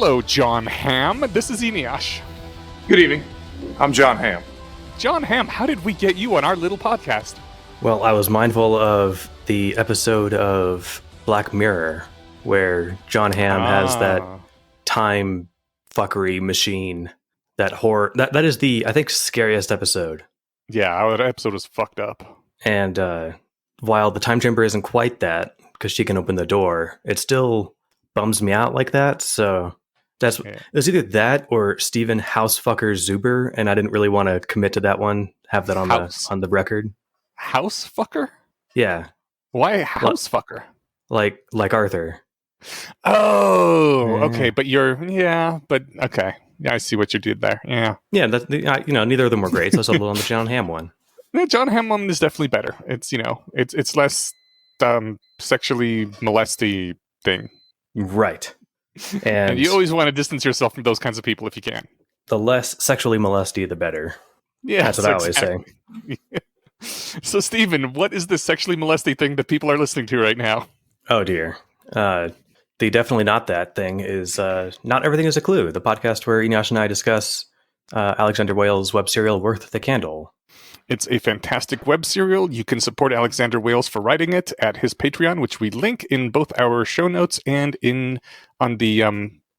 Hello, John Hamm. This is Eneash. Good evening. I'm John Hamm. John Hamm, how did we get you on our little podcast? Well, I was mindful of the episode of Black Mirror where John Hamm has that time fuckery machine, that horror. That is the, I think, scariest episode. Yeah, our episode was fucked up. And while the time chamber isn't quite that, because she can open the door, it still bums me out like that. So it was either that or Steven Housefucker Zuber, and I didn't really want to commit to that one. Have that on the record. Housefucker? Yeah. Why housefucker? Like Arthur. Oh, okay. But okay. Yeah, I see what you did there. Yeah. Yeah, neither of them were great, so I settled on the John Hamm one. Yeah, John Hamm one is definitely better. It's, it's less sexually molesty thing. Right. And you always want to distance yourself from those kinds of people if you can. The less sexually molesty, the better. Yeah, that's what I always say. So, Stephen, what is this sexually molesty thing that people are listening to right now? Oh, dear. The definitely not that thing is Not Everything is a Clue, the podcast where Eneash and I discuss Alexander Wales' web serial Worth the Candle. It's a fantastic web serial. You can support Alexander Wales for writing it at his Patreon, which we link in both our show notes and on the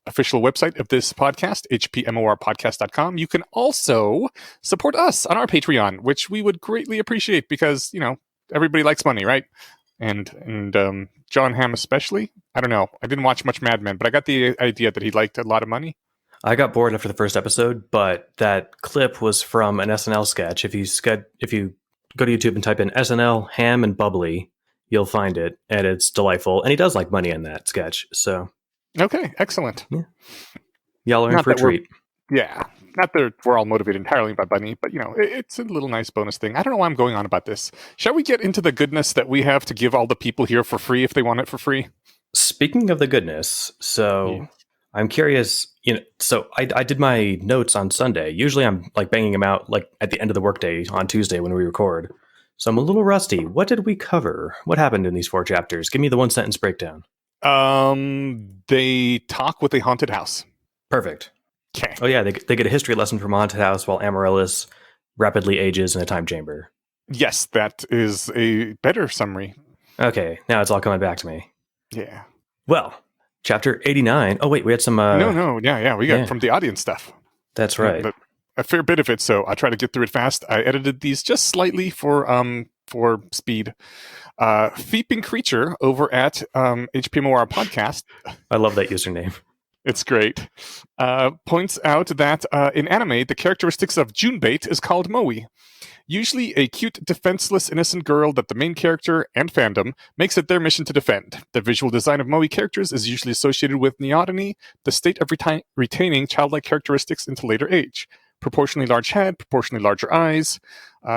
official website of this podcast, hpmorpodcast.com. You can also support us on our Patreon, which we would greatly appreciate because, everybody likes money, right? And John Hamm especially. I don't know. I didn't watch much Mad Men, but I got the idea that he liked a lot of money. I got bored after the first episode, but that clip was from an SNL sketch. If you go to YouTube and type in SNL, Ham and Bubbly, you'll find it, and it's delightful. And he does like money in that sketch, so... Okay, excellent. Yeah. Y'all are in for a treat. Yeah. Not that we're all motivated entirely by money, but, it's a little nice bonus thing. I don't know why I'm going on about this. Shall we get into the goodness that we have to give all the people here for free if they want it for free? Speaking of the goodness, I'm curious, so I did my notes on Sunday. Usually I'm banging them out at the end of the workday on Tuesday when we record. So I'm a little rusty. What did we cover? What happened in these 4 chapters? Give me the 1-sentence breakdown. They talk with a haunted house. Perfect. Okay. Oh yeah, they get a history lesson from a haunted house while Amaryllis rapidly ages in a time chamber. Yes, that is a better summary. Okay, now it's all coming back to me. Yeah. Well, chapter 89. Oh wait, we had some... Yeah, we got from the audience stuff. That's right. A fair bit of it, so I'll try to get through it fast. I edited these just slightly for speed. Feeping Creature over at HPMOR Podcast. I love that username. It's great. Points out that in anime, the characteristics of Junebait is called Moe. Usually a cute, defenseless, innocent girl that the main character and fandom makes it their mission to defend. The visual design of Moe characters is usually associated with neoteny, the state of retaining childlike characteristics into later age. Proportionally large head, proportionally larger eyes.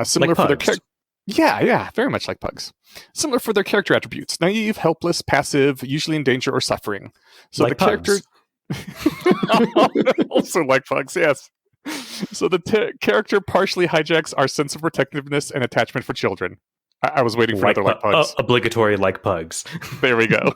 Similar for their character. Yeah, very much like pugs. Similar for their character attributes. Naive, helpless, passive, usually in danger or suffering. So like the pugs. character... also like pugs, yes. So the character partially hijacks our sense of protectiveness and attachment for children. I was waiting for another like pugs. Obligatory like pugs. There we go.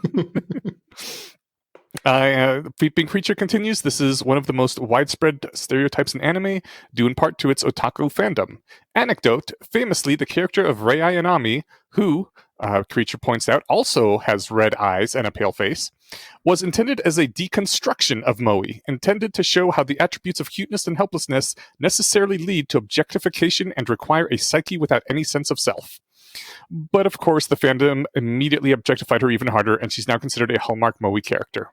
Feeping Creature continues. This is one of the most widespread stereotypes in anime, due in part to its otaku fandom. Anecdote, famously, the character of Rei Ayanami, who, Creature points out, also has red eyes and a pale face, was intended as a deconstruction of Moe, intended to show how the attributes of cuteness and helplessness necessarily lead to objectification and require a psyche without any sense of self. But of course, the fandom immediately objectified her even harder, and she's now considered a hallmark Moe character.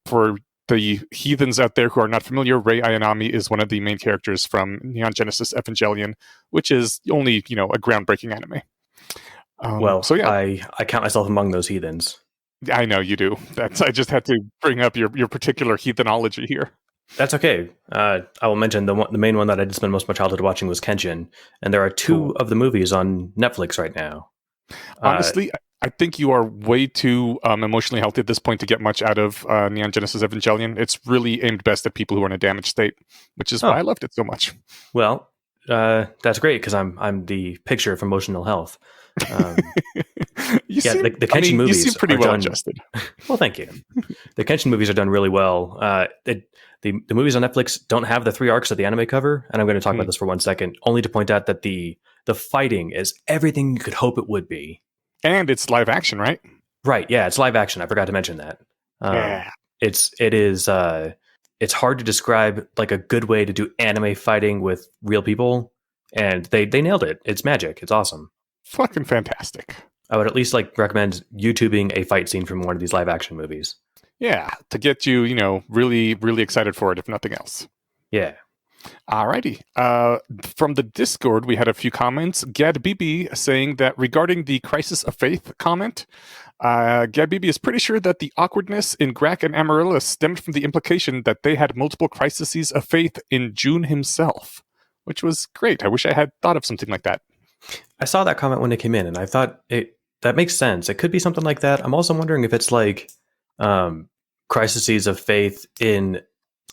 For the heathens out there who are not familiar, Rei Ayanami is one of the main characters from Neon Genesis Evangelion, which is only, a groundbreaking anime. I count myself among those heathens. I know you do. I just had to bring up your particular heathenology here. That's okay. I will mention the main one that I did spend most of my childhood watching was Kenshin, and there are 2 of the movies on Netflix right now. Honestly, I think you are way too emotionally healthy at this point to get much out of Neon Genesis Evangelion. It's really aimed best at people who are in a damaged state, which is why I loved it so much. Well, That's great because I'm the picture of emotional health. Um, You yeah, seem, the Kenshin you movies seem pretty are well done. adjusted. Well, thank you. The Kenshin movies are done really well. The movies on Netflix don't have the 3 arcs of the anime cover, and I'm going to talk about this for 1 second, only to point out that the fighting is everything you could hope it would be. And it's live action, right? Right? Yeah, it's live action. I forgot to mention that. Yeah. It's hard to describe like a good way to do anime fighting with real people, and they nailed it. It's magic. It's awesome. Fucking fantastic. I would at least like recommend YouTubing a fight scene from one of these live action movies. Yeah, to get you, really, really excited for it, if nothing else. Yeah. Alrighty. From the Discord, we had a few comments. Gad Bibi saying that regarding the Crisis of Faith comment, Gad Bibi is pretty sure that the awkwardness in Grak and Amaryllis stemmed from the implication that they had multiple crises of faith in June himself, which was great. I wish I had thought of something like that. I saw that comment when it came in, and I thought that makes sense. It could be something like that. I'm also wondering if it's like crises of faith in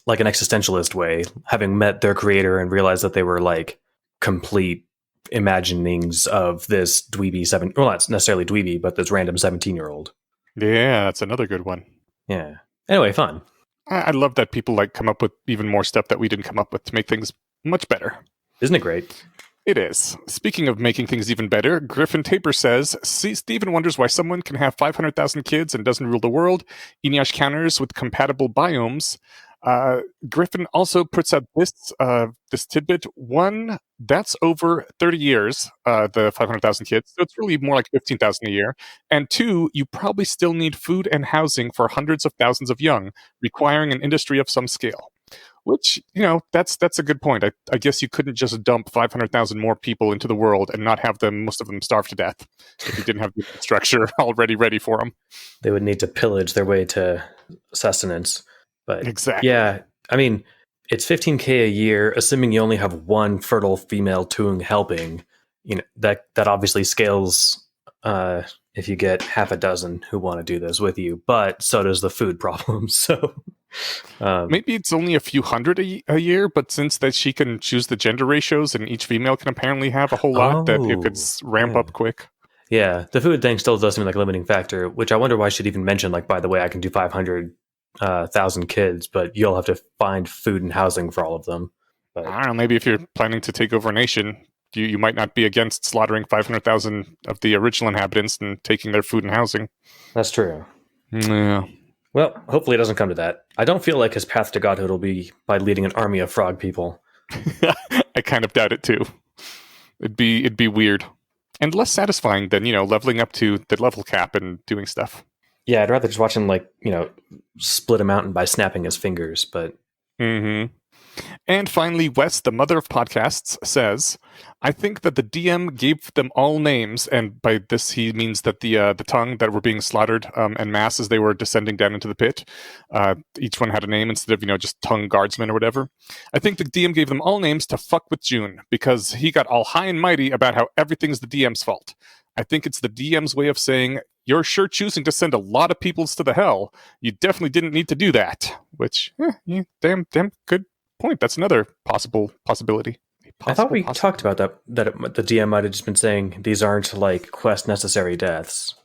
like an existentialist way, having met their creator and realized that they were like complete imaginings of this dweeby well, not necessarily dweeby, but this random 17-year-old. Yeah, that's another good one. Yeah. Anyway, fun. I love that people like come up with even more stuff that we didn't come up with to make things much better. Isn't it great? It is. Speaking of making things even better, Griffin Taper says, see, Stephen wonders why someone can have 500,000 kids and doesn't rule the world. Eneash counters with compatible biomes. Griffin also puts out this tidbit. One, that's over 30 years, the 500,000 kids. So it's really more like 15,000 a year. And two, you probably still need food and housing for hundreds of thousands of young, requiring an industry of some scale. Which, that's a good point. I guess you couldn't just dump 500,000 more people into the world and not have most of them starve to death if you didn't have the structure already ready for them. They would need to pillage their way to sustenance. But exactly. Yeah, I mean, it's 15K a year, assuming you only have one fertile female Toong helping. That obviously scales if you get half a dozen who want to do this with you, but so does the food problem. So maybe it's only a few hundred a year, but since that she can choose the gender ratios and each female can apparently have a whole lot, that it could ramp up quick. Yeah, the food thing still does seem like a limiting factor, which I wonder why she'd even mention, like, by the way, I can do 500,000 kids, but you'll have to find food and housing for all of them. But I don't know, maybe if you're planning to take over a nation, you might not be against slaughtering 500,000 of the original inhabitants and taking their food and housing. That's true. Yeah. Well, hopefully it doesn't come to that. I don't feel like his path to godhood will be by leading an army of frog people. I kind of doubt it too. It'd be weird. And less satisfying than, leveling up to the level cap and doing stuff. Yeah, I'd rather just watch him, split a mountain by snapping his fingers, but... Mm-hmm. And finally, Wes, the mother of podcasts, says, I think that the DM gave them all names, and by this he means that the tongue that were being slaughtered en masse as they were descending down into the pit, each one had a name instead of, just tongue guardsmen or whatever. I think the DM gave them all names to fuck with June, because he got all high and mighty about how everything's the DM's fault. I think it's the DM's way of saying, you're sure choosing to send a lot of peoples to the hell. You definitely didn't need to do that. Which, damn good point. That's another possibility. I thought we talked about that the DM might have just been saying these aren't like quest necessary deaths.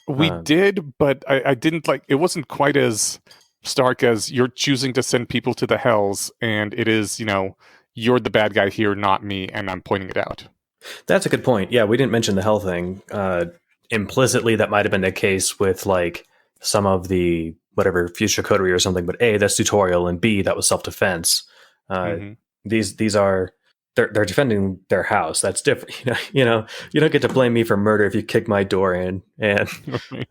We did, but I didn't it wasn't quite as stark as you're choosing to send people to the hells, and it is, you're the bad guy here, not me, and I'm pointing it out. That's a good point. Yeah, we didn't mention the hell thing. Implicitly, that might have been the case with some of the whatever future coterie or something, but A, that's tutorial, and B, that was self-defense. These are they're defending their house. That's different. You don't get to blame me for murder if you kick my door in. And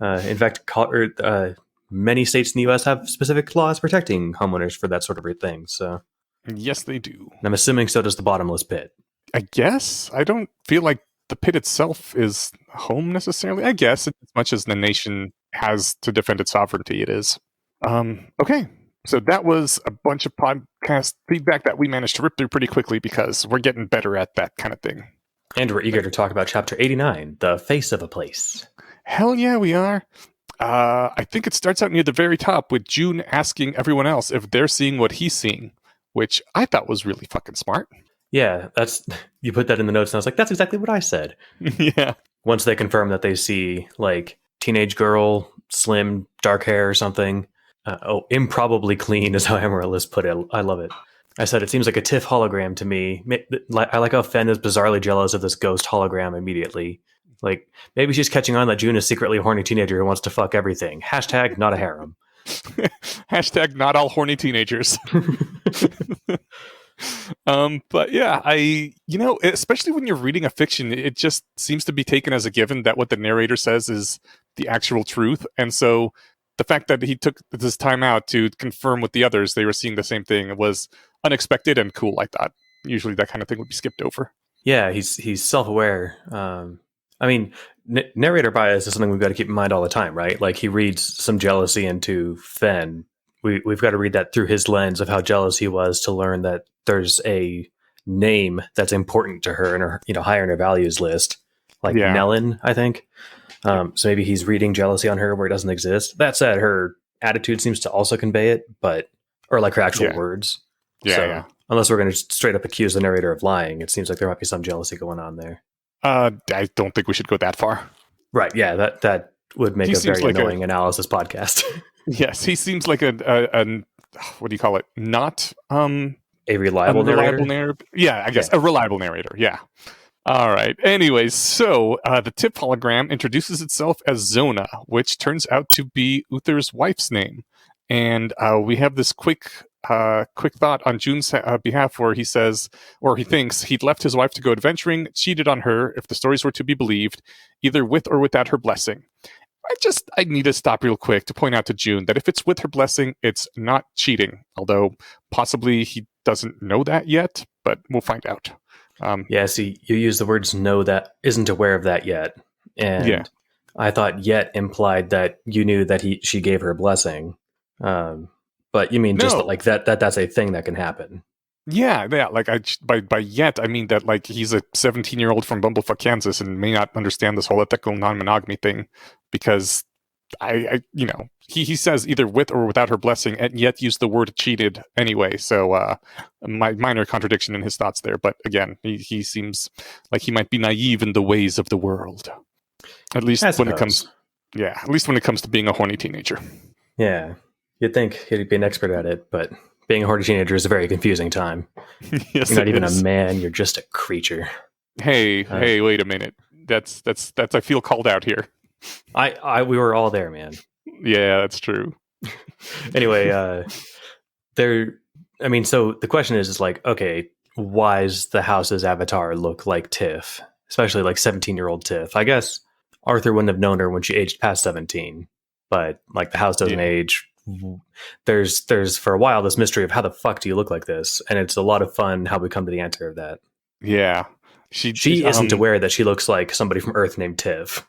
in fact, many states in the U.S. have specific laws protecting homeowners for that sort of thing. So yes, they do. And I'm assuming so does the bottomless pit. I guess. I don't feel like the pit itself is home necessarily. I guess as much as the nation has to defend its sovereignty, it is. Okay. So that was a bunch of podcast feedback that we managed to rip through pretty quickly because we're getting better at that kind of thing. And we're eager to talk about Chapter 89, The Face of a Place. Hell yeah, we are. I think it starts out near the very top with June asking everyone else if they're seeing what he's seeing, which I thought was really fucking smart. Yeah, that's you put that in the notes, and I was like, that's exactly what I said. Yeah. Once they confirm that they see like teenage girl, slim, dark hair or something. Improbably clean is how Amaryllis put it. I love it. I said it seems like a Tiff hologram to me. I like how Fen is bizarrely jealous of this ghost hologram immediately. Like maybe she's catching on that June is secretly a horny teenager who wants to fuck everything. Hashtag not a harem. Hashtag not all horny teenagers. But yeah, especially when you're reading a fiction, it just seems to be taken as a given that what the narrator says is the actual truth. And so the fact that he took this time out to confirm with the others they were seeing the same thing was unexpected and cool, I thought. Usually that kind of thing would be skipped over. Yeah, he's self aware. I mean, narrator bias is something we've got to keep in mind all the time, right? Like he reads some jealousy into Fen. We've got to read that through his lens of how jealous he was to learn that there's a name that's important to her and her, higher in her values list, like Nellen, I think. So maybe he's reading jealousy on her where it doesn't exist. That said, her attitude seems to also convey it, or like her actual words. So, unless we're going to straight up accuse the narrator of lying, it seems like there might be some jealousy going on there. I don't think we should go that far. Right. Yeah. That would make a very annoying analysis podcast. Yes, he seems like a what do you call it? Not a reliable narrator. Yeah, I guess a reliable narrator. Yeah. All right. Anyways, so the Tip hologram introduces itself as Zona, which turns out to be Uther's wife's name, and we have this quick thought on June's behalf, where he says, or he thinks, he'd left his wife to go adventuring, cheated on her, if the stories were to be believed, either with or without her blessing. I need to stop real quick to point out to June that if it's with her blessing, it's not cheating. Although possibly he doesn't know that yet, but we'll find out. See, you use the words "know that," isn't aware of that yet, and I thought "yet" implied that you knew that she gave her a blessing. But you mean just like that's a thing that can happen. Yeah. Like by yet, I mean that like he's a 17-year-old from Bumblefuck, Kansas, and may not understand this whole ethical non-monogamy thing, because he says either with or without her blessing, and yet used the word cheated anyway. So my minor contradiction in his thoughts there. But again, he seems like he might be naive in the ways of the world. At least when it comes to being a horny teenager. Yeah, you'd think he'd be an expert at it, but being a horny teenager is a very confusing time. Yes, you're not even a man; you're just a creature. Hey, wait a minute. That's I feel called out here. We were all there, man. Yeah, that's true. Anyway, so the question is like, okay, why does the house's avatar look like Tiff, especially like 17-year-old Tiff? I guess Arthur wouldn't have known her when she aged past 17, but like the house doesn't age. There's for a while this mystery of how the fuck do you look like this, and it's a lot of fun how we come to the answer of that. Yeah, she isn't aware that she looks like somebody from Earth named Tiff.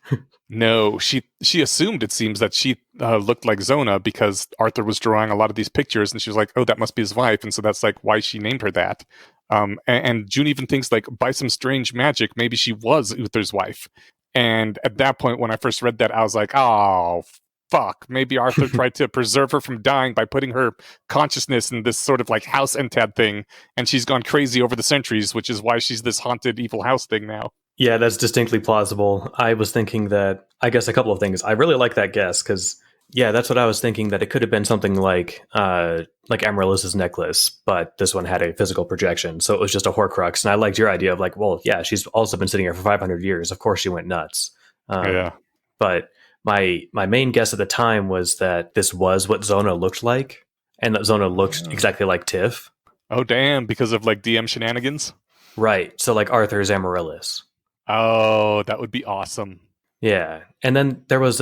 No, she assumed, it seems, that she looked like Zona because Arthur was drawing a lot of these pictures, and she was like, oh, that must be his wife, and so that's like why she named her that. And June even thinks like by some strange magic maybe she was Uther's wife. And at that point, when I first read that, I was like, oh fuck, maybe Arthur tried to preserve her from dying by putting her consciousness in this sort of like house entad thing, and she's gone crazy over the centuries, which is why she's this haunted evil house thing now. Yeah, that's distinctly plausible. I was thinking that, I guess a couple of things. I really like that guess because, yeah, that's what I was thinking, that it could have been something like Amaryllis's necklace, but this one had a physical projection, so it was just a Horcrux. And I liked your idea of like, well, yeah, she's also been sitting here for 500 years. Of course she went nuts. But my main guess at the time was that this was what Zona looked like, and that Zona looked exactly like Tiff. Oh, damn, because of like DM shenanigans? Right, so like Arthur's Amaryllis. Oh, that would be awesome. Yeah. And then there was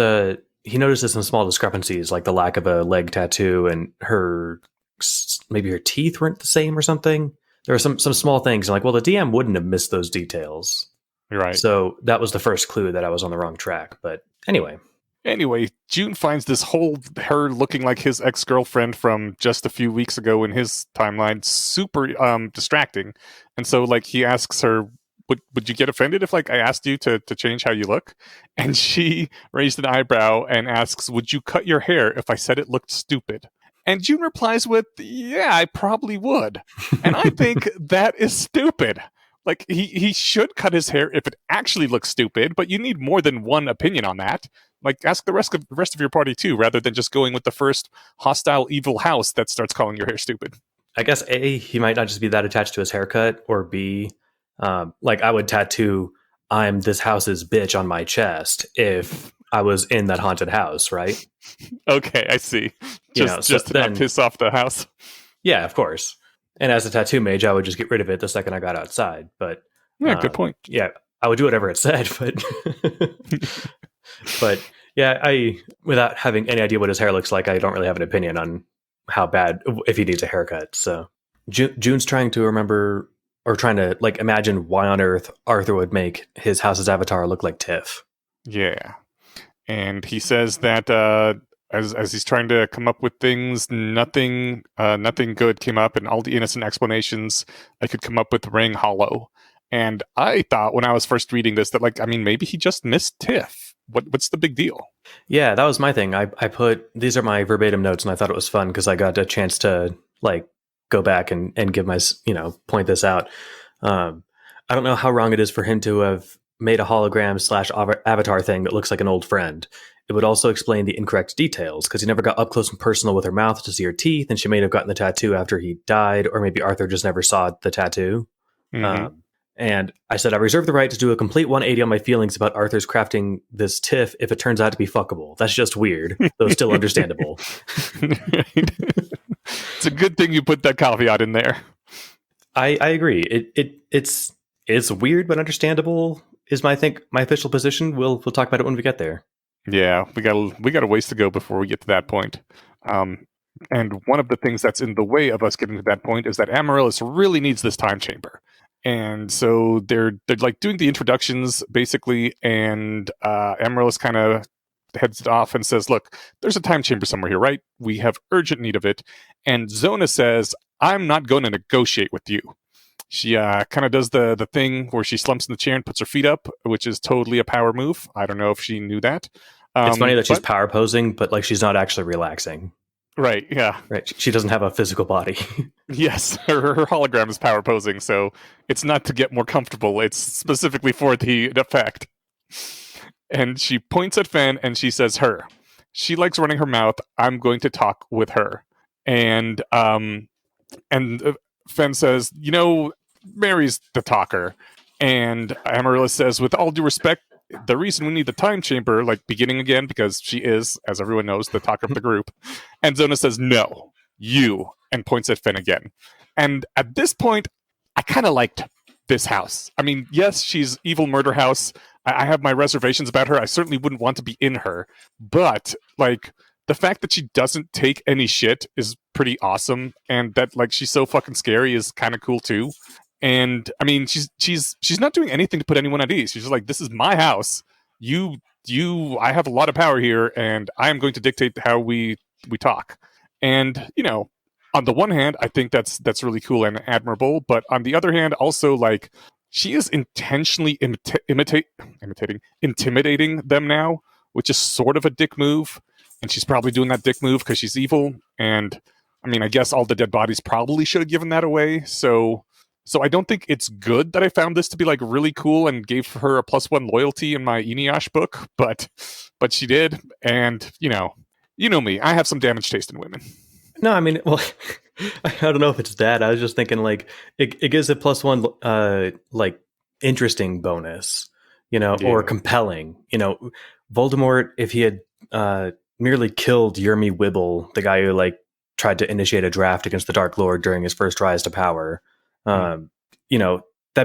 he notices some small discrepancies, like the lack of a leg tattoo and maybe her teeth weren't the same or something. There were some small things. I'm like, well, the DM wouldn't have missed those details. Right. So that was the first clue that I was on the wrong track. But anyway, June finds this whole her looking like his ex-girlfriend from just a few weeks ago in his timeline super distracting. And so like he asks her, would you get offended if like I asked you to change how you look? And she raised an eyebrow and asks, would you cut your hair if I said it looked stupid? And June replies with, yeah, I probably would. And I think that is stupid. Like, he should cut his hair if it actually looks stupid, but you need more than one opinion on that. Like, ask the rest of your party too, rather than just going with the first hostile evil house that starts calling your hair stupid. I guess A, he might not just be that attached to his haircut, or B, like I would tattoo "I'm this house's bitch" on my chest if I was in that haunted house, right? Okay, I see. Just to not piss off the house. Yeah, of course. And as a tattoo mage, I would just get rid of it the second I got outside. But yeah, good point. Yeah, I would do whatever it said, but but yeah, I without having any idea what his hair looks like, I don't really have an opinion on how bad if he needs a haircut. So June's trying to remember or trying to like imagine why on earth Arthur would make his house's avatar look like Tiff. Yeah, and he says that as he's trying to come up with things, nothing good came up, and all the innocent explanations I could come up with rang hollow. And I thought when I was first reading this that, like, I mean, maybe he just missed Tiff. What's the big deal? Yeah, that was my thing. I put, these are my verbatim notes, and I thought it was fun because I got a chance to like go back and give my, point this out. I don't know how wrong it is for him to have made a hologram / avatar thing that looks like an old friend. It would also explain the incorrect details because he never got up close and personal with her mouth to see her teeth, and she may have gotten the tattoo after he died, or maybe Arthur just never saw the tattoo. Mm-hmm. And I said, I reserve the right to do a complete 180 on my feelings about Arthur's crafting this Tiff if it turns out to be fuckable. That's just weird, though still understandable. It's a good thing you put that caveat in there. I agree. It's weird but understandable is my official position. We'll talk about it when we get there. Yeah, we got a ways to go before we get to that point. And one of the things that's in the way of us getting to that point is that Amaryllis really needs this time chamber. And so they're like doing the introductions basically, and Amaryllis kind of heads off and says, look, there's a time chamber somewhere here, right? We have urgent need of it. And Zona says, I'm not going to negotiate with you. She kind of does the thing where she slumps in the chair and puts her feet up, which is totally a power move. I don't know if she knew that. It's funny that she's power posing, but like she's not actually relaxing. Right, yeah. Right. She doesn't have a physical body. Yes, her hologram is power posing, so it's not to get more comfortable. It's specifically for the effect. And she points at Fen and she says, her. She likes running her mouth. I'm going to talk with her. And Fen says, Mary's the talker. And Amaryllis says, with all due respect, the reason we need the time chamber, like beginning again, because she is, as everyone knows, the talker of the group. And Zona says, no, you, and points at Fen again. And at this point, I kind of liked this house. I mean, yes, she's evil murder house. I have my reservations about her. I certainly wouldn't want to be in her. But, like, the fact that she doesn't take any shit is pretty awesome. And that, like, she's so fucking scary is kind of cool, too. And I mean, she's not doing anything to put anyone at ease. She's just like, this is my house. I have a lot of power here, and I am going to dictate how we talk. And on the one hand, I think that's really cool and admirable. But on the other hand, also like she is intentionally intimidating them now, which is sort of a dick move. And she's probably doing that dick move because she's evil. And I mean, I guess all the dead bodies probably should have given that away. So I don't think it's good that I found this to be like really cool and gave her a +1 loyalty in my Inuyasha book, but she did, and you know me, I have some damaged taste in women. No, I mean, well, I don't know if it's that. I was just thinking like it gives a +1 like interesting bonus, or compelling. Voldemort, if he had merely killed Yermi Wibble, the guy who like tried to initiate a draft against the Dark Lord during his first rise to power. That'd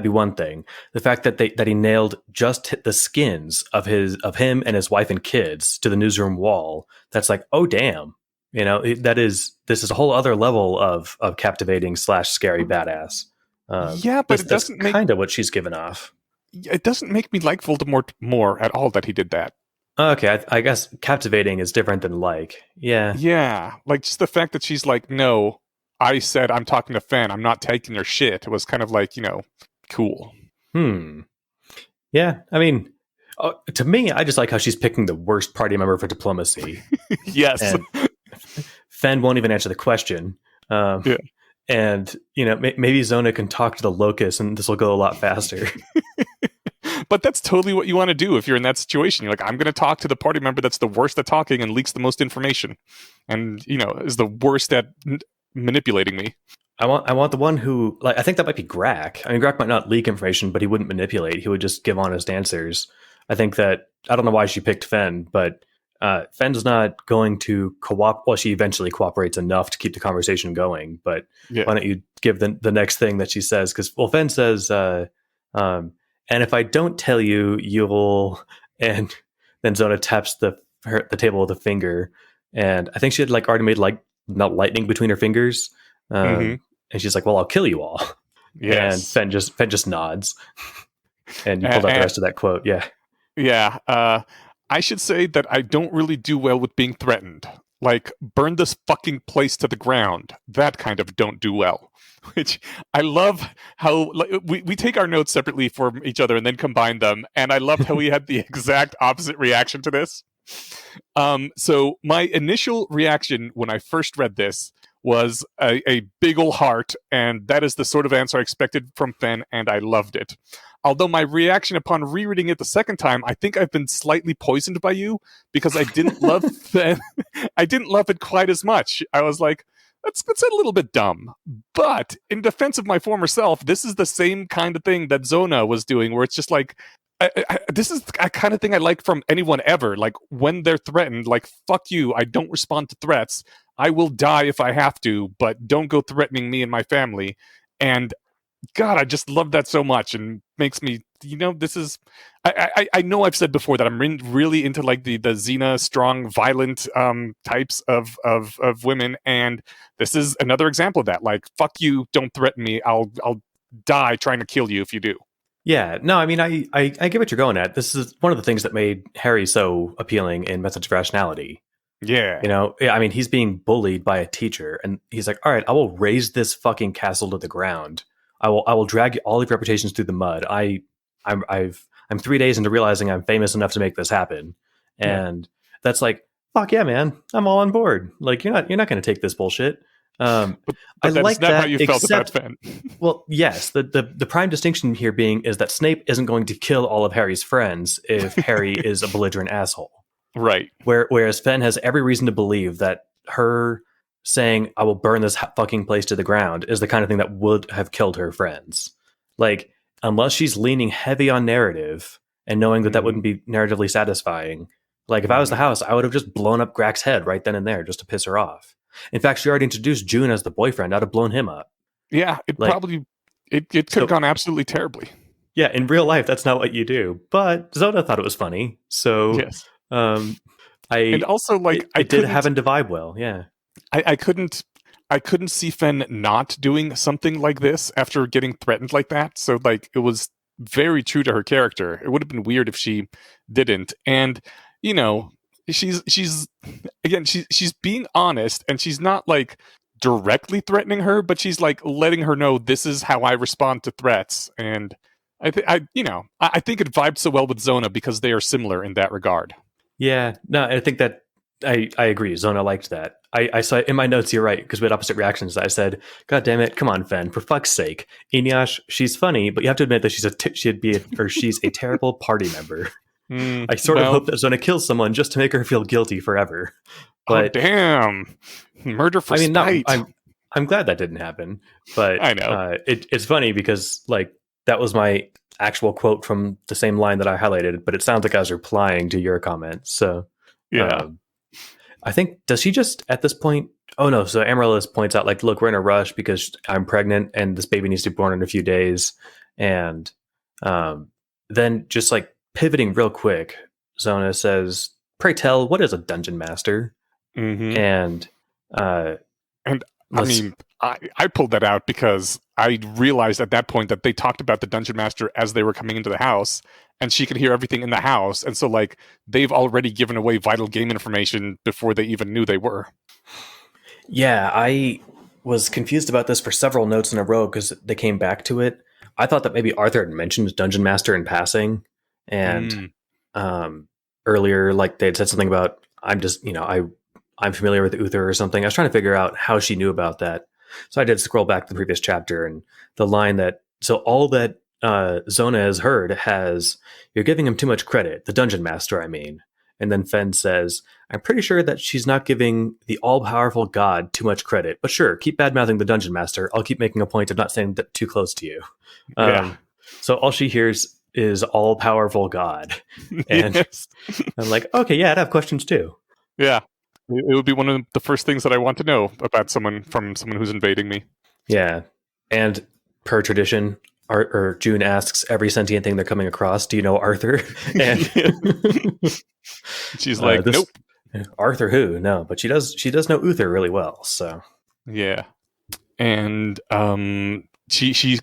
be one thing. The fact that he nailed just the skins of him and his wife and kids to the newsroom wall. That's like, oh damn, this is a whole other level of captivating / scary badass. But it doesn't make kind of what she's given off. It doesn't make me like Voldemort more at all that he did that. Okay, I guess captivating is different than like. Yeah, like just the fact that she's like, no. I said, I'm talking to Fen. I'm not taking your shit. It was kind of like, cool. Yeah, I mean, to me, I just like how she's picking the worst party member for diplomacy. Yes. And Fen won't even answer the question. Yeah. And, maybe Zona can talk to the locust and this will go a lot faster. But that's totally what you want to do if you're in that situation. You're like, I'm going to talk to the party member that's the worst at talking and leaks the most information, and is the worst at manipulating me. I want the one who, like, I think that might be Grak. I mean, Grak might not leak information, but he wouldn't manipulate. He would just give honest answers. I think that, I don't know why she picked Fen, but Fen's not going to cooperate. Well, she eventually cooperates enough to keep the conversation going, but why don't you give the next thing that she says? Because, Fen says, and if I don't tell you, you'll... And then Zona taps the table with a finger, and I think she had already made not lightning between her fingers. And she's like, well, I'll kill you all. Yes. And Fen just nods. And you pulled out the rest of that quote. Yeah. Yeah. I should say that I don't really do well with being threatened. Like, burn this fucking place to the ground. That kind of don't do well. Which I love how we take our notes separately from each other and then combine them. And I loved how we had the exact opposite reaction to this. So my initial reaction when I first read this was a big ol' heart, and that is the sort of answer I expected from Fen, and I loved it. Although my reaction upon rereading it the second time, I think I've been slightly poisoned by you, because I didn't love Fen. I didn't love it quite as much. I was like, that's a little bit dumb. But in defense of my former self, this is the same kind of thing that Zona was doing, where it's just like, this is the kind of thing I like from anyone ever. Like, when they're threatened, like, fuck you, I don't respond to threats. I will die if I have to, but don't go threatening me and my family. And God, I just love that so much, and makes me, this is, I know I've said before that I'm really into like the Xena strong, violent types of women, and this is another example of that. Like, fuck you, don't threaten me. I'll die trying to kill you if you do. Yeah, no, I mean, I get what you're going at. This is one of the things that made Harry so appealing in Message of Rationality. Yeah. I mean, he's being bullied by a teacher, and he's like, all right, I will raise this fucking castle to the ground. I will drag all of your reputations through the mud. I'm 3 days into realizing I'm famous enough to make this happen. And that's like, fuck yeah, man. I'm all on board. Like, you're not going to take this bullshit. But I like that. How you felt about Fen. Well, yes. The prime distinction here being is that Snape isn't going to kill all of Harry's friends if Harry is a belligerent asshole. Right. Whereas Fen has every reason to believe that her saying, I will burn this fucking place to the ground, is the kind of thing that would have killed her friends. Like, unless she's leaning heavy on narrative and knowing that that wouldn't be narratively satisfying. Like, if I was the house, I would have just blown up Grak's head right then and there just to piss her off. In fact, she already introduced June as the boyfriend. I'd have blown him up. Yeah, it could have gone absolutely terribly. Yeah, in real life, that's not what you do. But Zona thought it was funny. So, yes. And also, like, it did happen to vibe well. Yeah. I couldn't see Fen not doing something like this after getting threatened like that. So, like, it was very true to her character. It would have been weird if she didn't. And, she's being honest, and she's not like directly threatening her, but she's like letting her know this is how I respond to threats. And I think it vibed so well with Zona because they are similar in that regard. Yeah, no, I think that I agree. Zona liked that. I saw in my notes, you're right, because we had opposite reactions. I said, God damn it, come on, Fen, for fuck's sake. Inyash, she's funny, but you have to admit that she's a terrible party member. I sort of hope that Zona kills someone just to make her feel guilty forever. But damn, murder for spite. No, I'm glad that didn't happen. But I know it's funny because, like, that was my actual quote from the same line that I highlighted, but it sounds like I was replying to your comment. So yeah. I think, does she just at this point? Oh no! So Amaryllis points out, like, look, we're in a rush because I'm pregnant and this baby needs to be born in a few days. And then just like pivoting real quick, Zona says, "Pray tell, what is a dungeon master?" Mm-hmm. And I mean, I pulled that out because I realized at that point that they talked about the dungeon master as they were coming into the house, and she could hear everything in the house. And so, like, they've already given away vital game information before they even knew they were. Yeah, I was confused about this for several notes in a row because they came back to it. I thought that maybe Arthur had mentioned dungeon master in passing. And earlier, like, they had said something about, I'm just, I'm familiar with Uther or something. I was trying to figure out how she knew about that. So I did scroll back to the previous chapter, and the line that so all that Zona has heard has you're giving him too much credit, the dungeon master, I mean. And then Fen says, I'm pretty sure that she's not giving the all-powerful god too much credit, but sure, keep bad-mouthing the dungeon master. I'll keep making a point of not saying that too close to you. Yeah. So all she hears is all-powerful god. And Yes. I'm like, okay, yeah, I'd have questions too. Yeah. It would be one of the first things that I want to know about someone who's invading me. Yeah. And per tradition, June asks every sentient thing they're coming across, do you know Arthur? And she's like, nope. Arthur who? No, but she does know Uther really well, so. Yeah. And she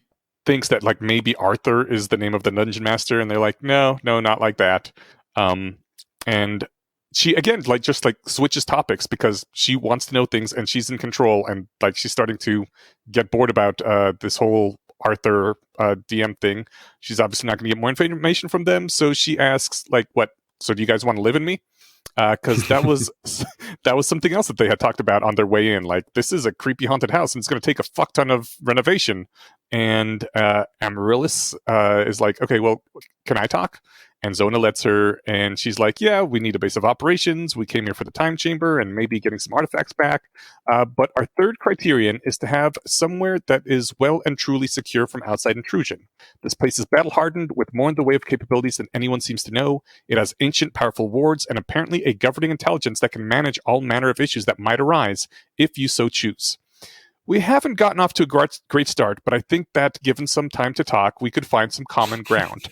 thinks that like maybe Arthur is the name of the dungeon master, and they're like, no, not like that. And she again just switches topics because she wants to know things and she's in control, and like she's starting to get bored about this whole Arthur DM thing. She's obviously not going to get more information from them, so she asks like, what, so do you guys want to live in me? Because that was something else that they had talked about on their way in. Like, this is a creepy haunted house and it's going to take a fuck ton of renovation. And Amaryllis is like, okay, well, can I talk? And Zona lets her, and she's like, yeah, we need a base of operations. We came here for the time chamber and maybe getting some artifacts back. But our third criterion is to have somewhere that is well and truly secure from outside intrusion. This place is battle-hardened with more in the way of capabilities than anyone seems to know. It has ancient, powerful wards and apparently a governing intelligence that can manage all manner of issues that might arise if you so choose. We haven't gotten off to a great start, but I think that given some time to talk, we could find some common ground.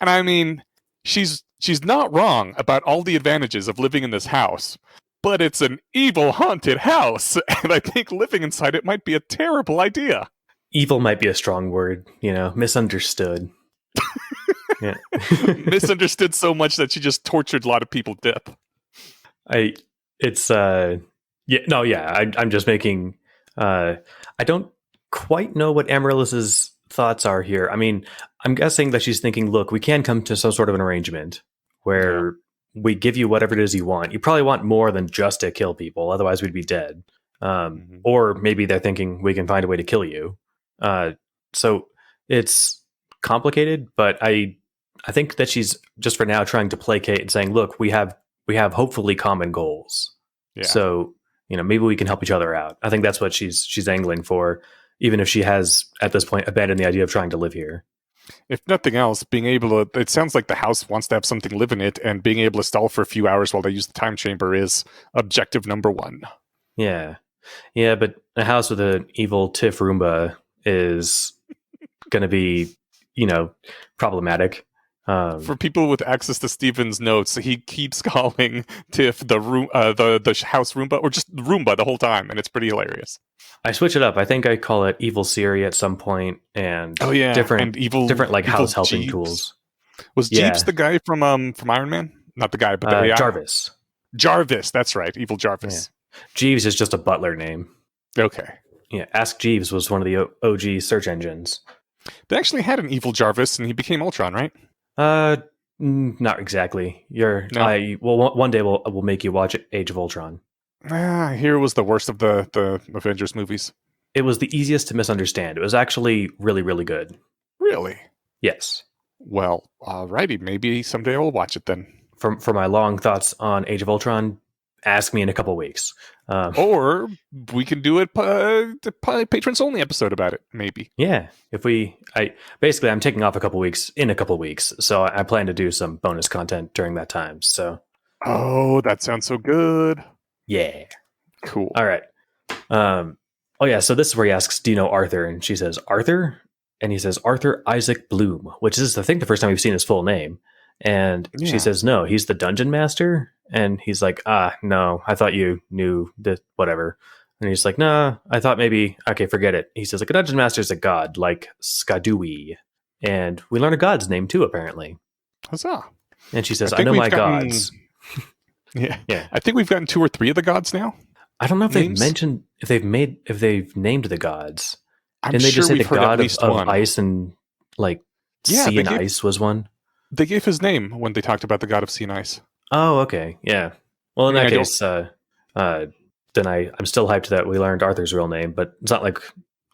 And I mean, she's not wrong about all the advantages of living in this house, but it's an evil haunted house, and I think living inside it might be a terrible idea. Evil might be a strong word, misunderstood. Yeah. Misunderstood so much that she just tortured a lot of people to death. I'm just making I don't quite know what Amaryllis's thoughts are here. I mean, I'm guessing that she's thinking, look, we can come to some sort of an arrangement where we give you whatever it is you want. You probably want more than just to kill people, otherwise we'd be dead. Or maybe they're thinking we can find a way to kill you. So it's complicated, but I think that she's just for now trying to placate and saying, look, we have hopefully common goals. Yeah. So, maybe we can help each other out. I think that's what she's angling for, even if she has at this point abandoned the idea of trying to live here. If nothing else, being able to, it sounds like the house wants to have something live in it, and being able to stall for a few hours while they use the time chamber is objective number one. Yeah. Yeah, but a house with an evil Tiff Roomba is going to be, problematic. For people with access to Steven's notes, he keeps calling Tiff the house Roomba, or just Roomba the whole time, and it's pretty hilarious. I switch it up. I think I call it Evil Siri at some point, and different like evil house helping Jeeves. Tools. Was Jeeves the guy from Iron Man? Not the guy, but the AI? Jarvis. Jarvis, that's right, Evil Jarvis. Yeah. Jeeves is just a butler name. Okay. Yeah, Ask Jeeves was one of the OG search engines. They actually had an Evil Jarvis, and he became Ultron, right? Not exactly. One day we'll make you watch Age of Ultron. I hear it was the worst of the Avengers movies. It was the easiest to misunderstand. It was actually really, really good. Really? Yes. Well, alrighty. Maybe someday I'll watch it then. For my long thoughts on Age of Ultron, ask me in a couple weeks. Or we can do it patrons only episode about it. Maybe. Yeah. I'm taking off a couple weeks, so I plan to do some bonus content during that time. So. Oh, that sounds so good. Yeah. Cool. All right. So this is where he asks, do you know Arthur? And she says, Arthur? And he says, Arthur Isaac Bloom, which is, I think, the first time we've seen his full name. And she says, no, he's the dungeon master. And he's like, no, I thought you knew that, whatever. And he's like, nah, I thought maybe, okay, forget it. He says, like, a dungeon master is a god, like Skadui. And we learn a god's name too, apparently. Huzzah. And she says, I know my gods. Yeah. I think we've gotten 2 or 3 of the gods now. I don't know if they've mentioned if they've named the gods. Didn't they sure just say the god of ice and like sea and ice was one? They gave his name when they talked about the god of sea and ice. Oh, okay. Yeah. Well, in I mean, that I don't. case, then I'm still hyped that we learned Arthur's real name, but it's not like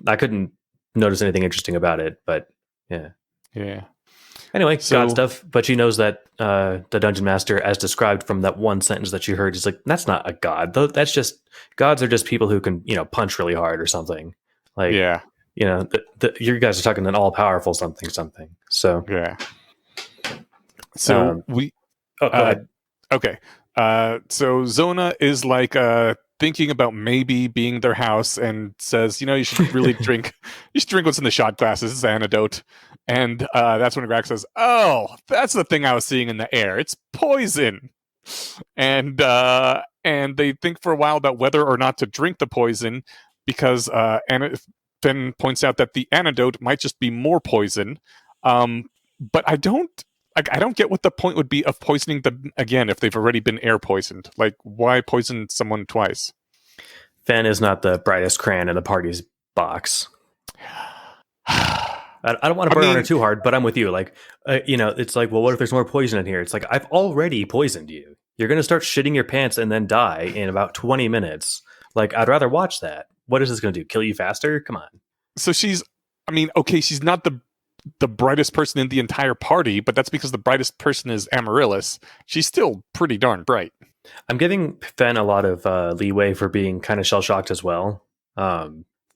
I couldn't notice anything interesting about it. But yeah. Yeah. Anyway, God So stuff. But she knows that the dungeon master, as described from that one sentence that she heard, is like, that's not a god. That's just gods are just people who can punch really hard or something. Like yeah, you guys are talking an all powerful something something. So yeah. So um, we go uh ahead. okay. So Zona is like thinking about maybe being their house and says, you should really drink. You should drink what's in the shot glasses. It's an antidote. And that's when Grax says, "Oh, that's the thing I was seeing in the air. It's poison." And they think for a while about whether or not to drink the poison because Finn points out that the antidote might just be more poison. But I don't. Like, I don't get what the point would be of poisoning them again if they've already been air poisoned. Like, why poison someone twice? Fen is not the brightest crayon in the party's box. I don't want to burn on her too hard, but I'm with you. Like, it's like, well, what if there's more poison in here? It's like, I've already poisoned you. You're going to start shitting your pants and then die in about 20 minutes. Like, I'd rather watch that. What is this going to do? Kill you faster? Come on. So she's not the brightest person in the entire party, but that's because the brightest person is Amaryllis. She's still pretty darn bright. I'm giving Fen a lot of leeway for being kind of shell-shocked as well.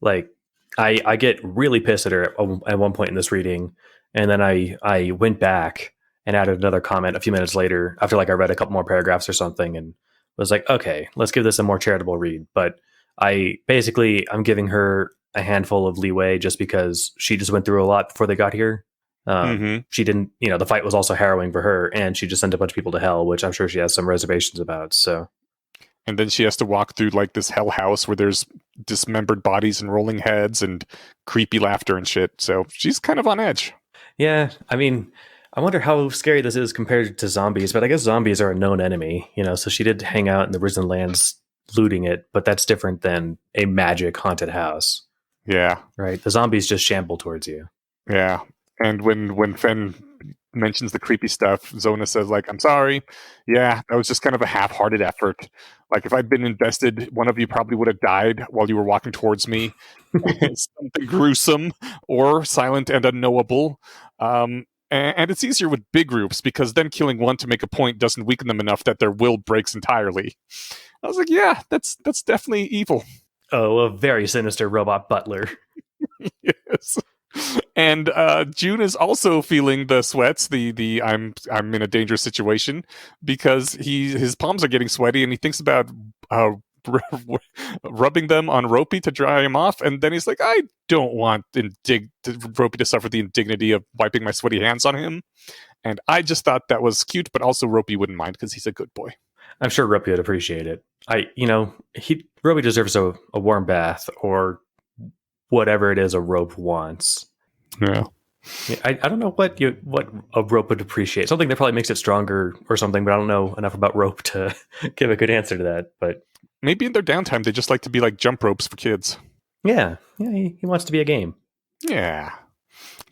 Like, I get really pissed at her at one point in this reading, and then I went back and added another comment a few minutes later after like I read a couple more paragraphs or something and was like, okay, let's give this a more charitable read. But I'm giving her a handful of leeway just because she just went through a lot before they got here. She didn't, the fight was also harrowing for her, and she just sent a bunch of people to hell, which I'm sure she has some reservations about. So, and then she has to walk through like this hell house where there's dismembered bodies and rolling heads and creepy laughter and shit. So she's kind of on edge. Yeah, I mean, I wonder how scary this is compared to zombies, but I guess zombies are a known enemy, so she did hang out in the Risen Lands looting it, but that's different than a magic haunted house. Yeah. Right? The zombies just shamble towards you. Yeah. And when Fen mentions the creepy stuff, Zona says, like, I'm sorry. Yeah, that was just kind of a half-hearted effort. Like, if I'd been invested, one of you probably would have died while you were walking towards me. Something gruesome or silent and unknowable. And it's easier with big groups because then killing one to make a point doesn't weaken them enough that their will breaks entirely. I was like, yeah, that's definitely evil. Oh, a very sinister robot butler. Yes. And June is also feeling the sweats. The I'm in a dangerous situation because his palms are getting sweaty, and he thinks about rubbing them on Ropey to dry him off. And then he's like, I don't want Ropey to suffer the indignity of wiping my sweaty hands on him. And I just thought that was cute, but also Ropey wouldn't mind because he's a good boy. I'm sure Ropey would appreciate it. Ropey deserves a warm bath or whatever it is a rope wants. Yeah. I don't know what a rope would appreciate. Something that probably makes it stronger or something, but I don't know enough about rope to give a good answer to that. But maybe in their downtime, they just like to be like jump ropes for kids. Yeah, he wants to be a game. Yeah.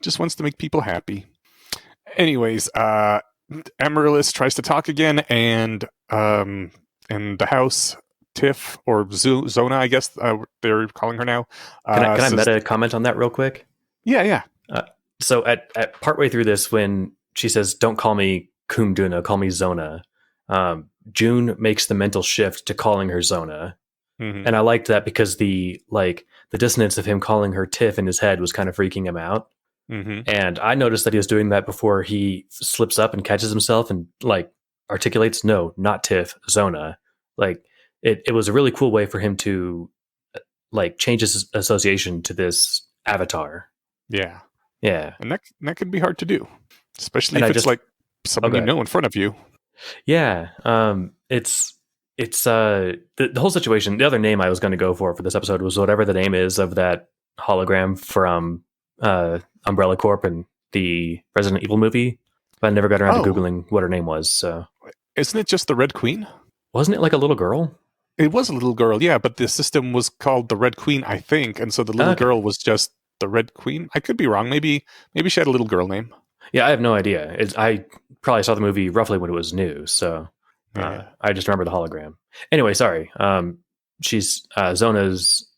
Just wants to make people happy. Anyways, Amaryllis tries to talk again, and the house, Tiff, or Zona, I guess they're calling her now. Can I meta comment on that real quick? Yeah. So at partway through this, when she says, "Don't call me Kumduna, call me Zona," June makes the mental shift to calling her Zona, and I liked that because the dissonance of him calling her Tiff in his head was kind of freaking him out. And I noticed that he was doing that before he slips up and catches himself and articulates, "No, not Tiff, Zona." It was a really cool way for him to change his association to this avatar. Yeah. And that could be hard to do, especially if it's someone you know in front of you. Yeah. It's the whole situation. The other name I was going to go for this episode was whatever the name is of that hologram from Umbrella Corp and the Resident Evil movie. But I never got around to Googling what her name was. So isn't it just the Red Queen? Wasn't it like a little girl? It was a little girl, yeah, but the system was called the Red Queen, I think, and so the little girl was just the Red Queen. I could be wrong. Maybe she had a little girl name. Yeah, I have no idea. I probably saw the movie roughly when it was new, so Yeah. I just remember the hologram. Anyway, sorry. She's Zona's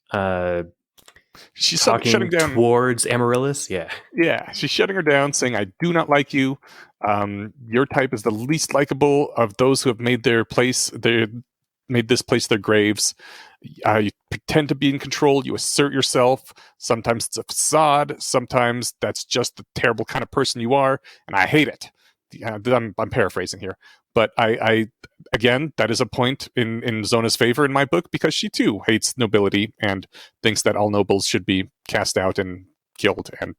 She's shutting talking down. towards Amaryllis. Yeah. Yeah, she's shutting her down, saying, "I do not like you. Your type is the least likable of those who have made made this place their graves. You pretend to be in control. You assert yourself. Sometimes it's a facade. Sometimes that's just the terrible kind of person you are, and I hate it." I'm paraphrasing here, but I again, that is a point in Zona's favor in my book, because she too hates nobility and thinks that all nobles should be cast out and killed, and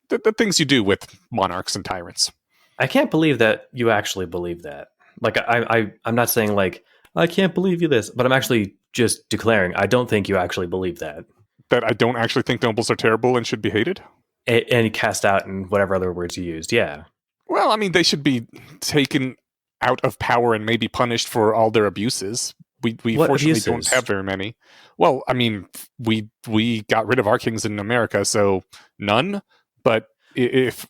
the things you do with monarchs and tyrants. I can't believe that you actually believe that. Like, I'm not saying like I can't believe you this, but I'm actually just declaring I don't think you actually believe that. That I don't actually think nobles are terrible and should be hated. And cast out and whatever other words you used. Yeah. Well, I mean, they should be taken out of power and maybe punished for all their abuses. We What fortunately abuses? don't have very many. Well, I mean, we got rid of our kings in America, so none. But if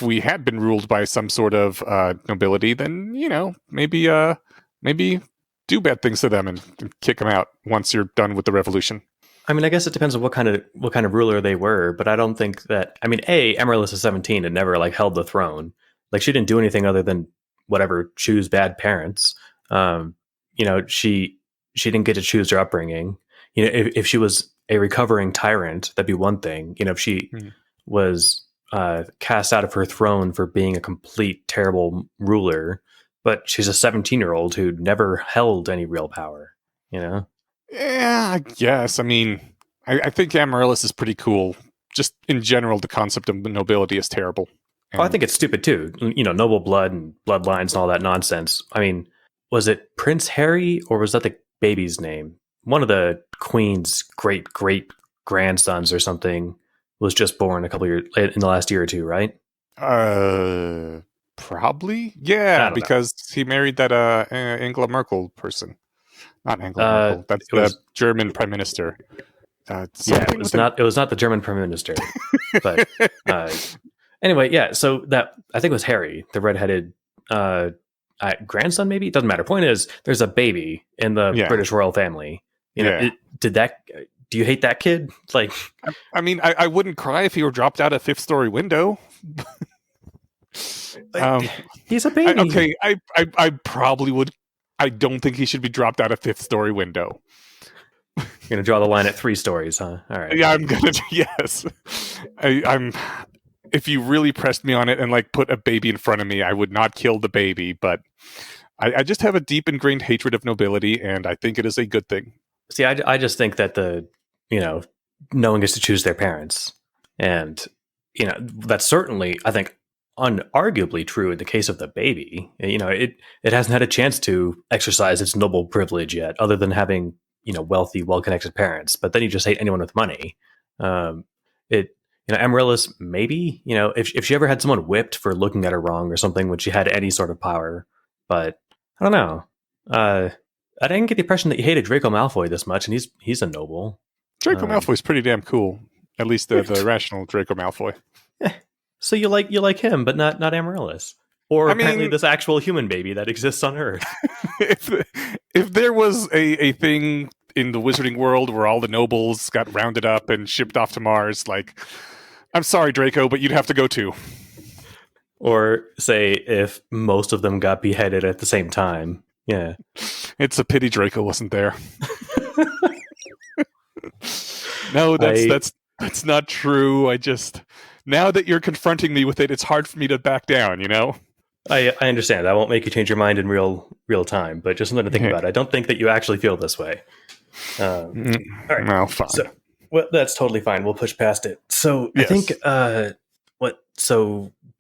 we had been ruled by some sort of nobility, then maybe do bad things to them and kick them out once you're done with the revolution. I mean, I guess it depends on what kind of ruler they were, but I don't think that. I mean, Amaryllis is 17 and never like held the throne. Like, she didn't do anything other than whatever, choose bad parents. She didn't get to choose her upbringing. If she was a recovering tyrant, that'd be one thing. If she was cast out of her throne for being a complete terrible ruler, but she's a 17-year-old who never held any real power. Yeah, I guess. I mean, I think Amaryllis is pretty cool. Just in general, the concept of nobility is terrible. I think it's stupid too. Noble blood and bloodlines and all that nonsense. I mean, was it Prince Harry or was that the baby's name? One of the Queen's great grandsons or something was just born a couple years in the last year or two, right? Probably. Yeah, because he married that Angela Merkel person. Not Angela Merkel. That's the German prime minister. It was not the German prime minister. But anyway, yeah. So that, I think it was Harry, the redheaded grandson. Maybe it doesn't matter. Point is, there's a baby in the British royal family. Do you hate that kid? Like, I mean, I wouldn't cry if he were dropped out a 5th-story window. He's a baby. Okay, I probably would. I don't think he should be dropped out a 5th-story window. You're gonna draw the line at 3 stories, huh? All right. Yeah, I'm gonna. Yes, I'm. If you really pressed me on it and like put a baby in front of me, I would not kill the baby. But I just have a deep ingrained hatred of nobility, and I think it is a good thing. See, I just think that no one gets to choose their parents, and that's certainly, I think, unarguably true in the case of the baby. It hasn't had a chance to exercise its noble privilege yet, other than having wealthy, well-connected parents. But then you just hate anyone with money. Amaryllis, maybe if she ever had someone whipped for looking at her wrong or something when she had any sort of power. But I don't know. I didn't get the impression that you hated Draco Malfoy this much, and he's a noble. Draco Malfoy's pretty damn cool. At least the rational Draco Malfoy. So you like him, but not Amaryllis, or apparently this actual human baby that exists on Earth. If there was a thing in the wizarding world where all the nobles got rounded up and shipped off to Mars, like, I'm sorry, Draco, but you'd have to go too. Or say if most of them got beheaded at the same time. Yeah. It's a pity Draco wasn't there. No, that's not true. Now that you're confronting me with it, it's hard for me to back down, I understand. I won't make you change your mind in real time, but just something to think about. I don't think that you actually feel this way. All right. Well, fine. So, that's totally fine. We'll push past it. So yes. I think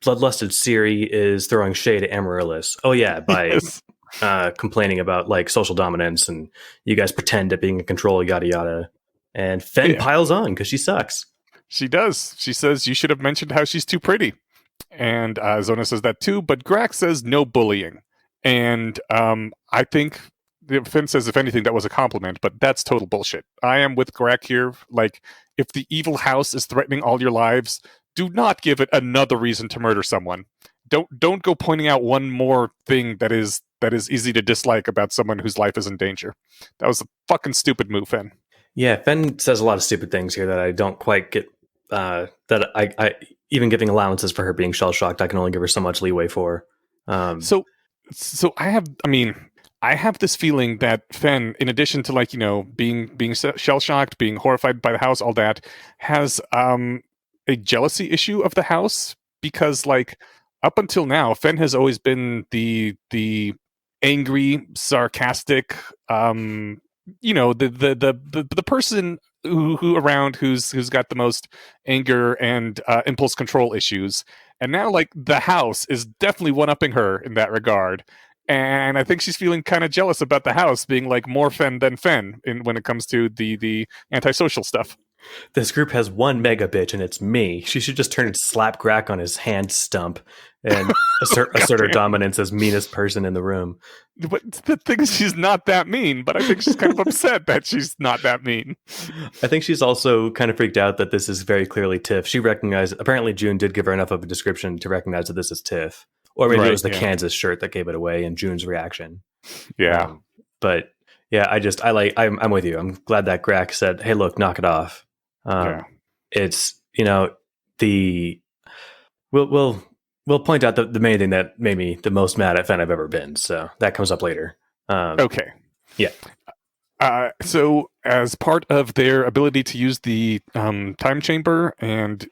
Bloodlusted Ciri is throwing shade at Amaryllis. Oh yeah, by complaining about like social dominance and you guys pretend at being in control, yada yada. And Fen piles on because she sucks. She does. She says you should have mentioned how she's too pretty. And Zona says that too, but Grax says no bullying. And I think Fen says, if anything, that was a compliment, but that's total bullshit. I am with Grax here. Like, if the evil house is threatening all your lives, do not give it another reason to murder someone. Don't go pointing out one more thing that is that is easy to dislike about someone whose life is in danger. That was a fucking stupid move, Fen. Yeah, Fen says a lot of stupid things here that I don't quite get. That I even giving allowances for her being shell shocked, I can only give her so much leeway for. So I have this feeling that Fen, in addition to like, being shell shocked, being horrified by the house, all that, has a jealousy issue of the house, because like up until now, Fen has always been the angry, sarcastic, the person who around who's got the most anger and impulse control issues. And now, like, the house is definitely one-upping her in that regard. And I think she's feeling kind of jealous about the house being like more Fen than Fen when it comes to the antisocial stuff. This group has one mega bitch, and it's me. She should just turn and slap Grack on his hand stump and assert her dominance as meanest person in the room. But the thing is, she's not that mean, but I think she's kind of upset that she's not that mean. I think she's also kind of freaked out that this is very clearly Tiff. She recognized, apparently June did give her enough of a description to recognize that this is Tiff. Or maybe it was the Kansas shirt that gave it away and June's reaction. Yeah. But yeah, I'm with you. I'm glad that Grack said, hey, look, knock it off. It's, we'll point out the main thing that made me the most mad at Fen I've ever been. So that comes up later. Okay. Yeah. So as part of their ability to use the time chamber and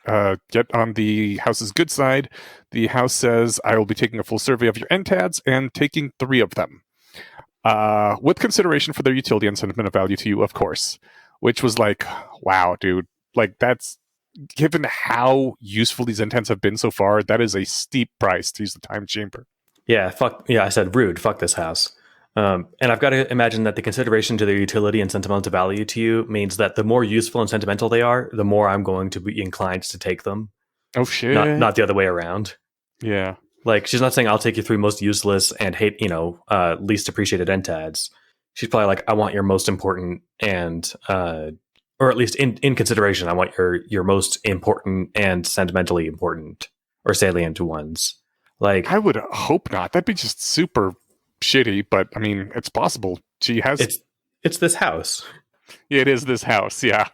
get on the house's good side, the house says, I will be taking a full survey of your NTADs and taking 3 of them. With consideration for their utility and sentimental value to you, of course. Which was like, wow, dude. Like, that's, given how useful these NTADs have been so far, that is a steep price to use the time chamber. Yeah, I said rude. Fuck this house. And I've got to imagine that the consideration to their utility and sentimental value to you means that the more useful and sentimental they are, the more I'm going to be inclined to take them. Oh, shit. Not the other way around. Yeah. Like, she's not saying I'll take your 3 most useless and least appreciated NTADs. She's probably like, I want your most important and, or at least in consideration, I want your most important and sentimentally important or salient ones. Like, I would hope not. That'd be just super shitty, but I mean, it's possible. She has. It's this house. Yeah, it is this house. Yeah.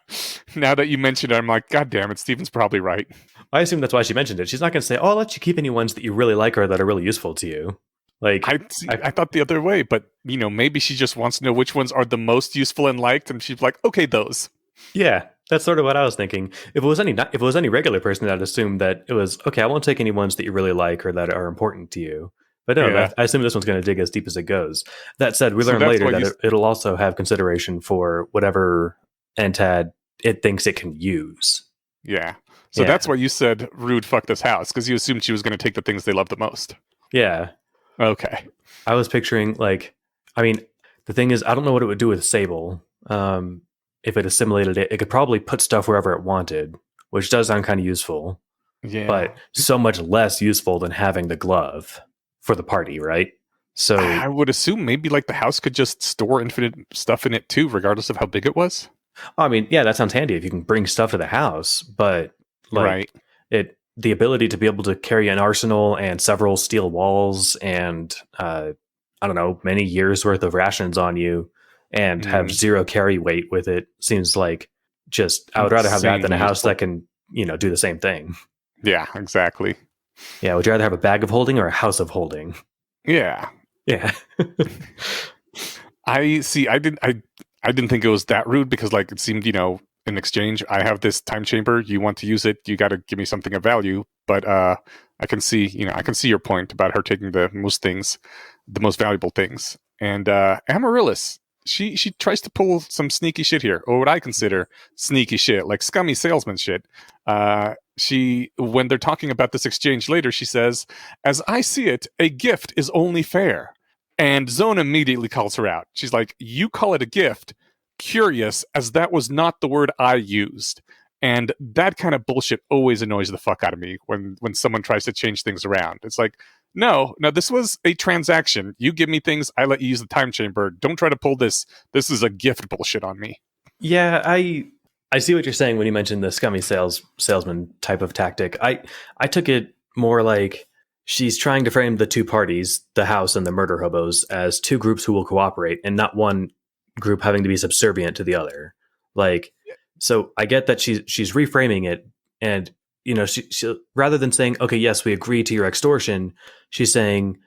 Now that you mentioned it, I'm like, God damn it, Steven's probably right. I assume that's why she mentioned it. She's not going to say, "Oh, I'll let you keep any ones that you really like or that are really useful to you." Like, I thought the other way, but maybe she just wants to know which ones are the most useful and liked, and she's like, okay, those. Yeah, that's sort of what I was thinking. If it was any regular person, I'd assume that it was okay. I won't take any ones that you really like or that are important to you. But no, Yeah. I assume this one's going to dig as deep as it goes. That said, we learn later that it'll also have consideration for whatever NTAD it thinks it can use. Yeah. So that's why you said rude fuck this house, because you assumed she was going to take the things they love the most. Yeah. Okay. I was picturing, like, I mean, the thing is, I don't know what it would do with Sable. If it assimilated it, it could probably put stuff wherever it wanted, which does sound kind of useful. Yeah. But so much less useful than having the glove for the party, right? So I would assume maybe like the house could just store infinite stuff in it too, regardless of how big it was. I mean, yeah, that sounds handy if you can bring stuff to the house, but like the ability to be able to carry an arsenal and several steel walls and I don't know, many years worth of rations on you and have 0 carry weight with it seems like just I would rather have that than a house that can, do the same thing. Yeah, exactly. Yeah, would you rather have a bag of holding or a house of holding? Yeah. Yeah. I didn't think it was that rude because like it seemed, in exchange, I have this time chamber, you want to use it, you got to give me something of value. But I can see your point about her taking the most valuable things. And Amaryllis, she tries to pull some sneaky shit here, or what I consider sneaky shit, like scummy salesman shit. When they're talking about this exchange later, she says, as I see it, a gift is only fair. And Zone immediately calls her out. She's like, you call it a gift? Curious, as that was not the word I used. And that kind of bullshit always annoys the fuck out of me when someone tries to change things around. It's like, no, this was a transaction. You give me things, I let you use the time chamber. Don't try to pull this is a gift bullshit on me. Yeah, I see what you're saying when you mentioned the scummy salesman type of tactic. I took it more like she's trying to frame the two parties, the house and the murder hobos, as two groups who will cooperate and not one group having to be subservient to the other. Like, so I get that she's reframing it, and she rather than saying, okay, yes, we agree to your extortion, she's saying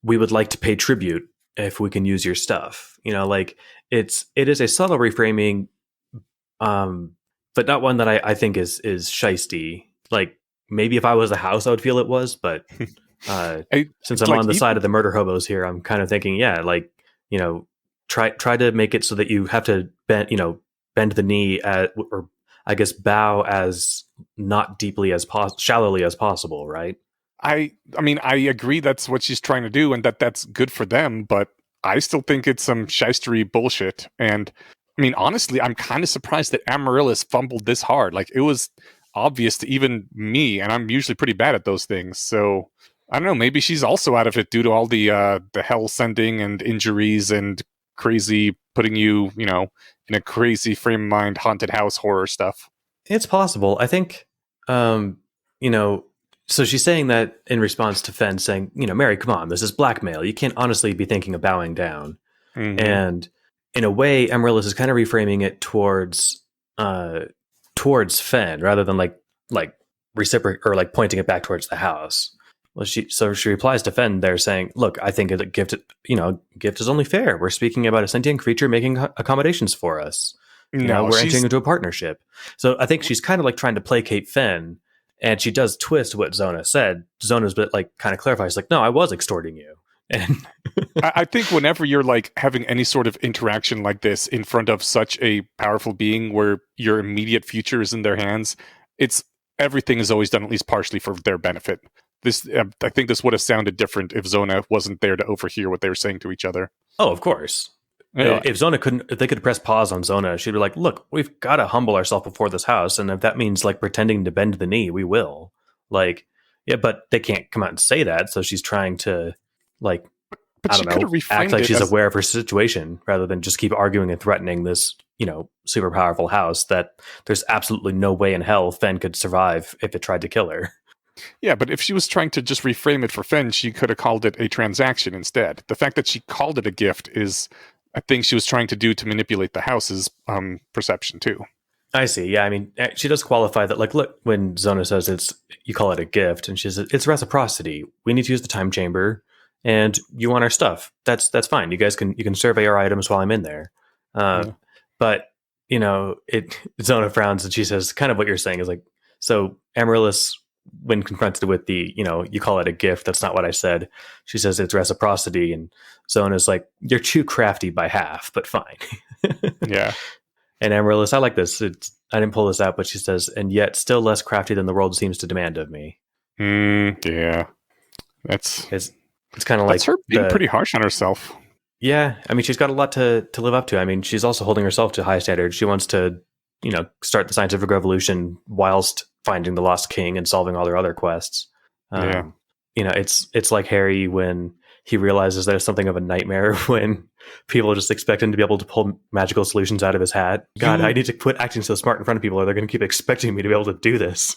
we would like to pay tribute if we can use your stuff. Like it is a subtle reframing, but not one that I think is shisty. Like maybe if I was a house, I would feel it was, but since I'm on the side of the murder hobos here, I'm kind of thinking, yeah, like try to make it so that you have to bend the knee or I guess bow as not deeply as shallowly as possible, right? I mean, I agree that's what she's trying to do and that's good for them, but I still think it's some shystery bullshit. And I mean, honestly, I'm kind of surprised that Amaryllis fumbled this hard. Like, it was obvious to even me, and I'm usually pretty bad at those things. So I don't know, maybe she's also out of it due to all the hell sending and injuries and crazy putting you, in a crazy frame of mind haunted house horror stuff. It's possible. I think, so she's saying that in response to Fen saying, Mary, come on, this is blackmail. You can't honestly be thinking of bowing down. Mm-hmm. And in a way, Amaryllis is kind of reframing it towards Fen rather than like reciproc or like pointing it back towards the house. Well, she replies to Fen there saying, look, I think a gift is only fair. We're speaking about a sentient creature making accommodations for us. We're entering into a partnership. So I think she's kind of like trying to placate Fen, and she does twist what Zona said. Zona's bit like kind of clarifies, like, no, I was extorting you. And I think whenever you're like having any sort of interaction like this in front of such a powerful being where your immediate future is in their hands, everything is always done at least partially for their benefit. I think this would have sounded different if Zona wasn't there to overhear what they were saying to each other. Oh, of course. Yeah. If they could press pause on Zona, she'd be like, look, we've got to humble ourselves before this house. And if that means like pretending to bend the knee, we will. Like, yeah, but they can't come out and say that. So she's trying to like, but I don't know, act like she's aware of her situation rather than just keep arguing and threatening this, super powerful house that there's absolutely no way in hell Fen could survive if it tried to kill her. Yeah, but if she was trying to just reframe it for Fen, she could have called it a transaction instead. The fact that she called it a gift is I think she was trying to do to manipulate the house's perception too. I see. Yeah, I mean, she does qualify that. Like, look, when Zona says you call it a gift, and she says it's reciprocity. We need to use the time chamber, and you want our stuff. That's fine. You can survey our items while I'm in there. But Zona frowns and she says, kind of what you're saying is like, so Amaryllis, when confronted with the, you call it a gift, that's not what I said. She says it's reciprocity, and Zona's like, you're too crafty by half, but fine. Yeah. And Amaryllis, I like this. I didn't pull this out, but she says, and yet still less crafty than the world seems to demand of me. Yeah. It's kind of like her being pretty harsh on herself. Yeah. I mean, she's got a lot to live up to. I mean, she's also holding herself to high standards. She wants to, start the scientific revolution whilst finding the lost king and solving all their other quests. It's like Harry when he realizes that it's something of a nightmare when people just expect him to be able to pull magical solutions out of his hat. God, I need to quit acting so smart in front of people or they're going to keep expecting me to be able to do this.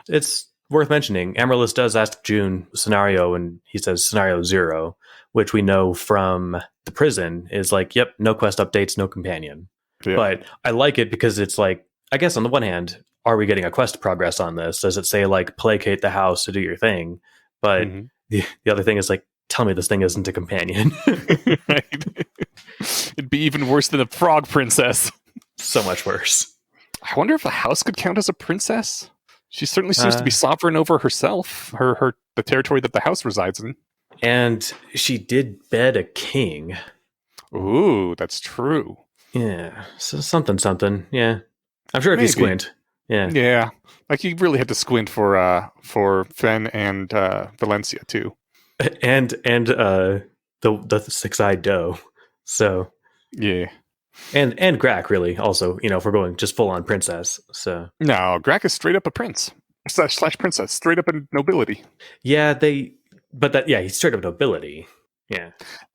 It's worth mentioning. Amaryllis does ask June scenario, and he says scenario 0, which we know from the prison is like, yep, no quest updates, no companion. Yeah. But I like it because it's like, I guess on the one hand, are we getting a quest progress on this? Does it say like placate the house to do your thing? But the other thing is like, tell me this thing isn't a companion. Right. It'd be even worse than a frog princess. So much worse. I wonder if a house could count as a princess. She certainly seems to be sovereign over herself, the territory that the house resides in. And she did bed a king. Ooh, that's true. Yeah, so something. Yeah, I'm sure if you squint. Yeah. Like you really had to squint for Fen and Valencia too, and the six-eyed doe. So yeah, and Grack really also. If we're going just full on princess. So no, Grack is straight up a prince slash princess, straight up a nobility. Yeah, he's straight up nobility. Yeah.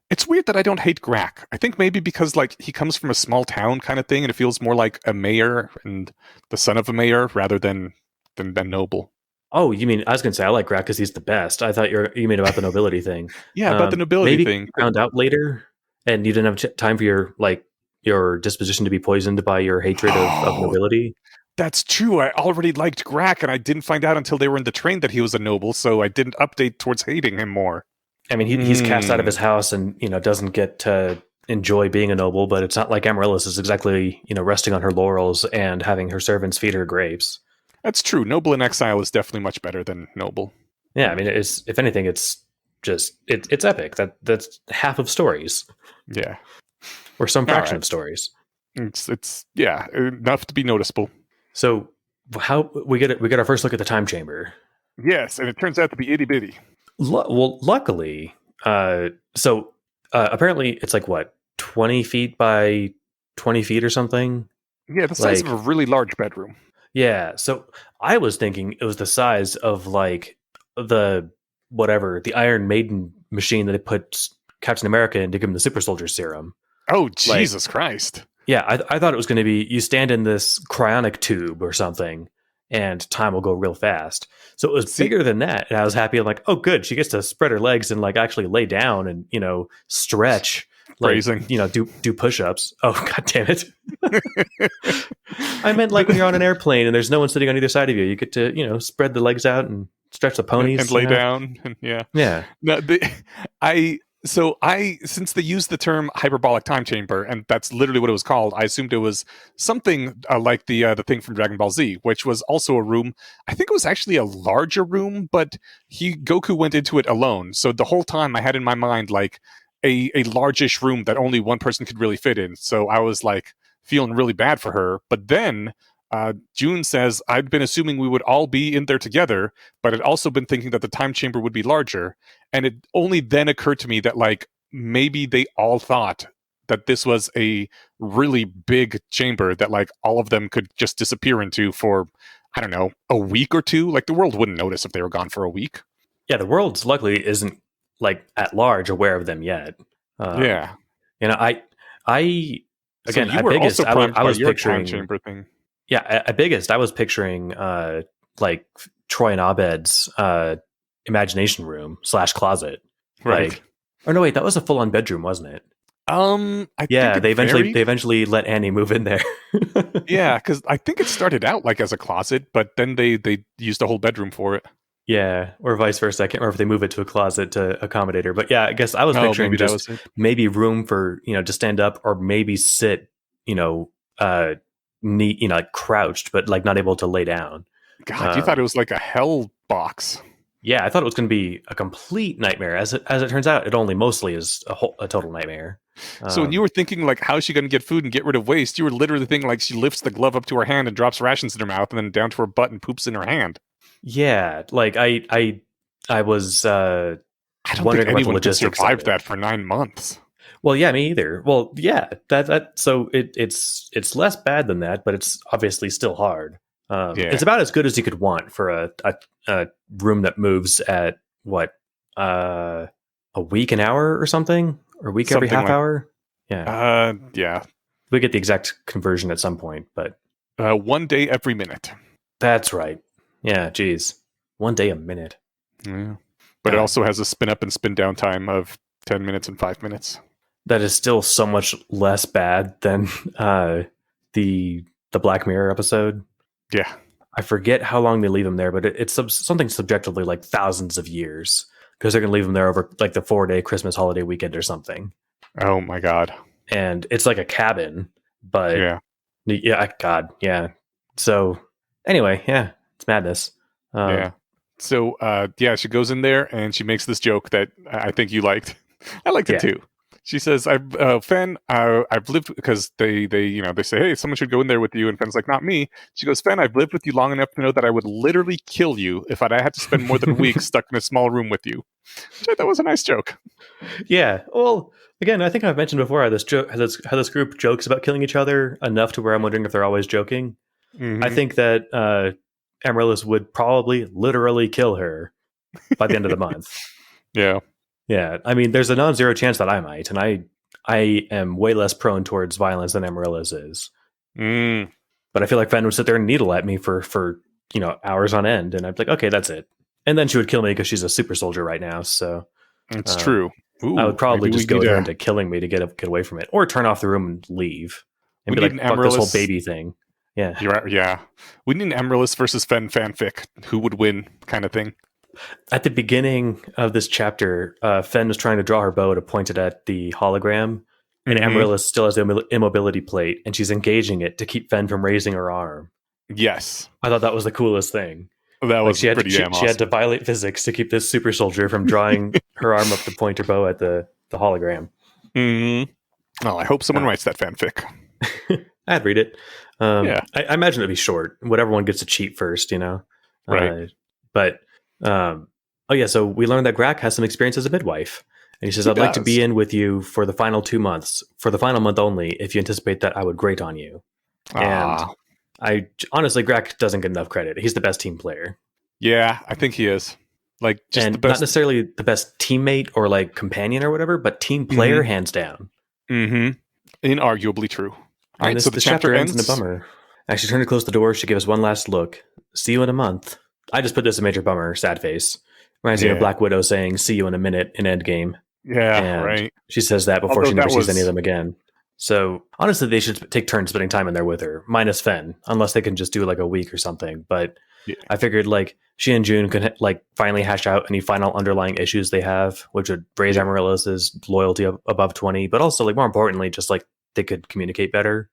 It's weird that I don't hate Grack. I think maybe because like he comes from a small town kind of thing, and it feels more like a mayor and the son of a mayor rather than noble. Oh, you mean I was gonna say I like Grat because he's the best. I thought you mean about the nobility thing. Yeah, about the nobility Maybe thing. you found out later, and you didn't have time for your disposition to be poisoned by your hatred of Oh, nobility. that's true. I already liked Grack, and I didn't find out until they were in the train that he was a noble, so I didn't update towards hating him more. I mean, he's cast out of his house and doesn't get to enjoy being a noble. But it's not like Amaryllis is exactly resting on her laurels and having her servants feed her grapes. That's true. Noble in exile is definitely much better than noble. Yeah, I mean, it's if anything, it's just it's epic. That's half of stories. Yeah, Or some fraction of stories. It's enough to be noticeable. So how we get our first look at the time chamber. Yes, and it turns out to be itty bitty. Well, luckily, apparently it's like what 20 feet by 20 feet or something. Yeah, the size of a really large bedroom. Yeah, so I was thinking it was the size of like the Iron Maiden machine that they put Captain America in to give him the super soldier serum. Oh, Jesus Christ. Yeah, I thought it was going to be you stand in this cryonic tube or something and time will go real fast. So it was bigger than that. And I was happy. I'm like, oh, good. She gets to spread her legs and like actually lay down and, stretch. Like, do push-ups. Oh, God damn it. I meant like when you're on an airplane and there's no one sitting on either side of you. You get to, spread the legs out and stretch the ponies. And lay down. And yeah. Yeah. No, since they used the term hyperbolic time chamber, and that's literally what it was called, I assumed it was something like the thing from Dragon Ball Z, which was also a room. I think it was actually a larger room, but Goku went into it alone. So the whole time I had in my mind like a largish room that only one person could really fit in. So I was like feeling really bad for her. But then June says, I'd been assuming we would all be in there together, but I'd also been thinking that the time chamber would be larger. And it only then occurred to me that like maybe they all thought that this was a really big chamber that like all of them could just disappear into for, I don't know, a week or two. Like the world wouldn't notice if they were gone for a week. Yeah, the world's luckily isn't like at large aware of them yet. Yeah. I again, so you were also I was your picturing time chamber thing. Yeah, at biggest, I was picturing like Troy and Abed's imagination room / closet, Right? Like, or no, wait, that was a full on bedroom, wasn't it? I Yeah, think they eventually let Annie move in there. Yeah, because I think it started out like as a closet, but then they used a whole bedroom for it. Yeah, or vice versa. I can't remember if they move it to a closet to accommodate her. But yeah, I guess I was picturing maybe just maybe room for to stand up or maybe sit, like crouched, but like not able to lay down. God, you thought it was like a hell box. Yeah, I thought it was going to be a complete nightmare. As it turns out, it only mostly is a total nightmare. So when you were thinking like, how's she going to get food and get rid of waste? You were literally thinking like she lifts the glove up to her hand and drops rations in her mouth, and then down to her butt and poops in her hand. Yeah, like I was. I don't think anyone could survive that for 9 months. Well, yeah, me either. Well, yeah, that so it's less bad than that, but it's obviously still hard. It's about as good as you could want for a room that moves at what a week an hour or something, or a week every half hour. Yeah, yeah. We get the exact conversion at some point, but 1 day every minute. That's right. Yeah, geez, 1 day a minute. Yeah, but it also has a spin up and spin down time of 10 minutes and 5 minutes. That is still so much less bad than the Black Mirror episode. Yeah. I forget how long they leave them there, but it's something subjectively like thousands of years because they're going to leave them there over like the 4-day Christmas holiday weekend or something. Oh my God. And it's like a cabin, but God. Yeah. So anyway, yeah, it's madness. Yeah. So, she goes in there and she makes this joke that I think you liked. I liked it too. She says, Fen, I've lived, because they say, hey, someone should go in there with you. And Fen's like, not me. She goes, Fen, I've lived with you long enough to know that I would literally kill you if I had to spend more than a week stuck in a small room with you. Which I thought was a nice joke. Yeah. Well, again, I think I've mentioned before how this group jokes about killing each other enough to where I'm wondering if they're always joking. Mm-hmm. I think that Amaryllis would probably literally kill her by the end of the month. Yeah. Yeah, I mean, there's a non-zero chance that I might, and I am way less prone towards violence than Amaryllis is. But I feel like Fen would sit there and needle at me for hours on end, and I'd be like, okay, that's it. And then she would kill me because she's a super soldier right now. So It's true. Ooh, I would probably maybe just we need goad her into killing me to get away from it, or turn off the room and leave, and we be need like, an fuck this whole Amaryllis. baby thing. Yeah. You're right, yeah. We need an Amaryllis versus Fen fanfic. Who would win kind of thing. At the beginning of this chapter, Fen was trying to draw her bow to point it at the hologram, and Mhm. Amaryllis still has the immobility plate, and she's engaging it to keep Fen from raising her arm. Yes. I thought that was the coolest thing. That was she had pretty damn she had to awesome. violate physics to keep this super soldier from drawing her arm up to point her bow at the hologram. Mhm. Oh, I hope someone writes that fanfic. I'd read it. Yeah. I imagine it'd be short. Whatever one gets to cheat first, Right. But oh yeah, so we learned that Grack has some experience as a midwife, and he says, He "I'd like to does. be in with you for the final 2 months, for the final month only, if you anticipate that I would grate on you." And Ah. I honestly, Grack doesn't get enough credit. He's the best team player, Yeah, I think he is. Like, just and the not best. necessarily the best teammate or like companion or whatever, but team player hands down. Mm-hmm. Inarguably true. All And right, so the this chapter ends in a ends. bummer. As she turned to close the door, she gave us one last look. See you in a month. I just put this a major bummer, sad face. Reminds me of Yeah. Black Widow saying, see you in a minute in Endgame. Yeah, And right. she says that before Although she never that sees any was- of them again. So honestly, they should take turns spending time in there with her, minus Fen, unless they can just do like a week or something. But Yeah. I figured like she and June could like finally hash out any final underlying issues they have, which would raise Amaryllis's loyalty above 20, but also like more importantly, just like they could communicate better,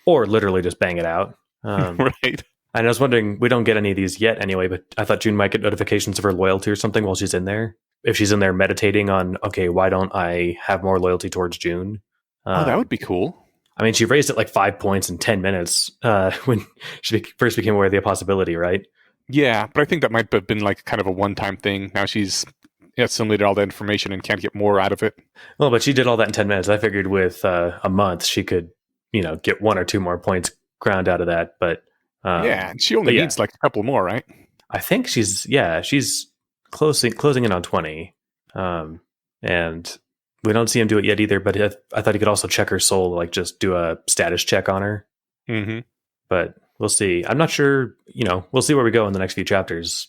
or literally just bang it out. Right. And I was wondering, we don't get any of these yet anyway, but I thought June might get notifications of her loyalty or something while she's in there. If she's in there meditating on, okay, why don't I have more loyalty towards June? Oh, that would be cool. I mean, she raised it like 5 points in 10 minutes when she first became aware of the possibility, right? Yeah, but I think that might have been like kind of a one-time thing. Now she's assimilated all the information and can't get more out of it. Well, but she did all that in 10 minutes. I figured with a month, she could, get 1 or 2 more points ground out of that. But yeah, and she only needs like a couple more, right? I think she's closing in on 20. And we don't see him do it yet either, but I thought he could also check her soul, like just do a status check on her. Mm-hmm. But we'll see. I'm not sure, we'll see where we go in the next few chapters,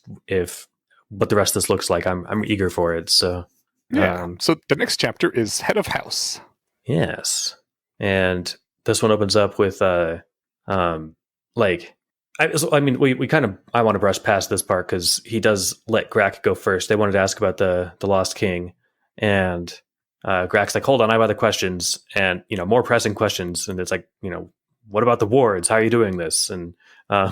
what the rest of this looks like. I'm eager for it. So yeah. So the next chapter is Head of House. Yes. And this one opens up with I want to brush past this part because he does let Grack go first. They wanted to ask about the Lost King, and Grack's like, hold on, I have other questions, and more pressing questions, and it's like, what about the wards? How are you doing this? And I'm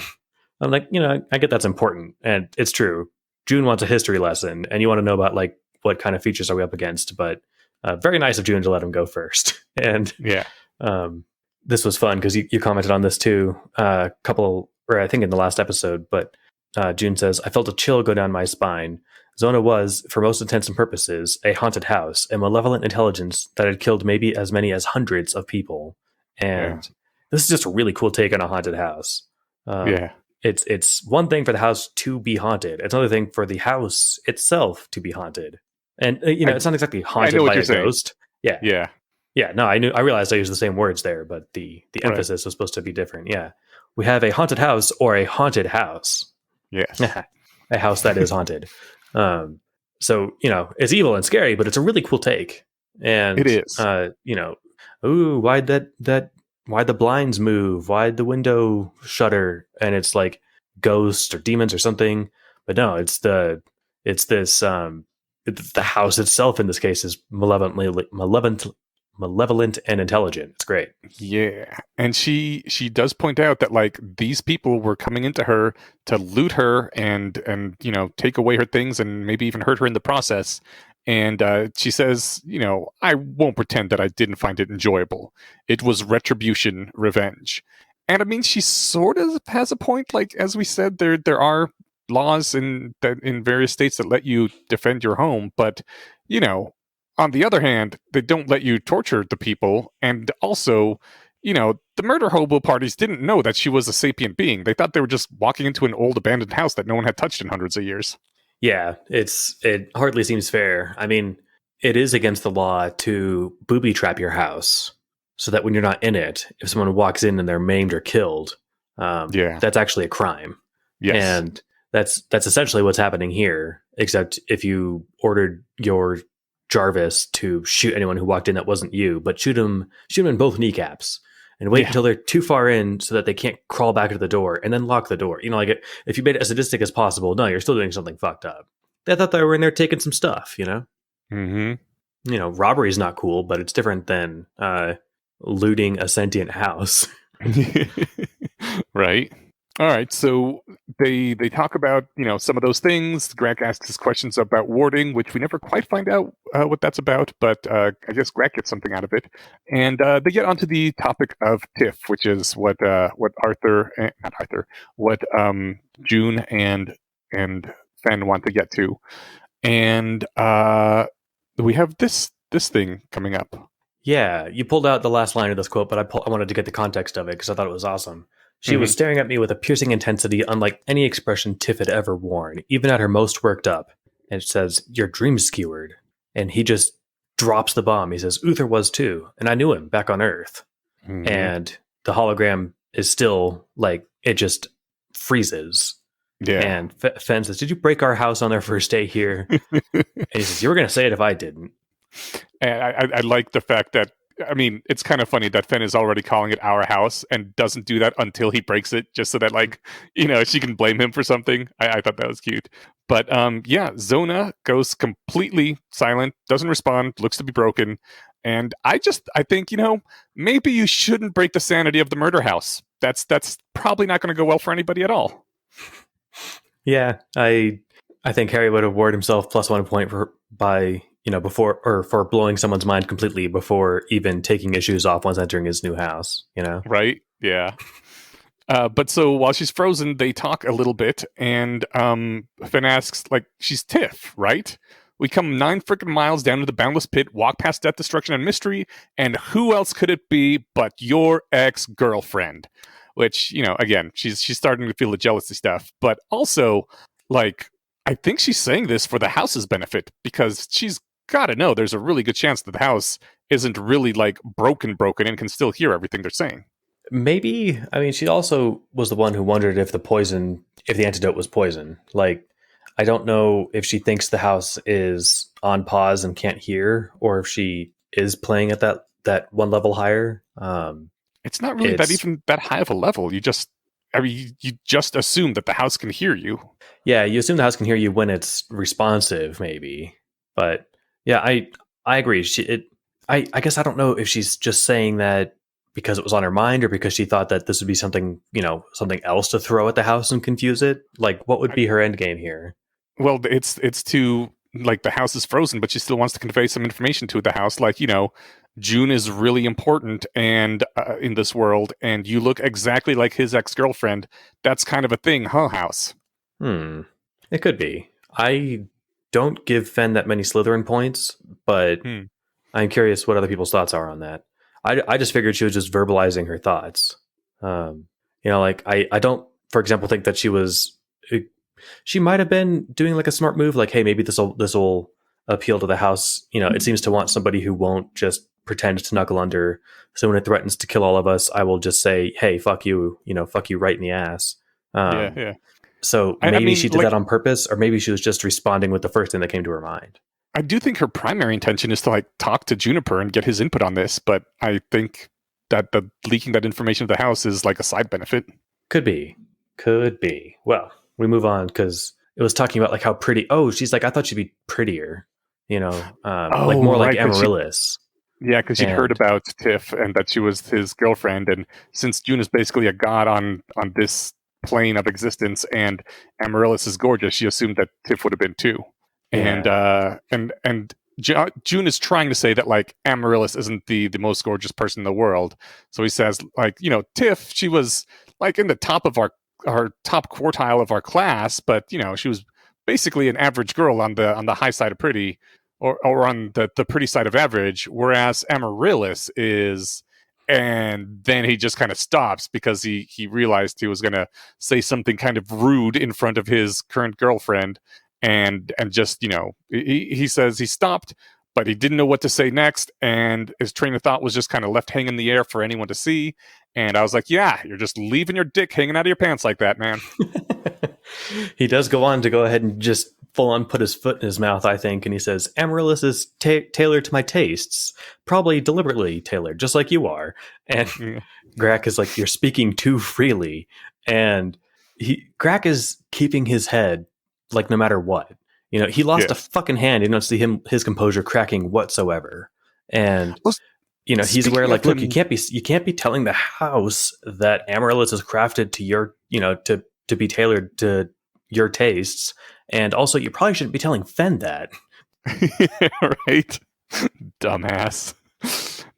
like, I get that's important, and it's true. June wants a history lesson, and you want to know about like what kind of features are we up against, but very nice of June to let him go first. And yeah, this was fun because you commented on this too, I think in the last episode, but June says, I felt a chill go down my spine. Zona was, for most intents and purposes, a haunted house, a malevolent intelligence that had killed maybe as many as hundreds of people. And this is just a really cool take on a haunted house. It's one thing for the house to be haunted. It's another thing for the house itself to be haunted. And it's not exactly haunted by a ghost. Yeah. No, I realized I used the same words there, but the emphasis was supposed to be different. Yeah. We have a haunted house or a haunted house. Yes. A house that is haunted. So, it's evil and scary, but it's a really cool take. And it is. Why'd the blinds move? Why'd the window shutter? And it's like ghosts or demons or something. But no, it's the house itself in this case is malevolent and intelligent. It's great. Yeah. And she does point out that like these people were coming into her to loot her and take away her things and maybe even hurt her in the process. And she says, I won't pretend that I didn't find it enjoyable. It was retribution, revenge. And I mean, she sort of has a point. Like, as we said, there are laws in various states that let you defend your home. But, on the other hand, they don't let you torture the people. And also, the murder hobo parties didn't know that she was a sapient being. They thought they were just walking into an old abandoned house that no one had touched in hundreds of years. Yeah, it hardly seems fair. I mean, it is against the law to booby trap your house so that when you're not in it, if someone walks in and they're maimed or killed, that's actually a crime. Yes. And that's essentially what's happening here, except if you ordered your Jarvis to shoot anyone who walked in that wasn't you, but shoot them in both kneecaps and wait Yeah. until they're too far in so that they can't crawl back to the door and then lock the door. Like if you made it as sadistic as possible, no, you're still doing something fucked up. They thought they were in there taking some stuff, Mm-hmm. Robbery's not cool, but it's different than looting a sentient house. Right. All right. So they talk about some of those things. Greg asks us questions about warding, which we never quite find out what that's about, but I guess Greg gets something out of it. And they get onto the topic of TIFF, which is what June and Fen want to get to, and we have this thing coming up. Yeah, you pulled out the last line of this quote, but I wanted to get the context of it because I thought it was awesome. She was staring at me with a piercing intensity unlike any expression Tiff had ever worn, even at her most worked up. And it says, "Your dream skewered." And he just drops the bomb. He says, "Uther was too. And I knew him back on Earth." Mm-hmm. And the hologram is still it just freezes. Yeah. And Fen says, "Did you break our house on their first day here?" And he says, "You were going to say it if I didn't." And I like the fact that, it's kind of funny that Fen is already calling it our house and doesn't do that until he breaks it, just so that, she can blame him for something. I thought that was cute. But, Zona goes completely silent, doesn't respond, looks to be broken. And I think, maybe you shouldn't break the sanity of the murder house. That's probably not going to go well for anybody at all. Yeah, I think Harry would award himself +1 point for blowing someone's mind completely before even taking his shoes off once entering his new house. Right? Yeah. But so while she's frozen, they talk a little bit, and Finn asks, she's Tiff, right? We come 9 freaking miles down to the boundless pit, walk past death, destruction, and mystery, and who else could it be but your ex-girlfriend? Which, again, she's starting to feel the jealousy stuff, but also, I think she's saying this for the house's benefit, because she's got to know there's a really good chance that the house isn't really broken and can still hear everything they're saying. Maybe. She also was the one who wondered if the antidote was poison. I don't know if she thinks the house is on pause and can't hear, or if she is playing at that one level higher. It's not really that high of a level. You just assume that the house can hear you. Yeah, you assume the house can hear you when it's responsive, maybe. But yeah, I agree. I guess I don't know if she's just saying that because it was on her mind, or because she thought that this would be something else to throw at the house and confuse it. What would be her end game here? Well, it's to the house is frozen, but she still wants to convey some information to the house, June is really important and in this world, and you look exactly like his ex-girlfriend. That's kind of a thing, huh, house? It could be. I don't give Fen that many Slytherin points, but I'm curious what other people's thoughts are on that. I just figured she was just verbalizing her thoughts. I don't, for example, think that she might have been doing a smart move, hey, maybe this will appeal to the house. It seems to want somebody who won't just pretend to knuckle under. So when it threatens to kill all of us, I will just say, "Hey, fuck you," fuck you right in the ass. Yeah. So maybe she did that on purpose, or maybe she was just responding with the first thing that came to her mind. I do think her primary intention is to talk to Juniper and get his input on this, but I think that the leaking that information to the house is a side benefit. Could be. Well, we move on because it was talking about how pretty. Oh, she's I thought she'd be prettier. More like Amaryllis. Because she'd heard about Tiff and that she was his girlfriend, and since June is basically a god on this plane of existence, and Amaryllis is gorgeous, she assumed that Tiff would have been too. Yeah. And June is trying to say that Amaryllis isn't the most gorgeous person in the world. So he says Tiff, she was in the top of our top quartile of our class, but she was basically an average girl on the high side of pretty, or on the pretty side of average, whereas Amaryllis is. And then he just kind of stops because he realized he was going to say something kind of rude in front of his current girlfriend, and just he says he stopped, but he didn't know what to say next, and his train of thought was just kind of left hanging in the air for anyone to see. And I was like, yeah, you're just leaving your dick hanging out of your pants like that, man. He does go ahead and just full on put his foot in his mouth, I think, and he says, Amaryllis is tailored to my tastes, probably deliberately tailored, just like you are. And Yeah. Grak is like, you're speaking too freely. And Grak is keeping his head like no matter what. You know, he lost a Yes. fucking hand. You don't see his composure cracking whatsoever. And Well, he's aware, speaking like, of look, him, you can't be telling the house that Amaryllis is crafted to your, to be tailored to your tastes. And also, you probably shouldn't be telling Fen that. right? Dumbass.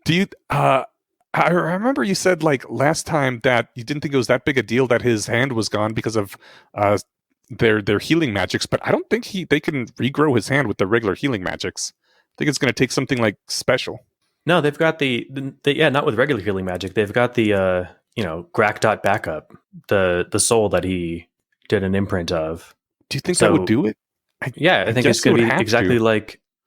Do you? I remember you said like last time that you didn't think it was that big a deal that his hand was gone because of uh their healing magics, but I don't think they can regrow his hand with the regular healing magics. I think it's going to take something like special. No, they've got the yeah, not with regular healing magic. They've got the Grak dot backup, the soul that he did an imprint of. Do you think that would So do it? yeah, I think it's guess it going would to be have exactly to.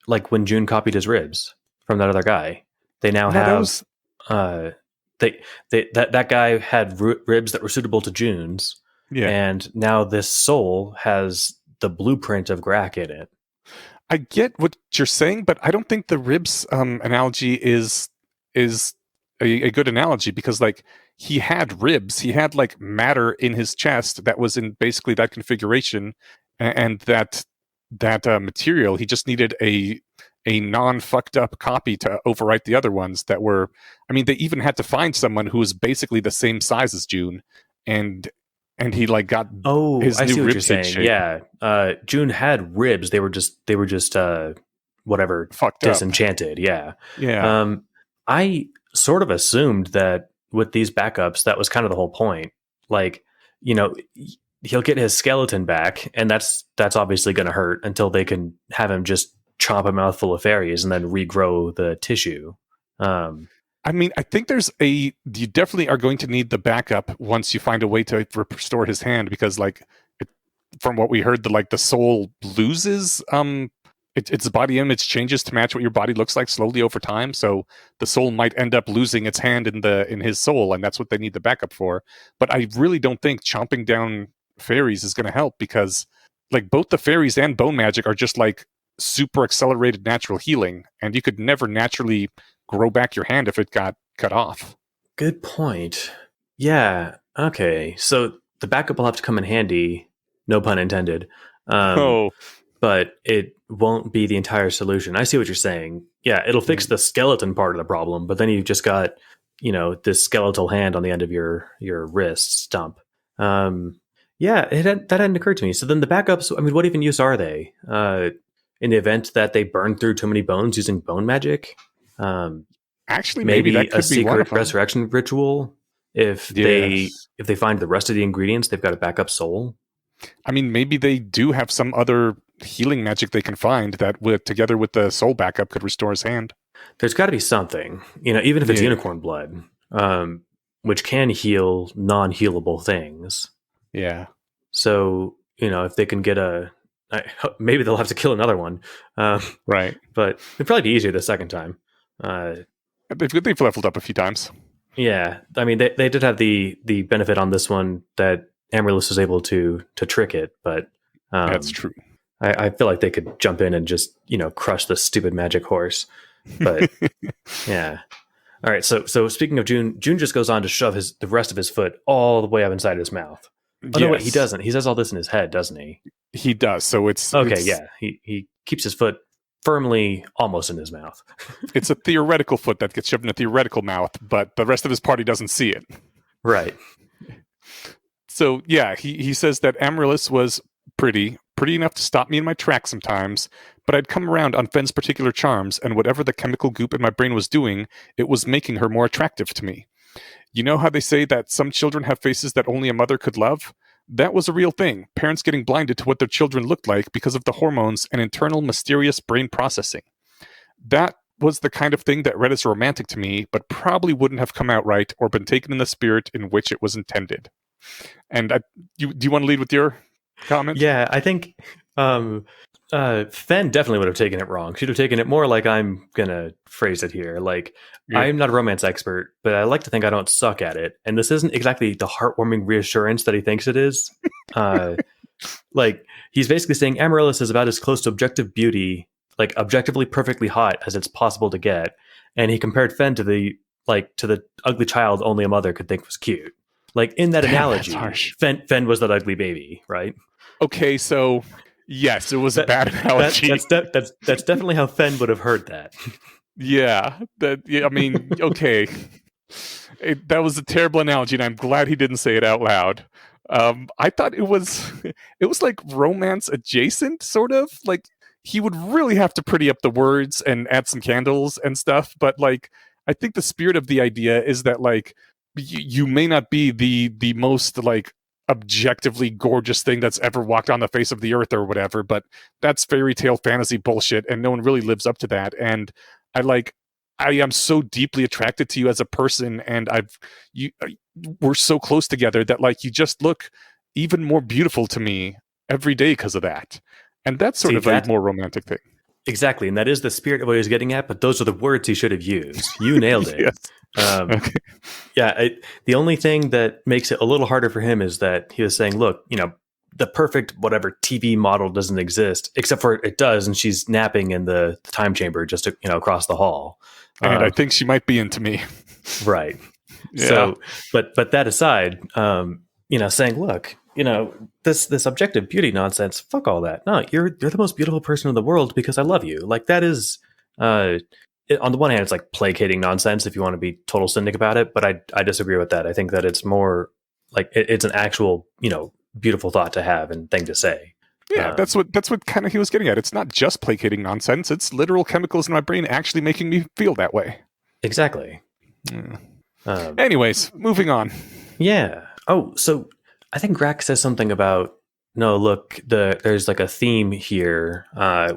like when June copied his ribs from that other guy. They now No, that have was that guy had ribs that were suitable to June's, yeah. and now this soul has the blueprint of Grak in it. I get what you're saying, but I don't think the ribs analogy is a good analogy because like he had ribs, he had like matter in his chest that was in basically that configuration, and that material. He just needed a non fucked up copy to overwrite the other ones that were. I mean, they even had to find someone who was basically the same size as June, and he like got Oh, his I see new what you're rib cage saying. shape Yeah, June had ribs. They were just whatever, fucked up. disenchanted. Yeah. Yeah. I sort of assumed that with these backups, that was kind of the whole point. Like, he'll get his skeleton back, and that's obviously going to hurt until they can have him just chomp a mouthful of fairies and then regrow the tissue. I mean, I think you definitely are going to need the backup once you find a way to restore his hand because, like, from what we heard, the soul loses its body image changes to match what your body looks like slowly over time. So the soul might end up losing its hand in his soul, and that's what they need the backup for. But I really don't think chomping down fairies is going to help because, like, both the fairies and bone magic are just like super accelerated natural healing, and you could never naturally grow back your hand if it got cut off. Good point. Yeah. Okay. So the backup will have to come in handy. No pun intended. Oh, But it won't be the entire solution. I see what you're saying. Yeah, it'll fix the skeleton part of the problem, but then you've just got, this skeletal hand on the end of your wrist stump. Yeah, that hadn't occurred to me. So then the backups, I mean, what even use are they? In the event that they burn through too many bones using bone magic? actually, maybe that could a be one of secret them. resurrection ritual. If they find the rest of the ingredients, they've got a backup soul. I mean, maybe they do have some other healing magic they can find that, together with the soul backup, could restore his hand. There's got to be something, even if it's unicorn blood, which can heal non-healable things. Yeah. So, if they can get maybe they'll have to kill another one. Right. But it'd probably be easier the second time. They've leveled up a few times. Yeah. I mean, they did have the benefit on this one that Amaryllis was able to trick it, but That's true. I feel like they could jump in and just, crush the stupid magic horse. But yeah. All right. So speaking of June just goes on to shove the rest of his foot all the way up inside his mouth. Oh, no, wait, he doesn't. He says all this in his head, doesn't he? He does. So it's okay. Yeah. He keeps his foot firmly almost in his mouth. It's a theoretical foot that gets shoved in a theoretical mouth, but the rest of his party doesn't see it. Right. So yeah, he says that Amaryllis was pretty enough to stop me in my tracks sometimes, but I'd come around on Fen's particular charms, and whatever the chemical goop in my brain was doing, it was making her more attractive to me. You know how they say that some children have faces that only a mother could love? That was a real thing, parents getting blinded to what their children looked like because of the hormones and internal mysterious brain processing. That was the kind of thing that read as romantic to me, but probably wouldn't have come out right or been taken in the spirit in which it was intended. And do you want to lead with your comment? Yeah, I think Fen definitely would have taken it wrong. She'd have taken it more like I'm gonna phrase it here. Like, I'm not a romance expert, but I like to think I don't suck at it. And this isn't exactly the heartwarming reassurance that he thinks it is. Like, he's basically saying Amaryllis is about as close to objective beauty, like objectively perfectly hot as it's possible to get. And he compared Fen to the ugly child only a mother could think was cute. Like, in that Damn, that's analogy, harsh. Fen was that ugly baby, right? Okay, so yes, it was a bad analogy. That's definitely how Fen would have heard that. Yeah, I mean, okay. That was a terrible analogy, and I'm glad he didn't say it out loud. I thought it was like romance adjacent, sort of. Like, he would really have to pretty up the words and add some candles and stuff. But like, I think the spirit of the idea is that like you may not be the most like objectively gorgeous thing that's ever walked on the face of the earth or whatever, but that's fairy tale fantasy bullshit, and no one really lives up to that. And I am so deeply attracted to you as a person, and we're so close together that like you just look even more beautiful to me every day because of that. And that's sort of a more romantic thing. Exactly, and that is the spirit of what he was getting at, but those are the words he should have used. You nailed it. Yes. Okay. Yeah, the only thing that makes it a little harder for him is that he was saying, look, the perfect whatever TV model doesn't exist, except for it does, and she's napping in the time chamber just across the hall. And I think she might be into me. Right. Yeah. So, but that aside, saying, look, this objective beauty nonsense, fuck all that. No, you're the most beautiful person in the world because I love you. Like, that is, on the one hand, it's like placating nonsense if you want to be total cynic about it. But I disagree with that. I think that it's more like it's an actual, beautiful thought to have and thing to say. Yeah, that's what kind of he was getting at. It's not just placating nonsense. It's literal chemicals in my brain actually making me feel that way. Exactly. Anyways, moving on. Yeah. Oh, so I think Grack says something about, no, look, there's like a theme here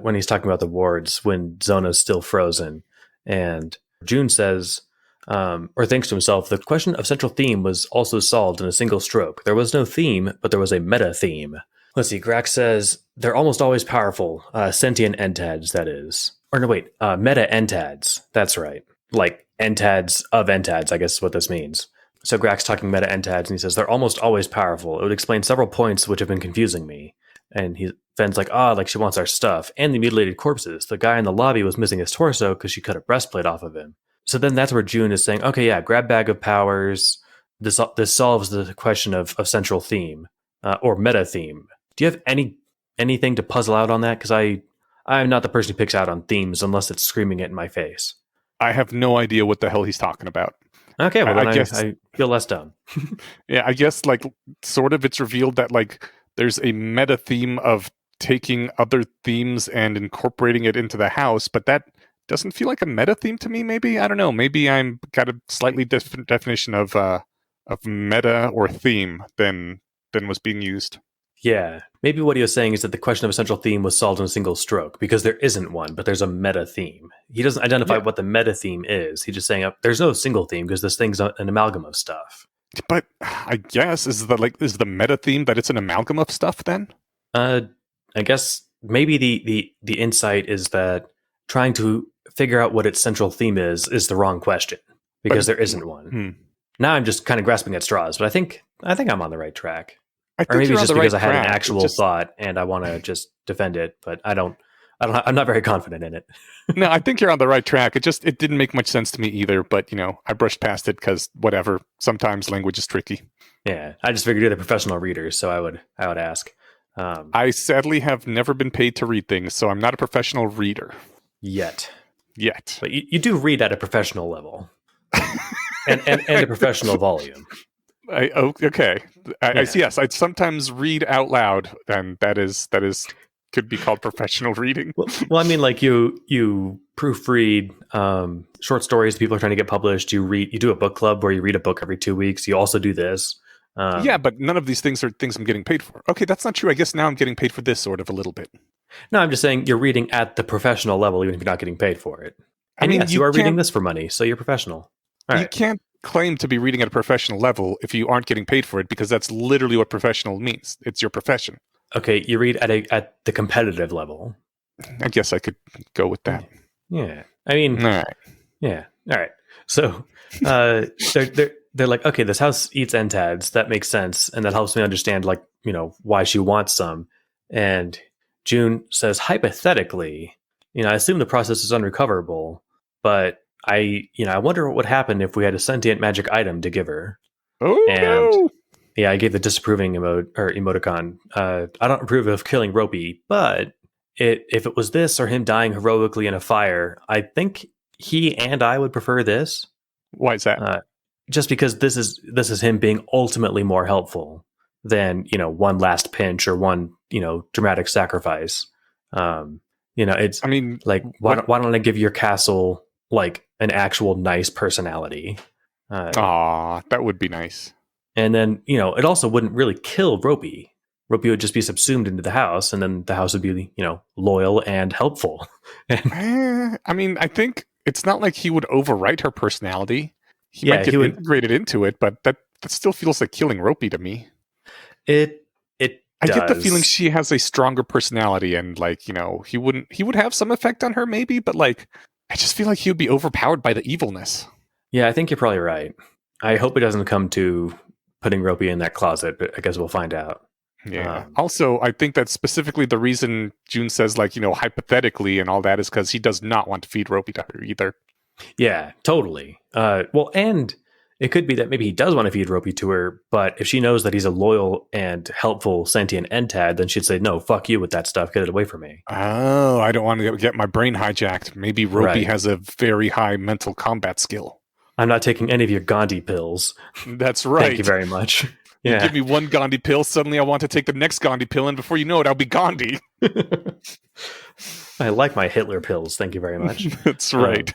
when he's talking about the wards when Zona's still frozen. And June says, or thinks to himself, the question of central theme was also solved in a single stroke. There was no theme, but there was a meta theme. Let's see, Grack says, they're almost always powerful. Sentient entads, that is. Or no, wait, meta entads. That's right. Like entads of entads, I guess is what this means. So Grack's talking meta entads, and he says, they're almost always powerful. It would explain several points which have been confusing me. And Fenn's like, like she wants our stuff. And the mutilated corpses. The guy in the lobby was missing his torso because she cut a breastplate off of him. So then that's where June is saying, okay, yeah, grab bag of powers. This solves the question of central theme or meta theme. Do you have anything to puzzle out on that? Because I'm not the person who picks out on themes unless it's screaming it in my face. I have no idea what the hell he's talking about. Okay, well, then I feel less dumb. Yeah, I guess, like, sort of it's revealed that, like, there's a meta theme of taking other themes and incorporating it into the house, but that doesn't feel like a meta theme to me, maybe? I don't know. Maybe I'm got a slightly different definition of meta or theme than was being used. Yeah. Maybe what he was saying is that the question of a central theme was solved in a single stroke because there isn't one, but there's a meta theme. He doesn't identify what the meta theme is. He's just saying there's no single theme because this thing's an amalgam of stuff. But I guess is the meta theme that it's an amalgam of stuff then? I guess maybe the insight is that trying to figure out what its central theme is the wrong question because there isn't one. Now I'm just kind of grasping at straws, but I think I'm on the right track. Or maybe it's just because I had an actual thought and I want to just defend it, but I'm not very confident in it. No, I think you're on the right track. It didn't make much sense to me either, but I brushed past it because whatever. Sometimes language is tricky. Yeah, I just figured you're the professional reader, so I would ask. I sadly have never been paid to read things, so I'm not a professional reader. Yet. But you do read at a professional level. and a professional volume. Okay. Yes, I sometimes read out loud, and that is could be called professional reading. Well, I mean, like you proofread short stories people are trying to get published. You do a book club where you read a book every 2 weeks. You also do this. Yeah, but none of these things are things I'm getting paid for. Okay, that's not true. I guess now I'm getting paid for this sort of a little bit. No, I'm just saying you're reading at the professional level, even if you're not getting paid for it. And I mean, yes, you are reading this for money, so you're professional. All you right. can't claim to be reading at a professional level if you aren't getting paid for it, because that's literally what professional means. It's your profession. Okay, you read at the competitive level. I guess I could go with that. Yeah, I mean, all right. Yeah, all right. So they're like, okay, this house eats entads. That makes sense, and that helps me understand, like, why she wants some. And June says, hypothetically, I assume the process is unrecoverable, but I wonder what would happen if we had a sentient magic item to give her. Oh And no! yeah, I gave the disapproving emoticon. I don't approve of killing Ropey, but if it was this or him dying heroically in a fire, I think he and I would prefer this. Why is that? Just because this is him being ultimately more helpful than one last pinch or one dramatic sacrifice. It's I mean, like why don't I give your castle like an actual nice personality? That would be nice. And then it also wouldn't really kill Ropey. Ropey would just be subsumed into the house, and then the house would be loyal and helpful. I mean, I think it's not like he would overwrite her personality. He might get integrated into it, but that still feels like killing Ropey to me. I get the feeling she has a stronger personality, and he would have some effect on her maybe, but I just feel like he would be overpowered by the evilness. Yeah, I think you're probably right. I hope it doesn't come to putting Ropey in that closet, but I guess we'll find out. Yeah. Also, I think that specifically the reason June says hypothetically and all that is because he does not want to feed Ropey to her either. Yeah, totally. Well, and it could be that maybe he does want to feed Ropey to her, but if she knows that he's a loyal and helpful sentient entad, then she'd say, no, fuck you with that stuff. Get it away from me. Oh, I don't want to get my brain hijacked. Maybe Ropey has a very high mental combat skill. I'm not taking any of your Gandhi pills. That's right. Thank you very much. You give me one Gandhi pill, suddenly I want to take the next Gandhi pill, and before you know it, I'll be Gandhi. I like my Hitler pills. Thank you very much. That's right.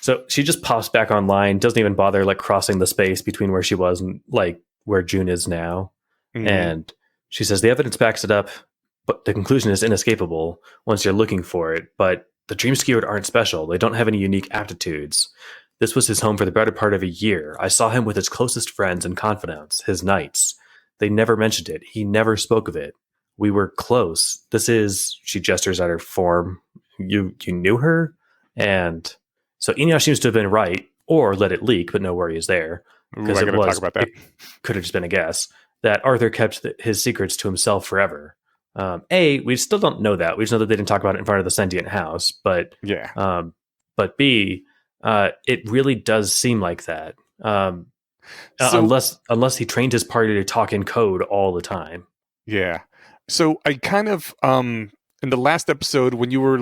So she just pops back online, doesn't even bother crossing the space between where she was and where June is now. Mm-hmm. And she says the evidence backs it up, but the conclusion is inescapable once you're looking for it. But the Dream Skewered aren't special. They don't have any unique aptitudes. This was his home for the better part of a year. I saw him with his closest friends and confidants, his knights. They never mentioned it. He never spoke of it. We were close. She gestures at her form. You knew her? And so Eneasz seems to have been right, or let it leak, but no worries there. Because I'm going to talk about that. It could have just been a guess, that Arthur kept his secrets to himself forever. We still don't know that. We just know that they didn't talk about it in front of the sentient house. But yeah. But B, it really does seem like that. Unless he trained his party to talk in code all the time. Yeah. So I kind of in the last episode when you were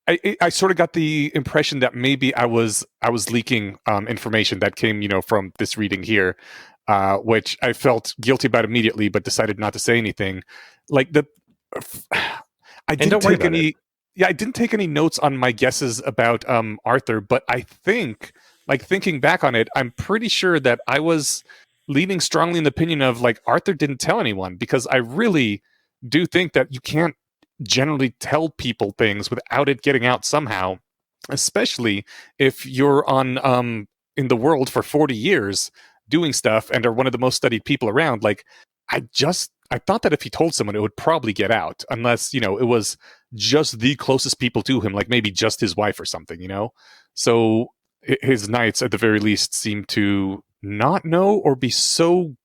I sort of got the impression that maybe I was leaking information that came from this reading here, which I felt guilty about immediately, but decided not to say anything. I didn't take any. Yeah, I didn't take any notes on my guesses about Arthur, but I think, thinking back on it, I'm pretty sure that I was leaning strongly in the opinion of Arthur didn't tell anyone, because I really do think that you can't generally tell people things without it getting out somehow, especially if you're on in the world for 40 years doing stuff and are one of the most studied people around. I thought that if he told someone, it would probably get out, unless it was just the closest people to him, maybe just his wife or something, So his knights, at the very least, seem to not know or be so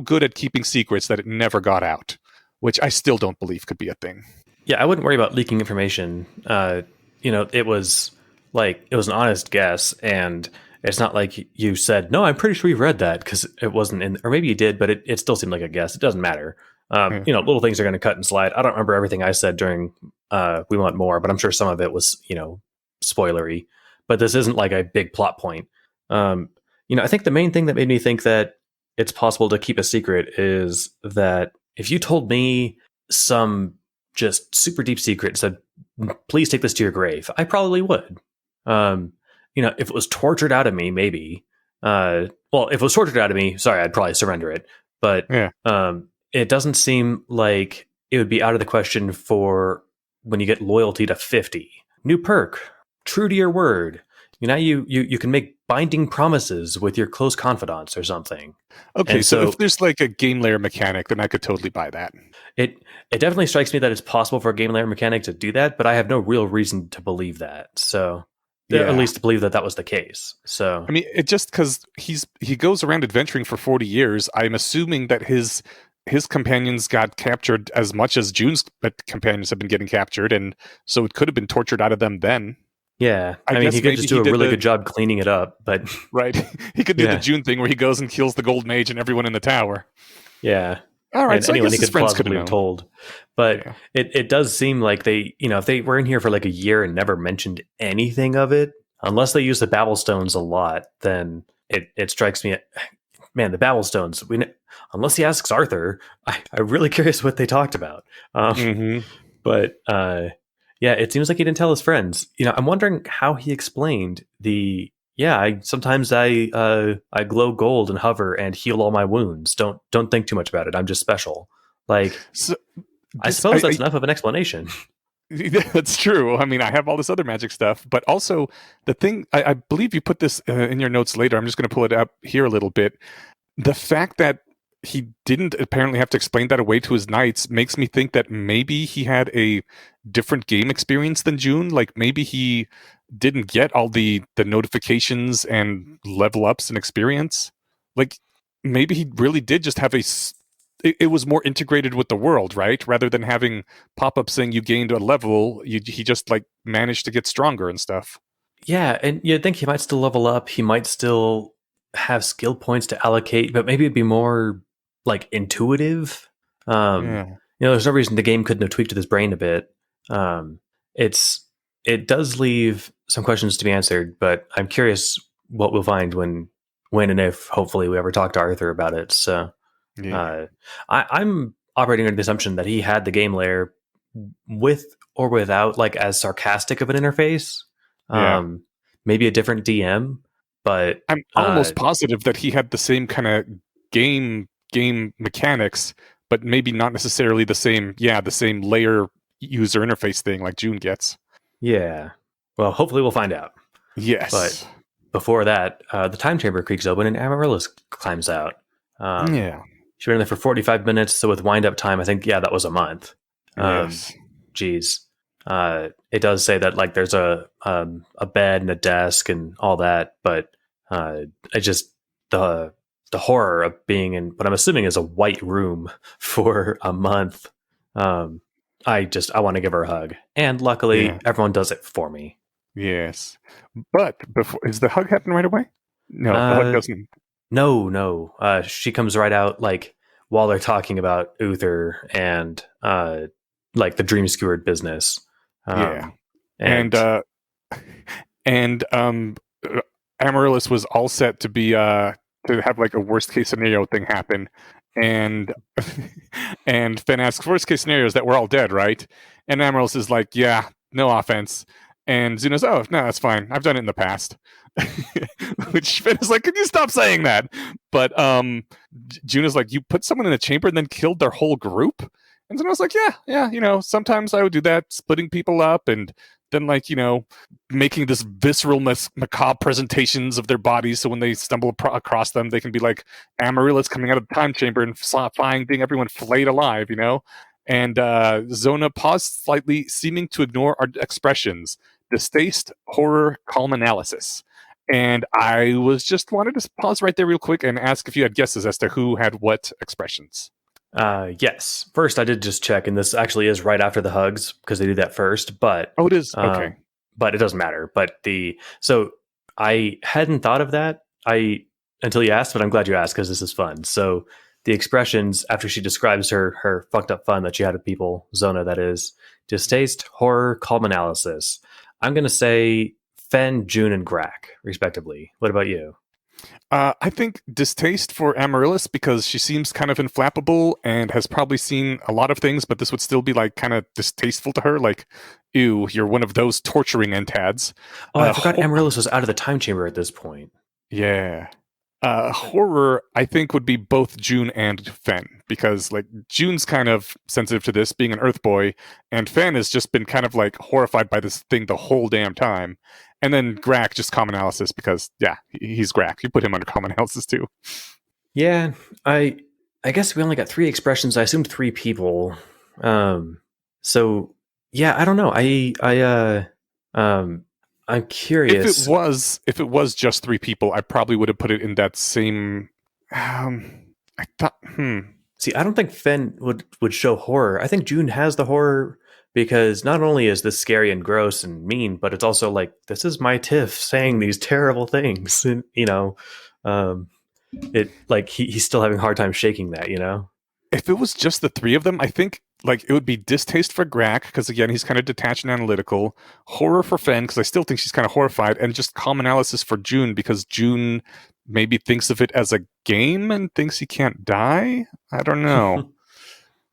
good at keeping secrets that it never got out, which I still don't believe could be a thing. Yeah, I wouldn't worry about leaking information. It was an honest guess, and it's not like you said, no, I'm pretty sure you read that, because it wasn't in, or maybe you did, but it still seemed like a guess. It doesn't matter. Little things are going to cut and slide. I don't remember everything I said during We Want More, but I'm sure some of it was, spoilery. But this isn't like a big plot point. I think the main thing that made me think that it's possible to keep a secret is that if you told me some just super deep secret, said, please take this to your grave, I probably would. If it was tortured out of me, maybe. If it was tortured out of me, sorry, I'd probably surrender it. But it doesn't seem like it would be out of the question for when you get loyalty to 50. New perk, true to your word. You can make binding promises with your close confidants or something. Okay, so if there's a game layer mechanic, then I could totally buy that. It definitely strikes me that it's possible for a game layer mechanic to do that, but I have no real reason to believe that. So at least to believe that was the case. So I mean, it just because he goes around adventuring for 40 years, I'm assuming that his his companions got captured as much as June's companions have been getting captured, and so it could have been tortured out of them then. Yeah, I I mean, he guess could just maybe do he a did really the good job cleaning it up, but right. He could do the yeah, June thing where he goes and kills the gold mage and everyone in the tower. yeah. All right, And so I anyone guess he his could friends could have plausibly have known. told. But Yeah. it does seem like they, if they were in here for like a year and never mentioned anything of it, unless they use the Babel Stones a lot, then it strikes me, man, the Babel Stones, unless he asks Arthur, I'm really curious what they talked about. Mm-hmm. But yeah, it seems like he didn't tell his friends. I'm wondering how he explained sometimes I glow gold and hover and heal all my wounds. Don't think too much about it. I'm just special. Like, So I this, suppose that's enough of an explanation. that's true. I mean, I have all this other magic stuff, but also the thing I believe you put this in your notes later. I'm just going to pull it up here a little bit. The fact that he didn't apparently have to explain that away to his knights makes me think that maybe he had a different game experience than June. Like maybe he didn't get all the notifications and level ups and experience. Like maybe he really did just have it was more integrated with the world, right? Rather than having pop up saying you gained a level, he just like managed to get stronger and stuff. Yeah, and you'd think he might still level up. He might still have skill points to allocate, but maybe it'd be more like intuitive. Yeah. There's no reason the game couldn't have tweaked his brain a bit. Um, it's it does leave some questions to be answered, but I'm curious what we'll find when and if hopefully we ever talk to Arthur about it. So Yeah. uh, I'm operating under the assumption that he had the game layer with or without like as sarcastic of an interface. Yeah. Um, Maybe a different DM, but I'm almost positive that he had the same kind of game mechanics, but maybe not necessarily the same layer user interface thing like June gets. yeah. Well, hopefully we'll find out. But Yes. before that, the time chamber creaks open and Amaryllis climbs out. Yeah. She's been in there for 45 minutes, so with wind up time, I think that was a month. Yes. Geez. It does say that like there's a bed and a desk and all that, but I just the horror of being in what I'm assuming is a white room for a month. I want to give her a hug, and luckily Yeah. everyone does it for me. Yes. But before is the hug happen right away? No, the hug doesn't. No. She comes right out like while they're talking about Uther and like the Dream Skewered business. Yeah. And And Amaryllis was all set to be to have like a worst case scenario thing happen, and and Finn asks, worst case scenario is that we're all dead, right? And Amaryllis is like, yeah, no offense. And Zuna's, oh no, that's fine. I've done it in the past. Which Finn is like, can you stop saying that? But Juna's like, you put someone in a chamber and then killed their whole group. And Zuna's like, yeah, sometimes I would do that, splitting people up and then like making this visceral macabre presentations of their bodies, so when they stumble across them they can be like Amaryllis coming out of the time chamber and finding everyone flayed alive. And Zona paused slightly, seeming to ignore our expressions: distaste, horror, calm analysis. And I was just wanted to pause right there real quick and ask if you had guesses as to who had what expressions. yes. First, I did just check, and this actually is right after the hugs because they do that first. But Oh, it is? Okay. but it doesn't matter. But so I hadn't thought of that until you asked, but I'm glad you asked because this is fun. So the expressions after she describes her fucked up fun that she had with people, Zona, that is distaste, horror, calm analysis. I'm gonna say Fen, June, and Grack, respectively. What about you? I think distaste for Amaryllis because she seems kind of inflappable and has probably seen a lot of things, but this would still be like kind of distasteful to her. Like, ew, you're one of those torturing entads. Oh, I forgot Amaryllis was out of the time chamber at this point. Yeah. Horror, I think, would be both June and Fen, because like June's kind of sensitive to this, being an Earth boy, and Fen has just been kind of like horrified by this thing the whole damn time. And then Grack, just calm analysis, because yeah, he's Grack. You put him under calm analysis too. Yeah, I guess we only got 3 expressions. I assumed 3 people. So yeah, I don't know. I'm curious. If it was just 3 people, I probably would have put it in that same. I thought. See, I don't think Finn would show horror. I think June has the horror because not only is this scary and gross and mean, but it's also like this is my Tiff saying these terrible things, and um, it like he's still having a hard time shaking that. If it was just the three of them, I think like it would be distaste for Grack because again he's kind of detached and analytical, horror for Fen because I still think she's kind of horrified, and just calm analysis for June because June maybe thinks of it as a game and thinks he can't die. I don't know.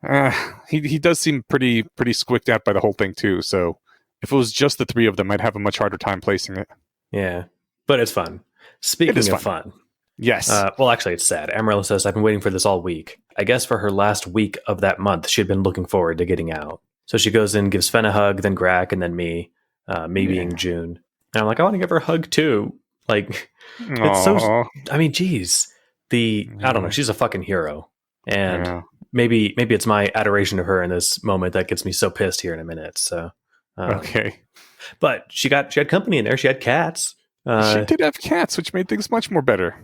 uh, he does seem pretty squicked out by the whole thing too. So if it was just the three of them, I'd have a much harder time placing it. Yeah, but it's fun. Speaking of fun. Yes. Well, actually, it's sad. Amarilla says, I've been waiting for this all week. I guess for her last week of that month, she had been looking forward to getting out. So she goes in, gives Fen a hug, then Grack, and then me being June. And I'm like, I want to give her a hug too. Like, it's so. I mean, geez. I don't know. She's a fucking hero. And maybe it's my adoration of her in this moment that gets me so pissed here in a minute. So, okay. But she had company in there. She had cats. She did have cats, which made things much more better.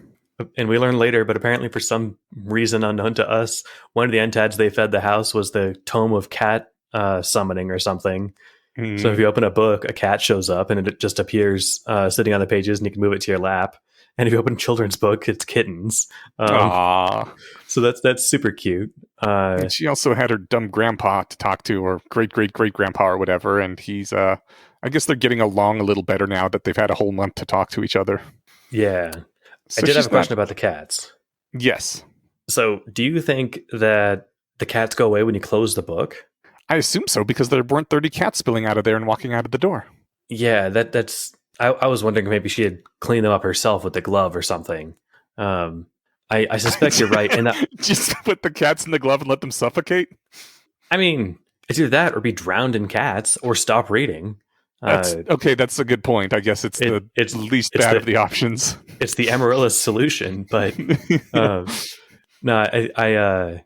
And we learned later, but apparently for some reason unknown to us, one of the entads they fed the house was the tome of cat summoning or something. So if you open a book, a cat shows up and it just appears sitting on the pages and you can move it to your lap. And if you open a children's book, it's kittens. So that's super cute. And she also had her dumb grandpa to talk to, or great grandpa or whatever. And he's, I guess they're getting along a little better now that they've had a whole month to talk to each other. Yeah. So I did have a question about the cats. Yes. So do you think that the cats go away when you close the book? I assume so, because there weren't 30 cats spilling out of there and walking out of the door. Yeah, that's... I was wondering if maybe she had cleaned them up herself with the glove or something. I suspect you're right. And just put the cats in the glove and let them suffocate? I mean, it's either that or be drowned in cats or stop reading. That's a good point. I guess it's the least bad of the options. It's the Amaryllis solution, but no, I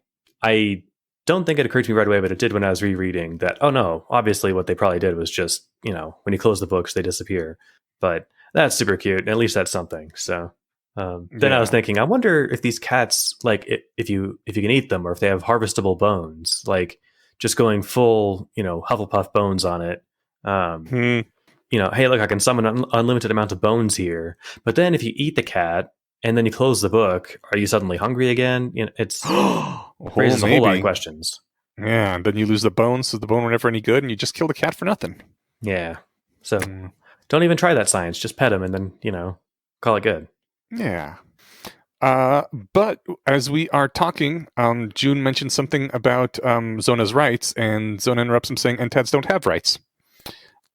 don't think it occurred to me right away, but it did when I was rereading that. Oh no, obviously what they probably did was just when you close the books they disappear. But that's super cute, and at least that's something. So then I was thinking, I wonder if these cats, like if you can eat them, or if they have harvestable bones, like just going full Hufflepuff bones on it. Hey, look, I can summon an unlimited amount of bones here. But then if you eat the cat and then you close the book, are you suddenly hungry again? It's raises a whole lot of questions. Yeah, and then you lose the bones, so the bone were never any good, and you just kill the cat for nothing. Yeah. So don't even try that science. Just pet him and then, call it good. Yeah. But as we are talking, June mentioned something about Zona's rights, and Zona interrupts him saying entads don't have rights.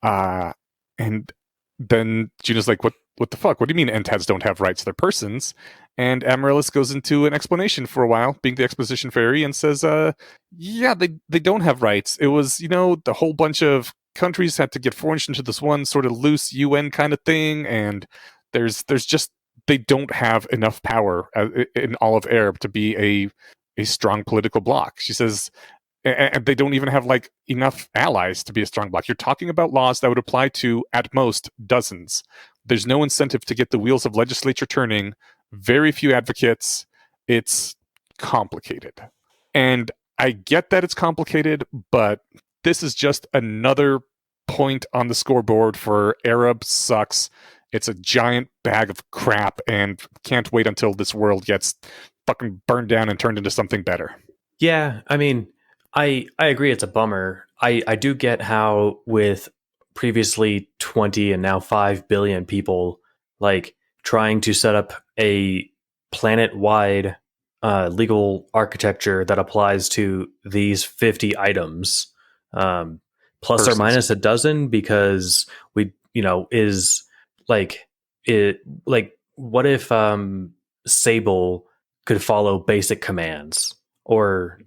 And then Juna's like, what the fuck? What do you mean entads don't have rights? They're persons. And Amaryllis goes into an explanation for a while, being the exposition fairy, and says, they don't have rights. It was, the whole bunch of countries had to get forged into this one sort of loose UN kind of thing, and there's just, they don't have enough power in all of Arab to be a strong political bloc. She says, and they don't even have enough allies to be a strong bloc. You're talking about laws that would apply to, at most, dozens. There's no incentive to get the wheels of legislature turning. Very few advocates. It's complicated. And I get that it's complicated, but this is just another point on the scoreboard for Arab sucks. It's a giant bag of crap, and can't wait until this world gets fucking burned down and turned into something better. Yeah, I mean, I agree it's a bummer. I do get how with previously 20 and now 5 billion people trying to set up a planet-wide legal architecture that applies to these 50 items, plus or minus a dozen, because is what if Sable could follow basic commands, or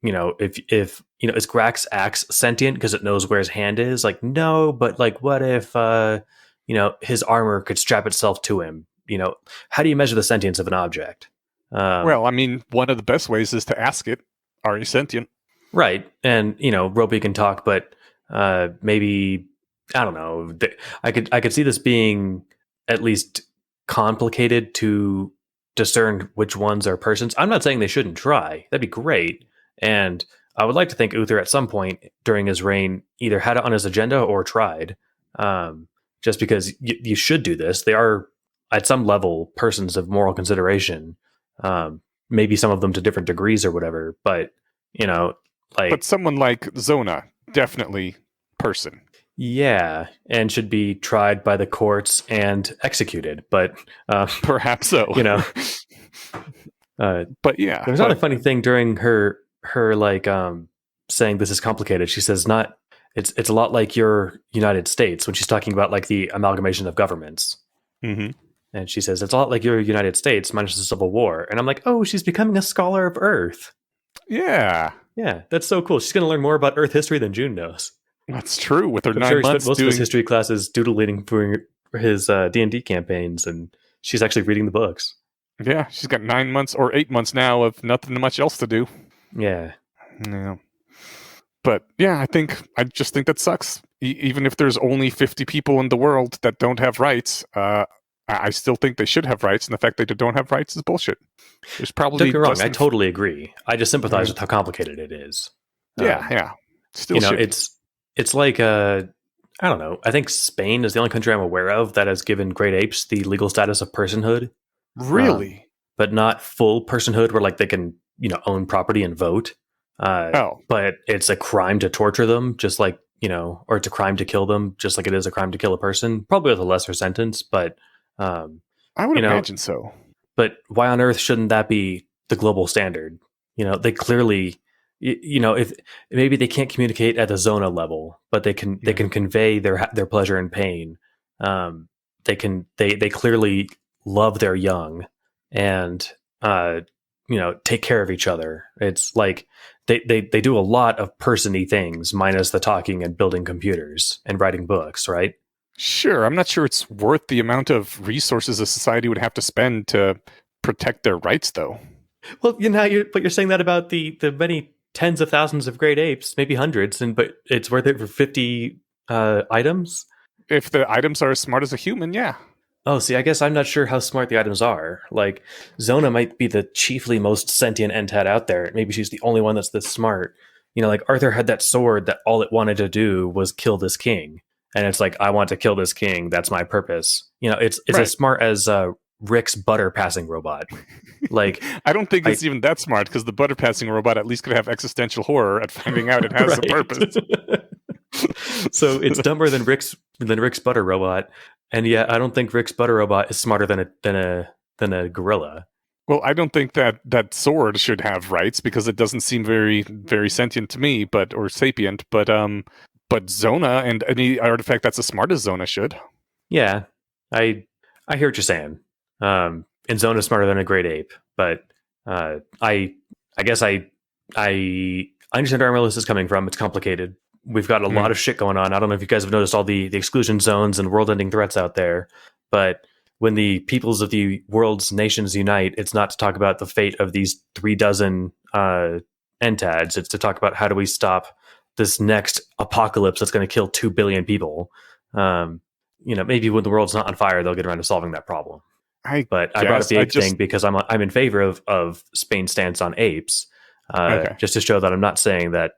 if is Grax axe sentient because it knows where his hand is? No, but what if his armor could strap itself to him? How do you measure the sentience of an object? Well, I mean, one of the best ways is to ask it, are you sentient? Right. And Ropey can talk, but maybe, I don't know, I could see this being at least complicated to discern which ones are persons. I'm not saying they shouldn't try. That'd be great. And I would like to think Uther at some point during his reign either had it on his agenda or tried. Just because you should do this. They are, at some level, persons of moral consideration. Maybe some of them to different degrees or whatever. But, But someone like Zona, definitely person. Yeah, and should be tried by the courts and executed. But perhaps so. But yeah, there's not a funny thing during her saying this is complicated. She says it's a lot like your United States when she's talking about like the amalgamation of governments. Mm-hmm. And she says it's a lot like your United States minus the Civil War. And I'm like, oh, she's becoming a scholar of Earth. Yeah, that's so cool. She's going to learn more about Earth history than June knows. That's true. With her I'm 9 sure months most doing of his history classes doodling for his D&D campaigns, and she's actually reading the books. Yeah, she's got 9 months or 8 months now of nothing much else to do. Yeah. But yeah, I just think that sucks. Even if there's only 50 people in the world that don't have rights, I still think they should have rights, and the fact that they don't have rights is bullshit. There's probably don't get me wrong. I totally agree. I just sympathize with how complicated it is. Yeah. Still, it's like I don't know. I think Spain is the only country I'm aware of that has given great apes the legal status of personhood. Really, but not full personhood, where like they can own property and vote. But it's a crime to torture them, just like or it's a crime to kill them, just like it is a crime to kill a person. Probably with a lesser sentence, but I would imagine so. But why on earth shouldn't that be the global standard? They clearly. If maybe they can't communicate at the Zona level, but they can convey their pleasure and pain. They clearly love their young and take care of each other. It's like they do a lot of person-y things minus the talking and building computers and writing books, right? Sure. I'm not sure it's worth the amount of resources a society would have to spend to protect their rights, though. Well, you're saying that about the many tens of thousands of great apes, maybe hundreds, but it's worth it for 50 items? If the items are as smart as a human, yeah. Oh, see, I guess I'm not sure how smart the items are. Like, Zona might be the chiefly most sentient entad out there. Maybe she's the only one that's this smart. Like Arthur had that sword that all it wanted to do was kill this king. And it's like, I want to kill this king. That's my purpose. It's right. As smart as Rick's butter passing robot. Like, I don't think it's even that smart, because the butter passing robot at least could have existential horror at finding out it has a purpose. So it's dumber than Rick's butter robot, and yet I don't think Rick's butter robot is smarter than a gorilla. Well, I don't think that sword should have rights, because it doesn't seem very, very sentient to me, or sapient. But Zona and any artifact that's as smart as Zona should. Yeah, I hear what you're saying. And Zona's smarter than a great ape, but I guess I understand where Armillus is coming from. It's complicated. We've got a lot of shit going on. I don't know if you guys have noticed all the exclusion zones and world-ending threats out there, but when the peoples of the world's nations unite, it's not to talk about the fate of these 36 entads. It's to talk about how do we stop this next apocalypse that's going to kill 2 billion people. Maybe when the world's not on fire, they'll get around to solving that problem. I brought up the ape thing because I'm in favor of Spain's stance on apes, just to show that I'm not saying that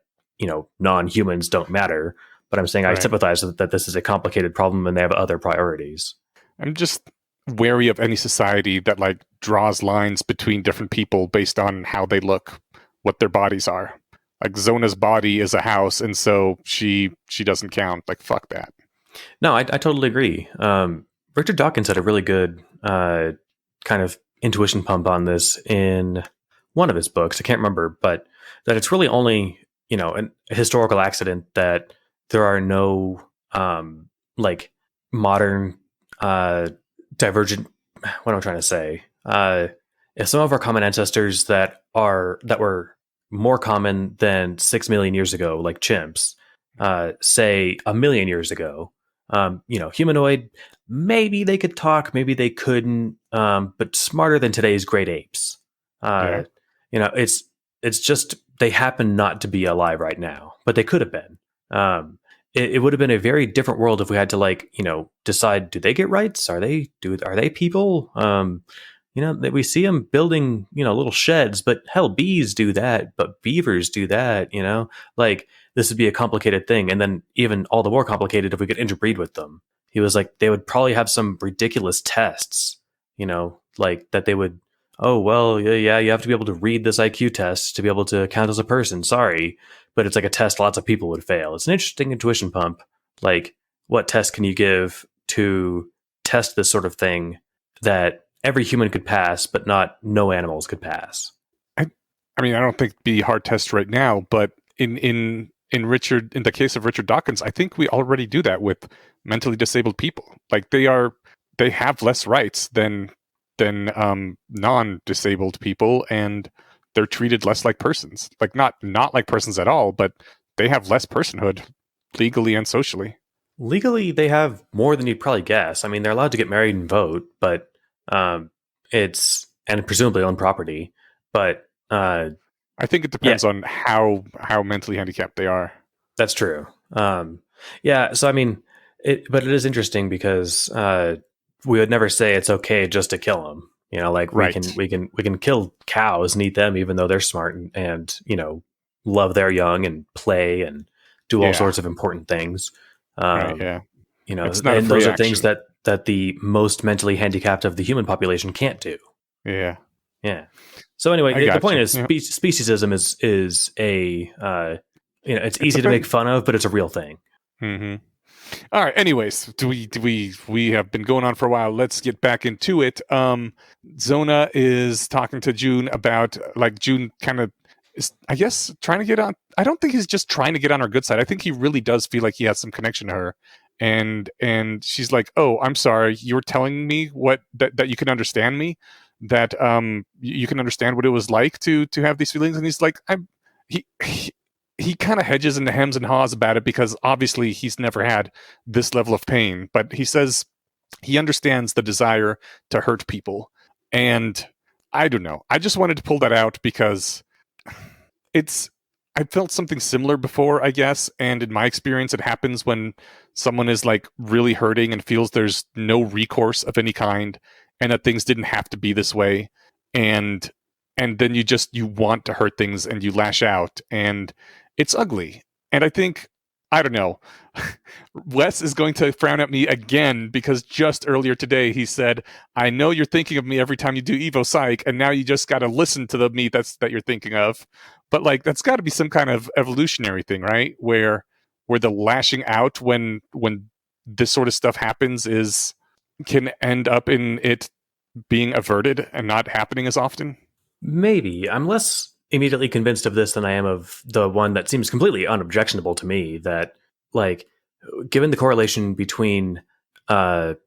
non-humans don't matter, but I'm saying I sympathize that this is a complicated problem and they have other priorities. I'm just wary of any society that like draws lines between different people based on how they look, what their bodies are. Like Zona's body is a house, and so she doesn't count. Like, fuck that. No, I totally agree. Richard Dawkins had a really good kind of intuition pump on this in one of his books. I can't remember, but that it's really only a historical accident that there are no like modern divergent. What am I trying to say? If some of our common ancestors that were more common than 6 million years ago, like chimps, say 1 million years ago, humanoid, maybe they could talk, maybe they couldn't, but smarter than today's great apes. It's just they happen not to be alive right now, but they could have been. It would have been a very different world if we had to decide, do they get rights? Are they people? that we see them building, little sheds, but hell, bees do that, but beavers do that, like this would be a complicated thing. And then even all the more complicated if we could interbreed with them. He was like, they would probably have some ridiculous tests, like that they would, oh, well, yeah, you have to be able to read this IQ test to be able to count as a person. Sorry. But it's like a test lots of people would fail. It's an interesting intuition pump. Like, what test can you give to test this sort of thing that every human could pass, but no animals could pass? I mean, I don't think it'd be a hard test right now, but in the case of Richard Dawkins, I think we already do that with mentally disabled people. Like they have less rights than non-disabled people, and they're treated less like persons. Like not like persons at all, but they have less personhood legally and socially. Legally, they have more than you'd probably guess. I mean, they're allowed to get married and vote, but and presumably own property. But I think it depends on how mentally handicapped they are. That's true. Yeah. So I mean, but it is interesting because we would never say it's okay just to kill them. Like Right. we can kill cows and eat them, even though they're smart and love their young and play and do all sorts of important things. Right, yeah. And those are things that the most mentally handicapped of the human population can't do. Yeah. Yeah. So anyway, the point is, speciesism is a it's easy to make fun of, but it's a real thing. Mm-hmm. All right. Anyways, we have been going on for a while. Let's get back into it. Zona is talking to June about June kind of is, I guess, trying to get on. I don't think he's just trying to get on her good side. I think he really does feel like he has some connection to her. And she's like, "Oh, I'm sorry. You were telling me that you can understand me, that you can understand what it was like to have these feelings." And he's like, he kind of hedges and hems and haws about it because obviously he's never had this level of pain. But he says he understands the desire to hurt people. And I don't know. I just wanted to pull that out because I felt something similar before, I guess. And in my experience, it happens when someone is really hurting and feels there's no recourse of any kind and that things didn't have to be this way. And then you want to hurt things and you lash out and it's ugly. And I think, I don't know, Wes is going to frown at me again because just earlier today he said, "I know you're thinking of me every time you do Evo Psych, and now you just got to listen to the me that you're thinking of." But that's got to be some kind of evolutionary thing, right? Where the lashing out when this sort of stuff happens can end up in it being averted and not happening as often. Maybe. I'm less immediately convinced of this than I am of the one that seems completely unobjectionable to me, that given the correlation between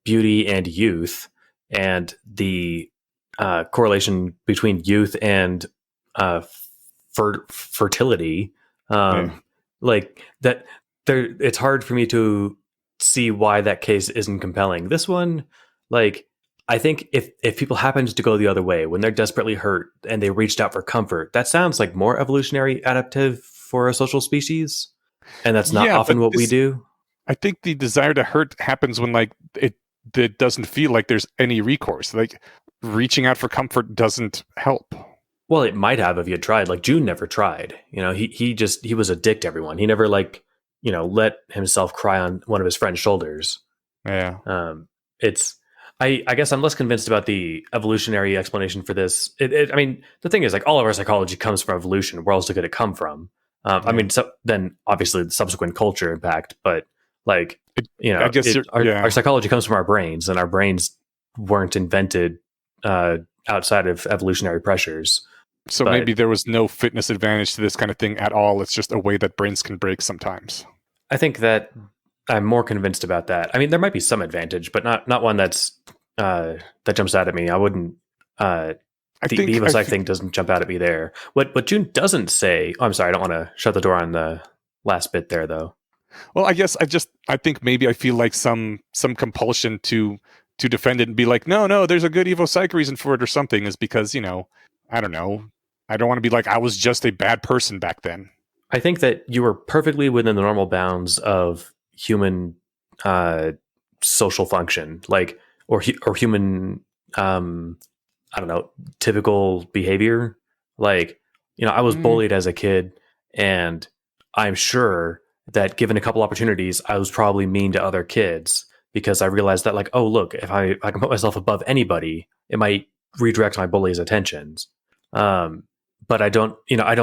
beauty and youth and the correlation between youth and fertility, that it's hard for me to see why that case isn't compelling. This one, I think if people happened to go the other way when they're desperately hurt and they reached out for comfort, that sounds like more evolutionary adaptive for a social species. And that's not often what we do. I think the desire to hurt happens when it doesn't feel like there's any recourse. Reaching out for comfort doesn't help. Well, it might have if you had tried. June never tried. He was a dick to everyone. He never let himself cry on one of his friend's shoulders. Yeah. I guess I'm less convinced about the evolutionary explanation for this. I mean, the thing is, all of our psychology comes from evolution. Where else could it come from? I mean, so then obviously the subsequent culture impact, but I guess our psychology comes from our brains, and our brains weren't invented outside of evolutionary pressures. So maybe there was no fitness advantage to this kind of thing at all. It's just a way that brains can break sometimes. I think that I'm more convinced about that. I mean, there might be some advantage, but not one that jumps out at me. I wouldn't. The Evo Psych thing doesn't jump out at me there. What June doesn't say. Oh, I'm sorry. I don't want to shut the door on the last bit there, though. Well, I guess I think maybe I feel like some compulsion to defend it and be like, no, there's a good Evo Psych reason for it or something, is because I don't know. I don't want to be like I was just a bad person back then. I think that you were perfectly within the normal bounds of human social function, or human I don't know, typical behavior. Like, I was Mm, bullied as a kid, and I'm sure that given a couple opportunities, I was probably mean to other kids because I realized that, like, oh, look, if I can put myself above anybody, it might redirect my bully's attentions. Um, but I don't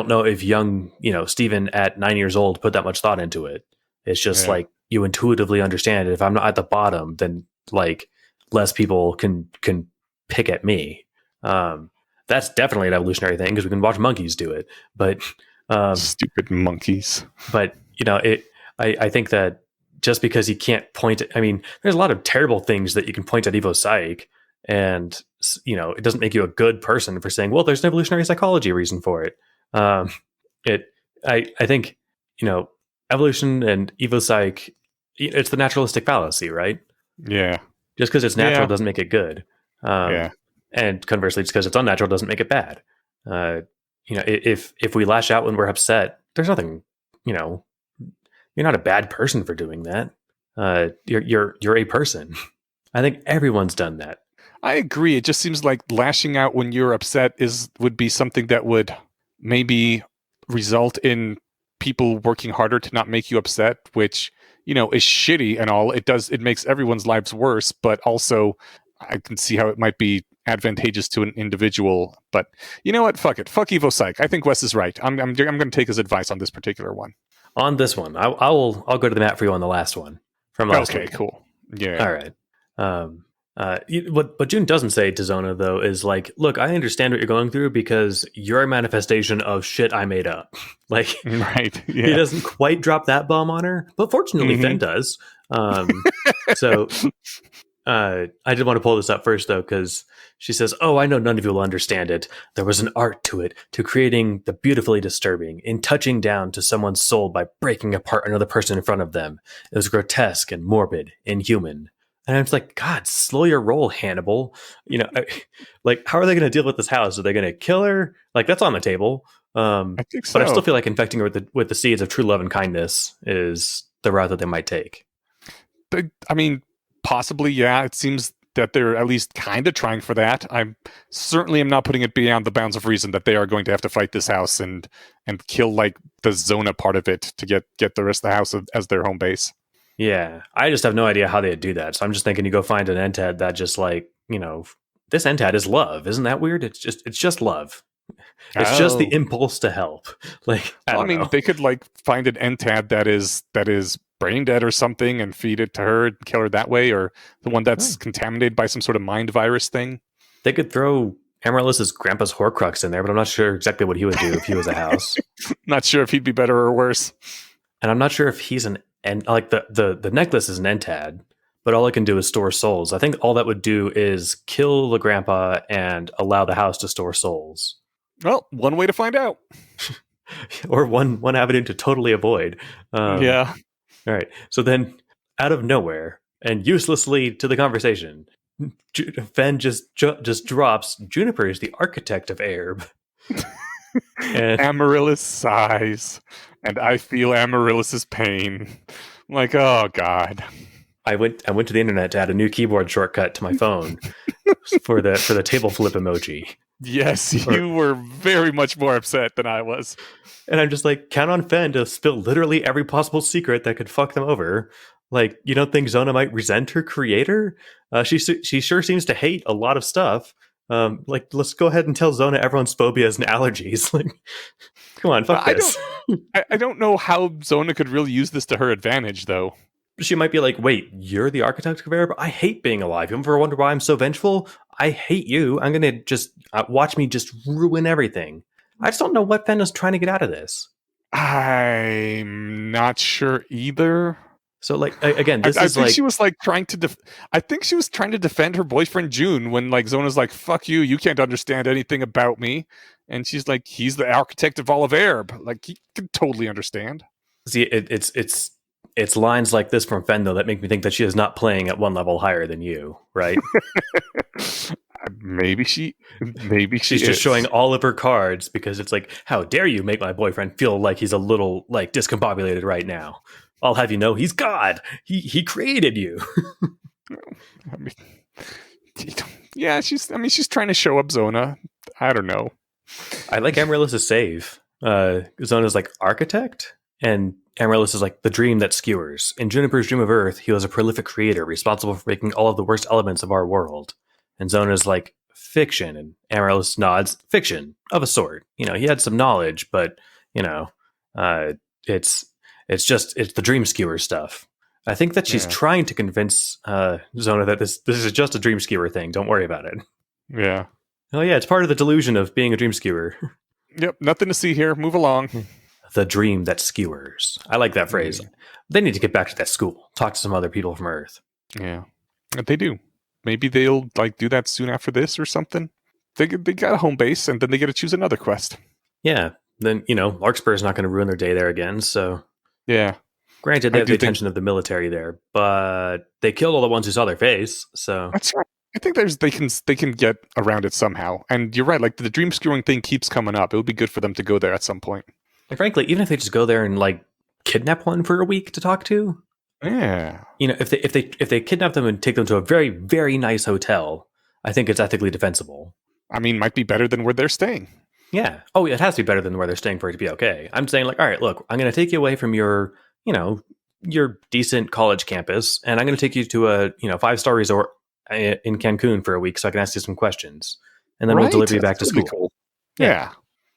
know if young, Stephen at 9 years old put that much thought into it. It's just yeah. like you intuitively understand it. If I'm not at the bottom, then like less people can pick at me. Um, that's definitely an evolutionary thing because we can watch monkeys do it. But um, Stupid monkeys. I think that just because you can't point at, I mean, there's a lot of terrible things that you can point at Evo Psych, and it doesn't make you a good person for saying, well, there's an evolutionary psychology reason for it. Um, it, I think, you know, evolution and Evo Psych, it's the naturalistic fallacy, right? Yeah. Just because it's natural Yeah. doesn't make it good. Um, Yeah. and conversely, just because it's unnatural doesn't make it bad. Uh, if we lash out when we're upset, there's nothing, you know, you're not a bad person for doing that. You're a person. I think everyone's done that. I agree. It just seems like lashing out when you're upset would be something that would maybe result in people working harder to not make you upset, which, is shitty and all. It makes everyone's lives worse, but also I can see how it might be advantageous to an individual. But you know what? Fuck it. Fuck Evo Psych. I think Wes is right. I'm going to take his advice on this particular one. On this one, I'll go to the mat for you on the last one from last Okay, week. cool. Yeah. All right. What June doesn't say to Zona though is like, look, I understand what you're going through because you're a manifestation of shit I made up. Like, Right. Yeah. he doesn't quite drop that bomb on her, but fortunately, Mhm. Fen does. So I did want to pull this up first though, because she says, "Oh, I know none of you will understand it. There was an art to it, to creating the beautifully disturbing, in touching down to someone's soul by breaking apart another person in front of them. It was grotesque and morbid, inhuman." And I was like, God, slow your roll, Hannibal. Like, how are they going to deal with this house? Are they going to kill her? Like, that's on the table. I think so. But I still feel like infecting her with the seeds of true love and kindness is the route that they might take. I mean, possibly, yeah. It seems that they're at least kind of trying for that. I certainly am not putting it beyond the bounds of reason that they are going to have to fight this house and kill like the Zona part of it to get the rest of the house as their home base. Yeah, I just have no idea how they'd do that. So I'm just thinking you go find an entad that just like, this entad is love. Isn't that weird? It's just love. It's just the impulse to help. Like, I mean, they could like find an entad that is brain dead or something and feed it to her and kill her that way, or the one that's contaminated by some sort of mind virus thing. They could throw Amaryllis's grandpa's Horcrux in there, but I'm not sure exactly what he would do if he was a house. Not sure if he'd be better or worse. And I'm not sure if he's like the necklace is an entad, but all it can do is store souls. I think all that would do is kill the grandpa and allow the house to store souls. Well, one way to find out. Or one avenue to totally avoid. Yeah. All right. So then, out of nowhere and uselessly to the conversation, Fen just drops Juniper is the architect of Airb. And Amaryllis sighs, and I feel Amaryllis's pain. I'm like, oh god. I went to the internet to add a new keyboard shortcut to my phone for the table flip emoji. Yes, you were very much more upset than I was. And I'm just like, count on Fen to spill literally every possible secret that could fuck them over. Like, you don't think Zona might resent her creator? She sure seems to hate a lot of stuff. Like, let's go ahead and tell Zona everyone's phobias and allergies. Like, come on, fuck this. I don't know how Zona could really use this to her advantage, though. She might be like, wait, you're the architect of Air? I hate being alive. You ever wonder why I'm so vengeful? I hate you. I'm going to just watch me just ruin everything. I just don't know what Fen is trying to get out of this. I'm not sure either. So, like, again, I think she was like trying to. I think she was trying to defend her boyfriend June when like Zona's like, "Fuck you! You can't understand anything about me," and she's like, "He's the architect of all of Airb. Like, he can totally understand." See, it's lines like this from Fen though that make me think that she is not playing at one level higher than you, right? Maybe she's just showing all of her cards because it's like, how dare you make my boyfriend feel like he's a little like discombobulated right now? I'll have you know he's God. He created you. I mean, Yeah, she's trying to show up Zona. I don't know. I like Amaryllis' save. Zona's like architect, and Amaryllis is like the dream that skewers. In Juniper's Dream of Earth, he was a prolific creator responsible for making all of the worst elements of our world. And Zona's like fiction, and Amaryllis nods fiction of a sort. He had some knowledge, but uh, it's it's the dream skewer stuff. I think that she's trying to convince Zona that this is just a dream skewer thing. Don't worry about it. Yeah. Oh yeah, it's part of the delusion of being a dream skewer. Yep, nothing to see here. Move along. The dream that skewers. I like that phrase. They need to get back to that school. Talk to some other people from Earth. Yeah, they do. Maybe they'll do that soon after this or something. They got a home base, and then they get to choose another quest. Yeah. Then Larkspur's not going to ruin their day there again. So yeah. Granted, they have the attention of the military there, but they killed all the ones who saw their face. So that's right. I think they can get around it somehow. And you're right. Like the dream skewering thing keeps coming up. It would be good for them to go there at some point. And frankly, even if they just go there and kidnap one for a week to talk to. Yeah. If they kidnap them and take them to a very, very nice hotel, I think it's ethically defensible. I mean, might be better than where they're staying. Yeah. Oh, it has to be better than where they're staying for it to be okay. I'm saying all right, look, I'm going to take you away from your decent college campus, and I'm going to take you to a 5-star resort in Cancun for a week so I can ask you some questions, and then we'll deliver you back to school. Cool. Yeah.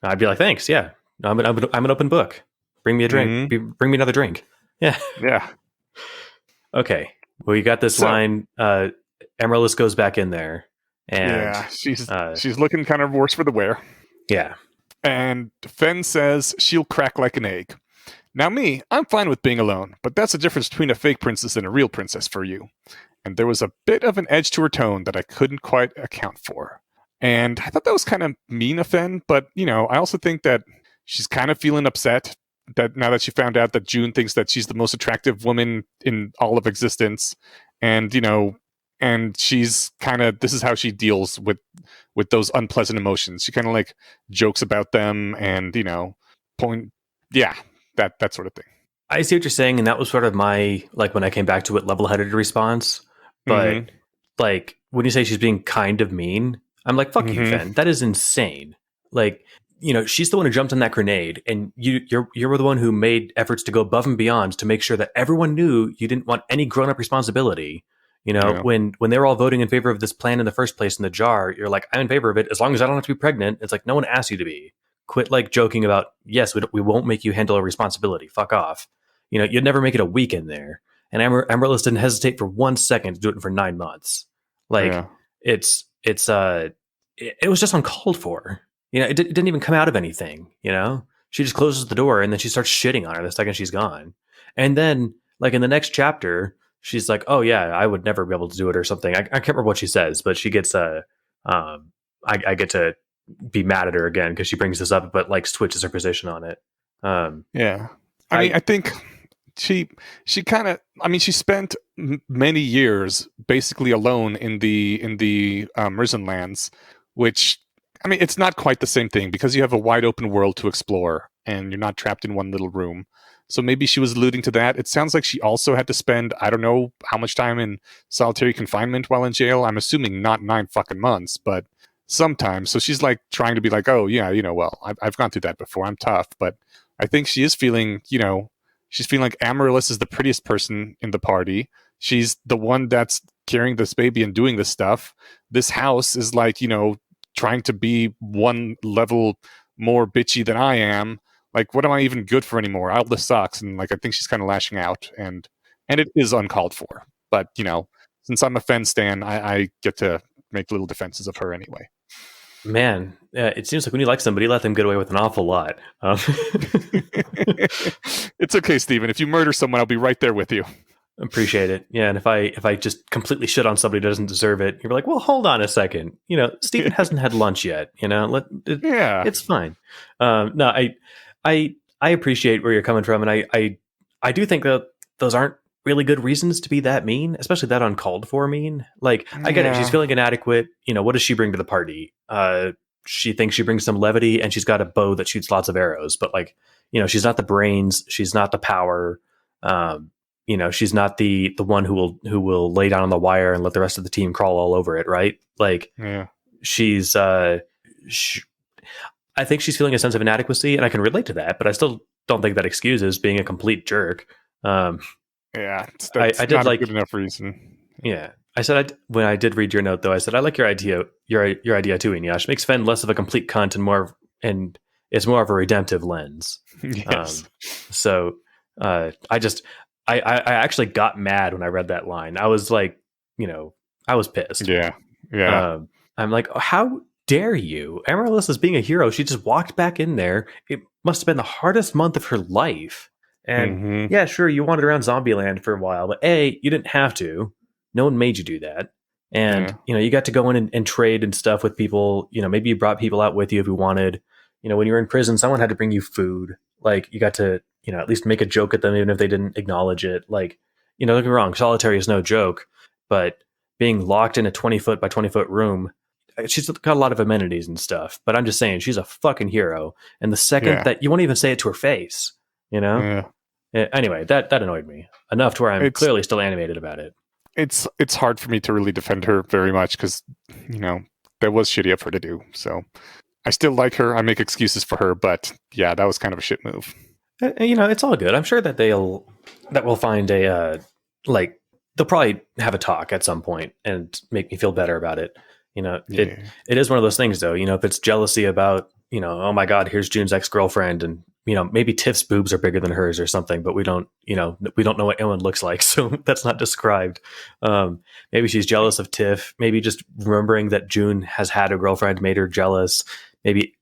I'd be like, thanks. Yeah, I'm an open book. Bring me a drink. Mm-hmm. Bring me another drink. Yeah. Yeah. Okay. Well, you got this line. Amaryllis goes back in there, and she's looking kind of worse for the wear. Yeah. And Fen says she'll crack like an egg. Now I'm fine with being alone, but that's the difference between a fake princess and a real princess for you. And there was a bit of an edge to her tone that I couldn't quite account for. And I thought that was kind of mean of Fen, but, I also think that she's kind of feeling upset that now that she found out that June thinks that she's the most attractive woman in all of existence. And, and she's kind of, this is how she deals with those unpleasant emotions. She kind of jokes about them and, that sort of thing. I see what you're saying, and that was sort of my when I came back to it, level-headed response. But when you say she's being kind of mean, I'm like, fuck you, Fen. That is insane. She's the one who jumped on that grenade, and you were the one who made efforts to go above and beyond to make sure that everyone knew you didn't want any grown-up responsibility. When they were all voting in favor of this plan in the first place in the jar, you're like, I'm in favor of it as long as I don't have to be pregnant. It's like, no one asked you to be. Quit joking about, yes, we won't make you handle a responsibility. Fuck off. You'd never make it a week in there. And Amaryllis didn't hesitate for 1 second to do it for 9 months. It was just uncalled for. It didn't even come out of anything. She just closes the door and then she starts shitting on her the second she's gone. And then in the next chapter, she's like, oh yeah, I would never be able to do it or something. I can't remember what she says, but she gets I get to be mad at her again because she brings this up, but switches her position on it. Yeah. I think she kind of, she spent many years basically alone in the Risen Lands, which, it's not quite the same thing because you have a wide open world to explore and you're not trapped in one little room. So maybe she was alluding to that. It sounds like she also had to spend, I don't know how much time in solitary confinement while in jail. I'm assuming not 9 fucking months, but sometimes. So she's trying to be oh yeah, well, I've gone through that before. I'm tough, but I think she is feeling, she's feeling like Amaryllis is the prettiest person in the party. She's the one that's carrying this baby and doing this stuff. This house is trying to be one level more bitchy than I am. What am I even good for anymore? All this sucks. And I think she's kind of lashing out and it is uncalled for. But, since I'm a Fen stan, I get to make little defenses of her anyway. Man, it seems like when you like somebody, let them get away with an awful lot. It's okay, Steven. If you murder someone, I'll be right there with you. Appreciate it. Yeah, and if I just completely shit on somebody who doesn't deserve it, you're like, well, hold on a second. Steven hasn't had lunch yet. It's fine. No, I appreciate where you're coming from, and I do think that those aren't really good reasons to be that mean, especially that uncalled for mean. I get it. She's feeling inadequate. What does she bring to the party? She thinks she brings some levity and she's got a bow that shoots lots of arrows, but she's not the brains. She's not the power. she's not the one who will lay down on the wire and let the rest of the team crawl all over it, right? Like, Yeah. she's I think she's feeling a sense of inadequacy, and I can relate to that, but I still don't think that excuses being a complete jerk. Yeah, that's I did not a like good enough reason. Yeah, I said when I did read your note, though, I said I like your idea. Your idea too, Inyash, makes Fen less of a complete cunt and it's more of a redemptive lens. Yes. So I actually got mad when I read that line. I was like, I was pissed. Yeah. Yeah. I'm like, how dare you? Amaryllis is being a hero. She just walked back in there. It must have been the hardest month of her life. And yeah, sure, you wandered around Zombieland for a while, but you didn't have to. No one made you do that. And, you got to go in and trade and stuff with people. Maybe you brought people out with you if you wanted. When you were in prison, someone had to bring you food. Like, you got to, at least make a joke at them, even if they didn't acknowledge it. Like, don't get me wrong, solitary is no joke, but being locked in a 20-foot by 20-foot room, she's got a lot of amenities and stuff. But I'm just saying, she's a fucking hero. And the second that you won't even say it to her face, Yeah. Anyway, that annoyed me enough to where I'm clearly still animated about it. It's hard for me to really defend her very much because, that was shitty of her to do. So I still like her. I make excuses for her, but yeah, that was kind of a shit move. It's all good. I'm sure that we'll find they'll probably have a talk at some point and make me feel better about it. It is one of those things though, if it's jealousy about, oh my God, here's June's ex-girlfriend and, maybe Tiff's boobs are bigger than hers or something, but we don't know what Ellen looks like. So that's not described. Maybe she's jealous of Tiff, maybe just remembering that June has had a girlfriend made her jealous. Maybe,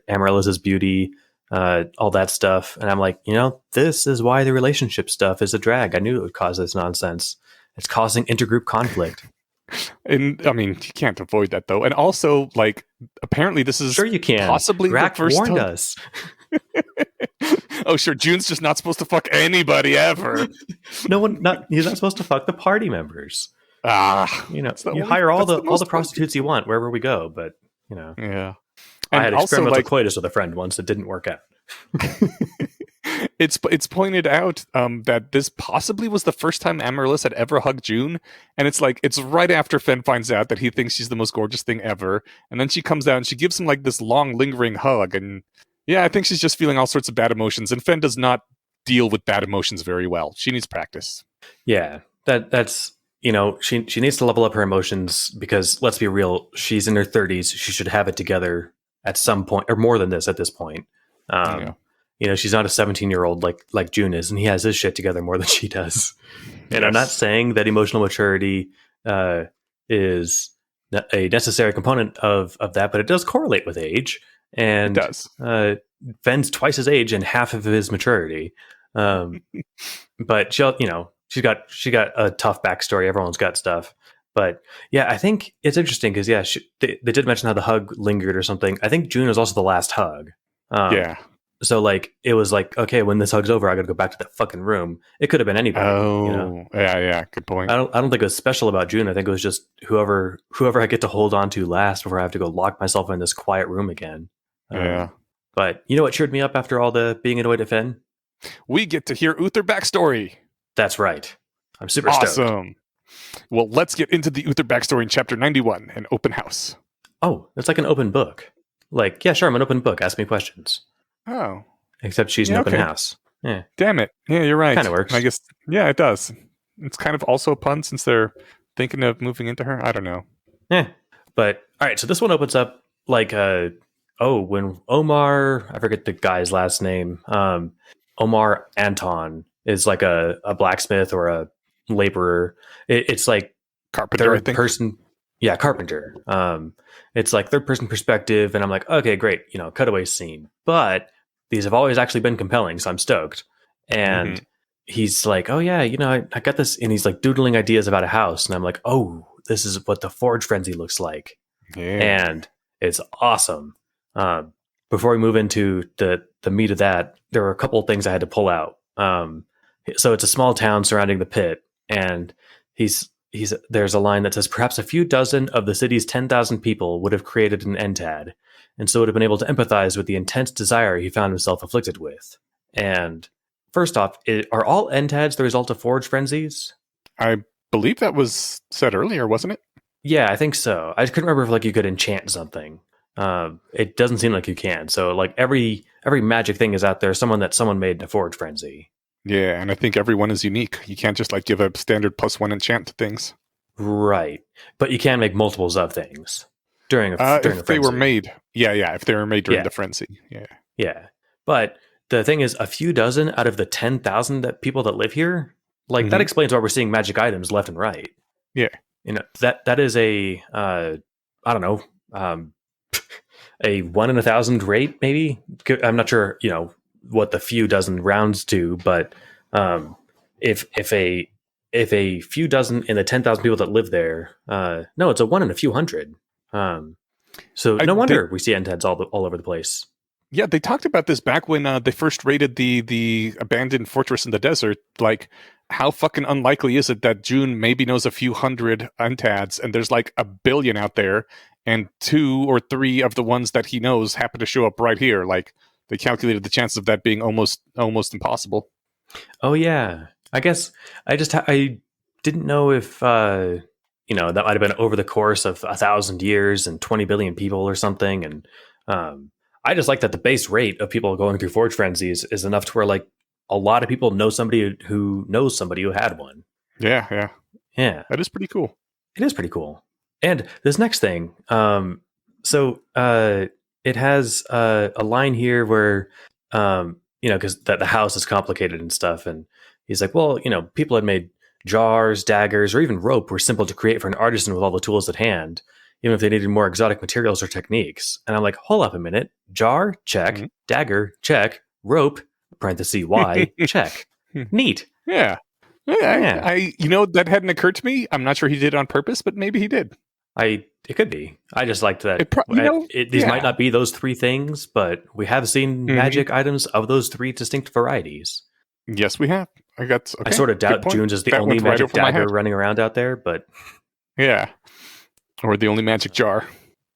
Amaryllis's beauty, all that stuff. And I'm like, this is why the relationship stuff is a drag. I knew it would cause this nonsense. It's causing intergroup conflict. And I mean, you can't avoid that though. And also, like, apparently this is sure you can. Possibly Rack the first warned time. us. Oh, sure. June's just not supposed to fuck anybody ever. He's not supposed to fuck the party members. You hire all the prostitutes you want wherever we go, but yeah. I had experimental coitus with a friend once. It didn't work out. It's pointed out that this possibly was the first time Amaryllis had ever hugged June, and it's right after Fen finds out that he thinks she's the most gorgeous thing ever, and then she comes down and she gives him like this long lingering hug, and yeah, I think she's just feeling all sorts of bad emotions, and Fen does not deal with bad emotions very well. She needs practice. Yeah, that's she needs to level up her emotions because let's be real, she's in her 30s. She should have it together at some point, or more than this at this point. She's not a 17-year-old like June is, and he has his shit together more than she does. And yes. I'm not saying that emotional maturity is a necessary component of that, but it does correlate with age. And it does. Fen's twice his age and half of his maturity. But she got a tough backstory. Everyone's got stuff. But yeah, I think it's interesting because they did mention how the hug lingered or something. I think June was also the last hug. Yeah. So it was like, okay, when this hug's over, I got to go back to that fucking room. It could have been anybody. Oh, yeah, good point. I don't think it was special about June. I think it was just whoever I get to hold on to last before I have to go lock myself in this quiet room again. Yeah. But you know what cheered me up after all the being annoyed at Fen? We get to hear Uther backstory. That's right. I'm super stoked. Awesome. Well, let's get into the Uther backstory in chapter 91, an open house. Oh, it's like an open book. Like, yeah, sure, I'm an open book. Ask me questions. Oh. Except she's an open house. Yeah. Damn it. Yeah, you're right. Kind of works. I guess, yeah, it does. It's kind of also a pun since they're thinking of moving into her. I don't know. Yeah. But, all right, so this one opens up like, when Omar, I forget the guy's last name, Omar Anton is like a blacksmith or a laborer. It's like Carpenter, third person. Yeah, Carpenter. It's like third person perspective, and I'm like, okay, great, cutaway scene. But these have always actually been compelling, so I'm stoked. And he's like, oh yeah, I got this, and he's like doodling ideas about a house, and I'm like, oh, this is what the Forge Frenzy looks like. Yeah. And it's awesome. Before we move into the meat of that, there were a couple of things I had to pull out. So it's a small town surrounding the pit, and there's a line that says, perhaps a few dozen of the city's 10,000 people would have created an Entad, and so would have been able to empathize with the intense desire he found himself afflicted with. And first off, are all NTADs the result of forge frenzies? I believe that was said earlier, wasn't it? Yeah, I think so. I couldn't remember if like you could enchant something. It doesn't seem like you can. So like every magic thing is out there. Someone made in a forge frenzy. Yeah, and I think everyone is unique. You can't just like give a standard +1 enchant to things. Right, but you can make multiples of things during a If they were frenzy. made, yeah, if they were made during Yeah. the frenzy, yeah. Yeah, but the thing is, a few dozen out of the 10,000 people that live here, like that Mhm. explains why we're seeing magic items left and right. Yeah. That is a I don't know, a 1 in 1,000 rate maybe. I'm not sure what the few dozen rounds to, but if a few dozen in the 10,000 people that live there, no, it's a 1 in a few hundred. So no They wonder we see NTEDs all over the place. Yeah, they talked about this back when they first raided the abandoned fortress in the desert. Like, how fucking unlikely is it that June maybe knows a few hundred untads, and there's like a billion out there, and 2 or 3 of the ones that he knows happen to show up right here? Like, they calculated the chances of that being almost impossible. Oh yeah, I guess I didn't know if that might have been over the course of 1,000 years and 20 billion people or something. And I just like that the base rate of people going through forge frenzies is enough to where like a lot of people know somebody who knows somebody who had one. Yeah, Yeah, that is pretty cool. it is pretty cool. And this next thing, it has a line here where, because that the house is complicated and stuff, and he's like, well, people had made jars, daggers, or even rope were simple to create for an artisan with all the tools at hand, even if they needed more exotic materials or techniques. And I'm like, hold up a minute, jar, check, Mhm. dagger, check, rope, parenthesis Y, check. Neat. Yeah. Yeah. That hadn't occurred to me. I'm not sure he did it on purpose, but maybe he did. It could be. I just liked that. These Yeah. might not be those 3 things, but we have seen Mhm. magic items of those 3 distinct varieties. Yes, we have. I sort of doubt June's is the only went right magic over my dagger head. running around out there, but Yeah. Or the only magic jar.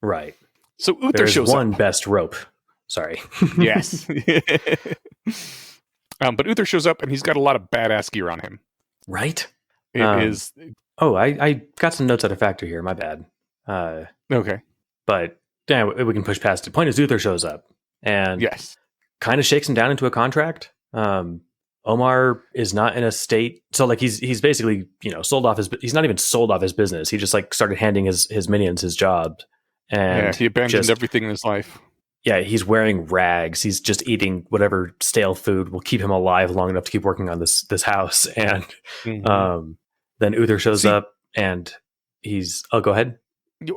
right. So Uther There's shows one up. best rope. Sorry. Yes. But Uther shows up and he's got a lot of badass gear on him. Right? It is Oh, I got some notes out of factor here. My bad. okay. But yeah, we can push past it. Point is, Uther shows up and Yes. kind of shakes him down into a contract. Omar is not in a state, so like he's basically sold off he's not even sold off his business. He just like started handing his minions his job, and he abandoned everything in his life. Yeah, he's wearing rags. He's just eating whatever stale food will keep him alive long enough to keep working on this house. And then Uther shows up, and he's. Oh, go ahead.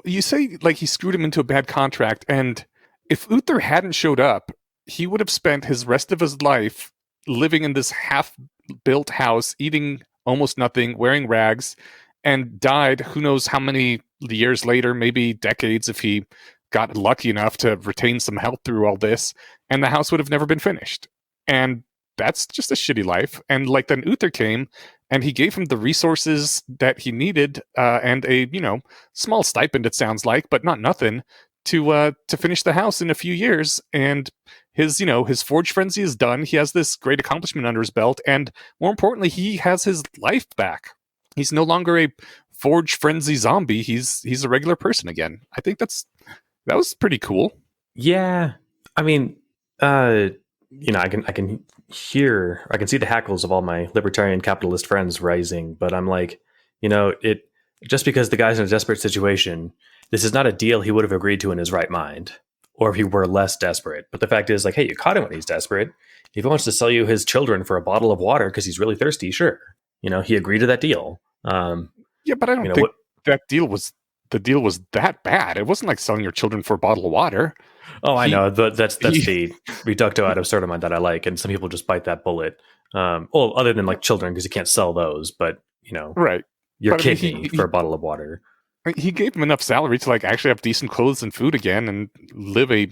You say like he screwed him into a bad contract, and if Uther hadn't showed up, he would have spent his rest of his life living in this half-built house, eating almost nothing, wearing rags, and died who knows how many years later, maybe decades if he got lucky enough to retain some health through all this, and the house would have never been finished. And that's just a shitty life. And like then Uther came and he gave him the resources that he needed, and a small stipend, it sounds like, but not nothing, to finish the house in a few years. And his forge frenzy is done. He has this great accomplishment under his belt, and more importantly, he has his life back. He's no longer a forge frenzy zombie. He's a regular person again. I think that was pretty cool. Yeah, I mean, I can see the hackles of all my libertarian capitalist friends rising, but I'm like, it just because the guy's in a desperate situation, this is not a deal he would have agreed to in his right mind, or if he were less desperate. But the fact is, like, hey, you caught him when he's desperate. If he wants to sell you his children for a bottle of water because he's really thirsty, sure, he agreed to that deal. Yeah, but I don't think that deal was that bad. It wasn't like selling your children for a bottle of water. Oh, I know. That's the reducto ad absurdum that I like, and some people just bite that bullet. Well, other than like children, because you can't sell those, but right, your kidney for a bottle of water. He gave him enough salary to like actually have decent clothes and food again, and live a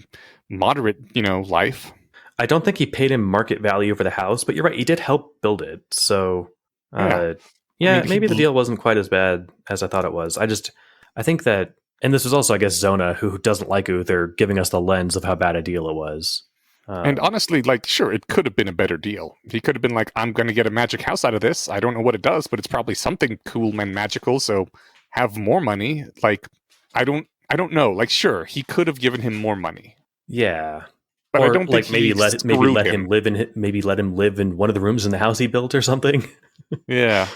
moderate, life. I don't think he paid him market value for the house, but you're right. He did help build it, so maybe the deal wasn't quite as bad as I thought it was. I think that. And this was also, I guess, Zona, who doesn't like Uther, giving us the lens of how bad a deal it was. And honestly, like, sure, it could have been a better deal. He could have been like, I'm going to get a magic house out of this. I don't know what it does, but it's probably something cool and magical. So have more money. Like, I don't know. Like, sure, he could have given him more money, Yeah. but I Or don't think like he maybe screwed let him. him live in one of the rooms in the house he built or something. Yeah,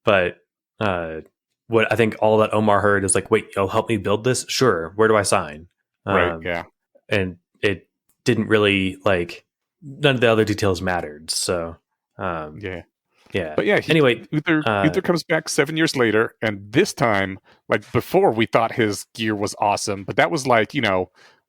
But what I think all that Omar heard is like, wait, you'll help me build this? Sure. Where do I sign? right. Um, Yeah, and it didn't really like none of the other details mattered. So yeah. yeah. But yeah, Anyway, Uther comes back 7 years later, and this time, like before, we thought his gear was awesome, but that was like,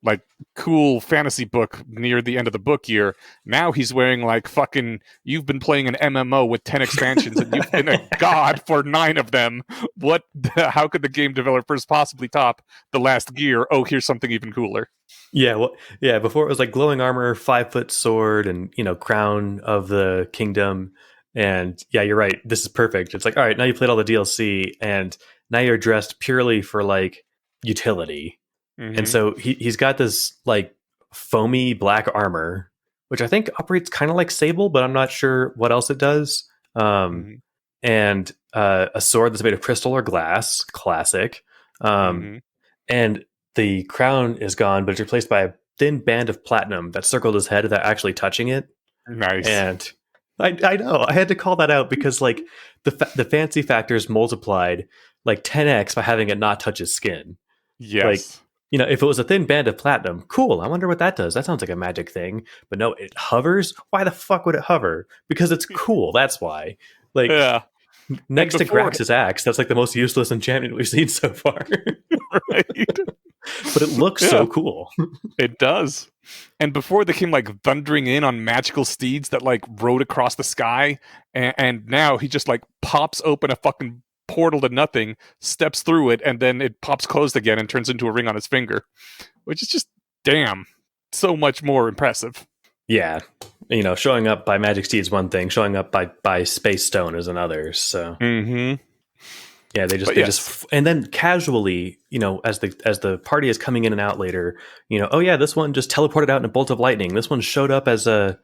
like cool fantasy book near the end of the book year. Now he's wearing like fucking. You've been playing an MMO with 10 expansions, and you've been a god for 9 of them. What? How could the game developers possibly top the last gear? Oh, here's something even cooler. yeah, well, yeah. Before it was like glowing armor, 5-foot sword, and crown of the kingdom. And yeah, you're right. This is perfect. It's like, all right, now you played all the DLC, and now you're dressed purely for like utility. And Mm-hmm. so he's got this like foamy black armor, which I think operates kind of like Sable, but I'm not sure what else it does. Mm-hmm. And a sword that's made of crystal or glass, classic. Um, Mm-hmm. and the crown is gone, but it's replaced by a thin band of platinum that circled his head without actually touching it. Nice. And I know I had to call that out because like the fancy factors multiplied like 10x by having it not touch his skin. Like, Yes. if it was a thin band of platinum, cool. I wonder what that does. That sounds like a magic thing. But no, it hovers. Why the fuck would it hover? Because it's cool. That's why. Like, Yeah. next to Before, Grax's axe, that's like the most useless enchantment we've seen so far. right? But it looks Yeah. so cool. It does. And before they came like thundering in on magical steeds that like rode across the sky, and now he just like pops open a fucking portal to nothing, steps through it, and then it pops closed again and turns into a ring on his finger, which is just damn so much more impressive. Yeah. Showing up by magic steed is one thing. Showing up by space stone is another. So Mm-hmm. yeah, they But just and then casually, as the party is coming in and out later, oh yeah, this one just teleported out in a bolt of lightning. This one showed up as a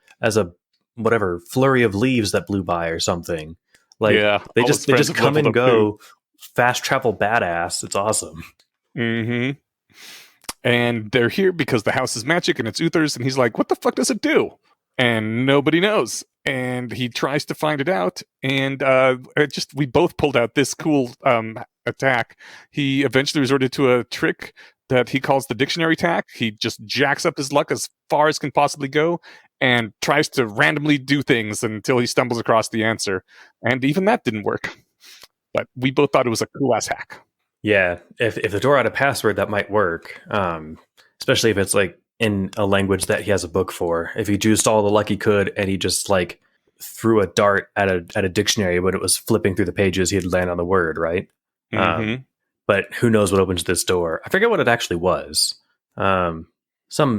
whatever flurry of leaves that blew by or something. Like yeah, they all his just friends have come leveled and up too. go, fast travel badass. It's awesome. Mm-hmm. And they're here because the house is magic and it's Uther's, and he's like, what the fuck does it do? And nobody knows. And he tries to find it out, and we both pulled out this cool attack. He eventually resorted to a trick that he calls the dictionary attack. He just jacks up his luck as far as can possibly go and tries to randomly do things until he stumbles across the answer. And even that didn't work. But we both thought it was a cool ass hack. Yeah, if the door had a password, that might work. Especially if it's like in a language that he has a book for. If he juiced all the luck he could, and he just like threw a dart at a dictionary, but it was flipping through the pages, he'd land on the word, right? Mm-hmm. But who knows what opens this door? I forget what it actually was. Some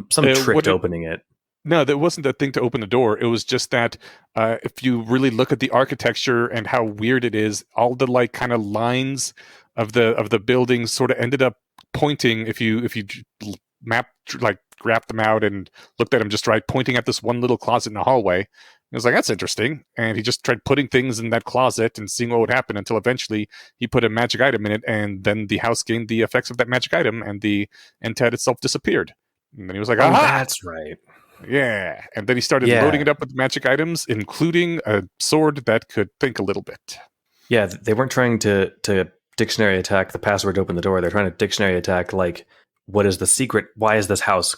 trick to opening it. No, that wasn't the thing to open the door. It was just that if you really look at the architecture and how weird it is, all the like kind of lines of the buildings sort of ended up pointing. If you grabbed them out and looked at them just right, pointing at this one little closet in the hallway. He was like, that's interesting. And he just tried putting things in that closet and seeing what would happen until eventually he put a magic item in it, and then the house gained the effects of that magic item, and the entad itself disappeared. And then he was like, Oh, aha! that's right. Yeah. And then he started Yeah. loading it up with magic items, including a sword that could think a little bit. Yeah, they weren't trying to dictionary attack the password to open the door. They're trying to dictionary attack like, what is the secret? Why is this house,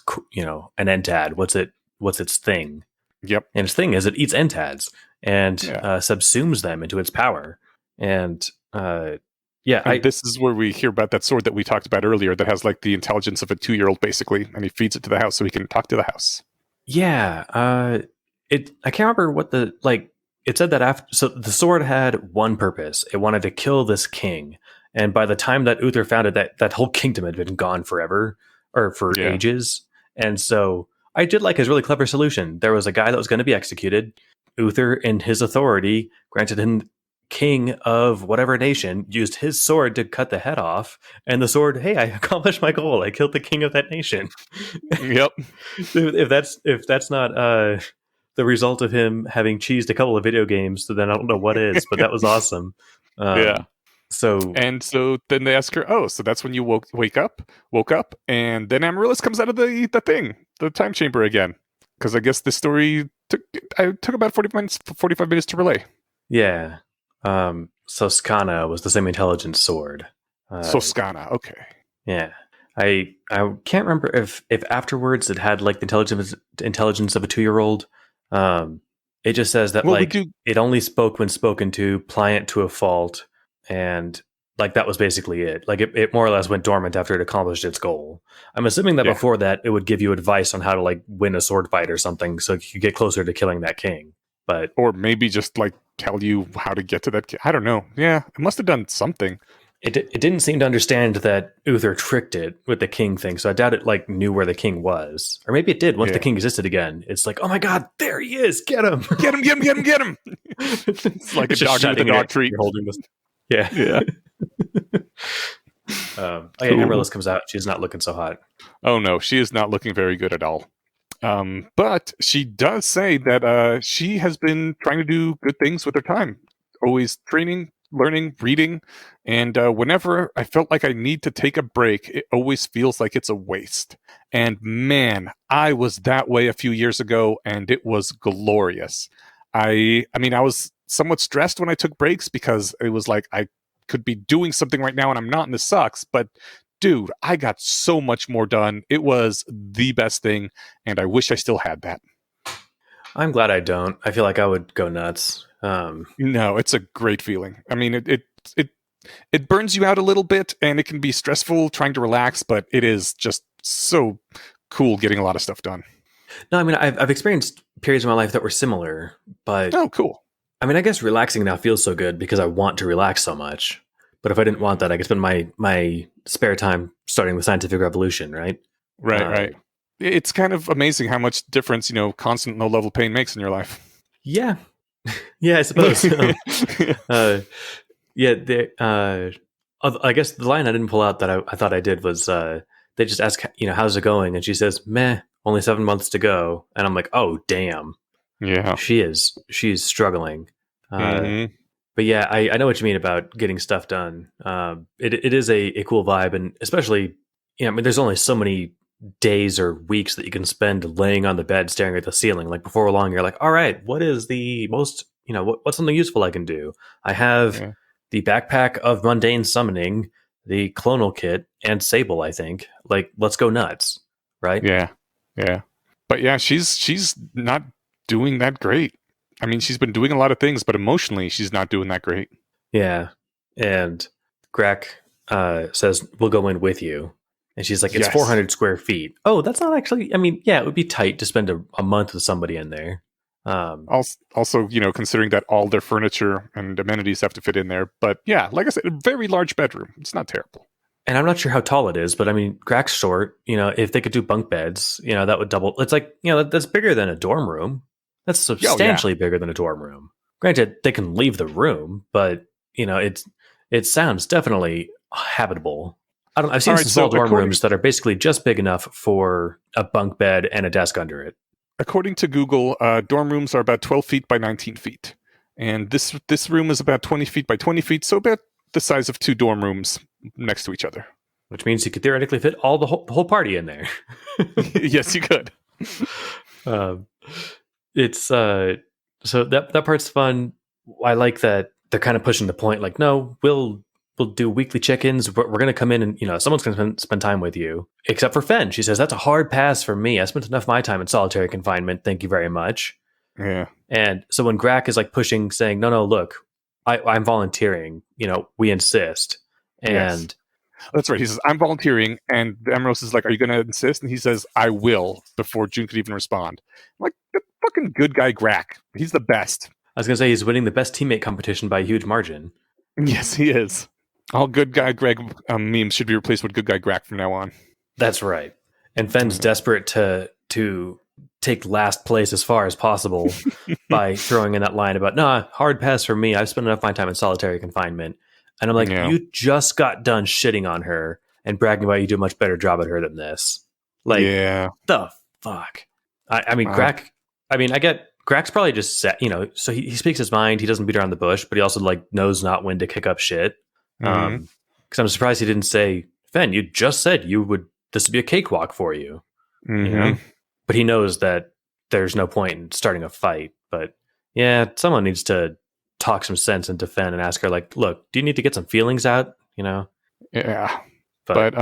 an entad? What's its thing? Yep. And its thing is it eats entads and Yeah. subsumes them into its power. And This is where we hear about that sword that we talked about earlier that has like the intelligence of a 2-year-old basically, and he feeds it to the house so he can talk to the house. yeah, I can't remember what it said that after. So the sword had one purpose. It wanted to kill this king. And by the time that Uther found it, that whole kingdom had been gone forever or for Yeah. ages. And so I did like his really clever solution. There was a guy that was going to be executed. Uther, in his authority, granted him king of whatever nation used his sword to cut the head off, and the sword, hey, I accomplished my goal. I killed the king of that nation. Yep. If that's not the result of him having cheesed a couple of video games, then I don't know what is. But that was awesome. Yeah. So And so then they ask her, "Oh, so that's when you woke up, and then Amaryllis comes out of the time chamber again." Because I guess the story took about 45 minutes to relay. yeah, so Skana was the same intelligence sword. So Skana, okay. Yeah. I can't remember if afterwards it had like the intelligence of a 2-year-old. It just says that it only spoke when spoken to, pliant to a fault, and like that was basically it. Like it more or less went dormant after it accomplished its goal. I'm assuming that before that it would give you advice on how to like win a sword fight or something, so you get closer to killing that king. But or maybe just like tell you how to get to that king. I don't know. Yeah, it must have done something. It didn't seem to understand that Uther tricked it with the king thing, so I doubt it like knew where the king was. Or maybe it did once the king existed again. It's like, oh my god, there he is! Get him! Get him! It's like it's a dog with a dog treat. Holding this. Yeah. Amaryllis comes out. She's not looking so hot. Oh no, she is not looking very good at all. But she does say that she has been trying to do good things with her time. Always training, learning, reading, and whenever I felt like I need to take a break, it always feels like it's a waste. And man, I was that way a few years ago, and it was glorious. I mean, I was somewhat stressed when I took breaks because it was like I could be doing something right now and I'm not, and this sucks. But dude, I got so much more done. It was the best thing, and I wish I still had that. I'm glad I don't. I feel like I would go nuts. No, it's a great feeling. I mean, it burns you out a little bit, and it can be stressful trying to relax, but it is just so cool getting a lot of stuff done. No, I mean, I've experienced periods of my life that were similar, but oh, cool. I mean, I guess relaxing now feels so good because I want to relax so much. But if I didn't want that, I could spend my spare time starting the scientific revolution, right? Right. It's kind of amazing how much difference, constant low-level pain makes in your life. Yeah. Yeah, I suppose. I guess the line I didn't pull out that I thought I did was they just ask, how's it going? And she says, meh, only 7 months to go. And I'm like, oh, damn. Yeah. She's struggling. But yeah, I know what you mean about getting stuff done. It is a cool vibe. And especially, I mean, there's only so many days or weeks that you can spend laying on the bed staring at the ceiling. Like before long, you're like, all right, what is the most, what's something useful I can do? I have the backpack of mundane summoning, the clonal kit, and Sable, I think. Like, let's go nuts, right? Yeah. But yeah, she's not doing that great. I mean, she's been doing a lot of things, but emotionally, she's not doing that great. Yeah. And Grack says, we'll go in with you. And she's like, it's 400 square feet. Oh, that's not actually, I mean, yeah, it would be tight to spend a month with somebody in there. Also, considering that all their furniture and amenities have to fit in there. But yeah, like I said, a very large bedroom. It's not terrible. And I'm not sure how tall it is, but I mean, Grack's short. If they could do bunk beds, that would double. It's like, that's bigger than a dorm room. That's substantially bigger than a dorm room. Granted, they can leave the room, but, it sounds definitely habitable. I've seen some small dorm rooms that are basically just big enough for a bunk bed and a desk under it. According to Google, dorm rooms are about 12 feet by 19 feet. And this room is about 20 feet by 20 feet, so about the size of 2 dorm rooms next to each other. Which means you could theoretically fit all the whole party in there. Yes, you could. It's so that part's fun. I like that they're kind of pushing the point, like, no, we'll do weekly check-ins. We're going to come in and, someone's going to spend time with you. Except for Fen. She says, that's a hard pass for me. I spent enough of my time in solitary confinement. Thank you very much. Yeah. And so when Grack is like pushing, saying, no, look, I'm volunteering. We insist. And yes. That's right. He says, I'm volunteering. And Emerald is like, are you going to insist? And he says, I will, before June could even respond. I'm like, the fucking good guy Grack. He's the best. I was going to say, he's winning the best teammate competition by a huge margin. Yes, he is. All good guy Greg memes should be replaced with good guy Grack from now on. That's right. And Fen's desperate to take last place as far as possible by throwing in that line about, nah, hard pass for me. I've spent enough of my time in solitary confinement. And I'm like, Yeah. you just got done shitting on her and bragging about you do a much better job at her than this. Like, Yeah. the fuck? I mean, Uh, I get Grak's probably just set, so he speaks his mind. He doesn't beat around the bush, but he also like knows not when to kick up shit. mhm. Because I'm surprised he didn't say, Fen, you just said this would be a cakewalk for you, you know? Mhm. But he knows that there's no point in starting a fight. But yeah, someone needs to talk some sense into Fen and ask her, like, look, do you need to get some feelings out? Yeah. But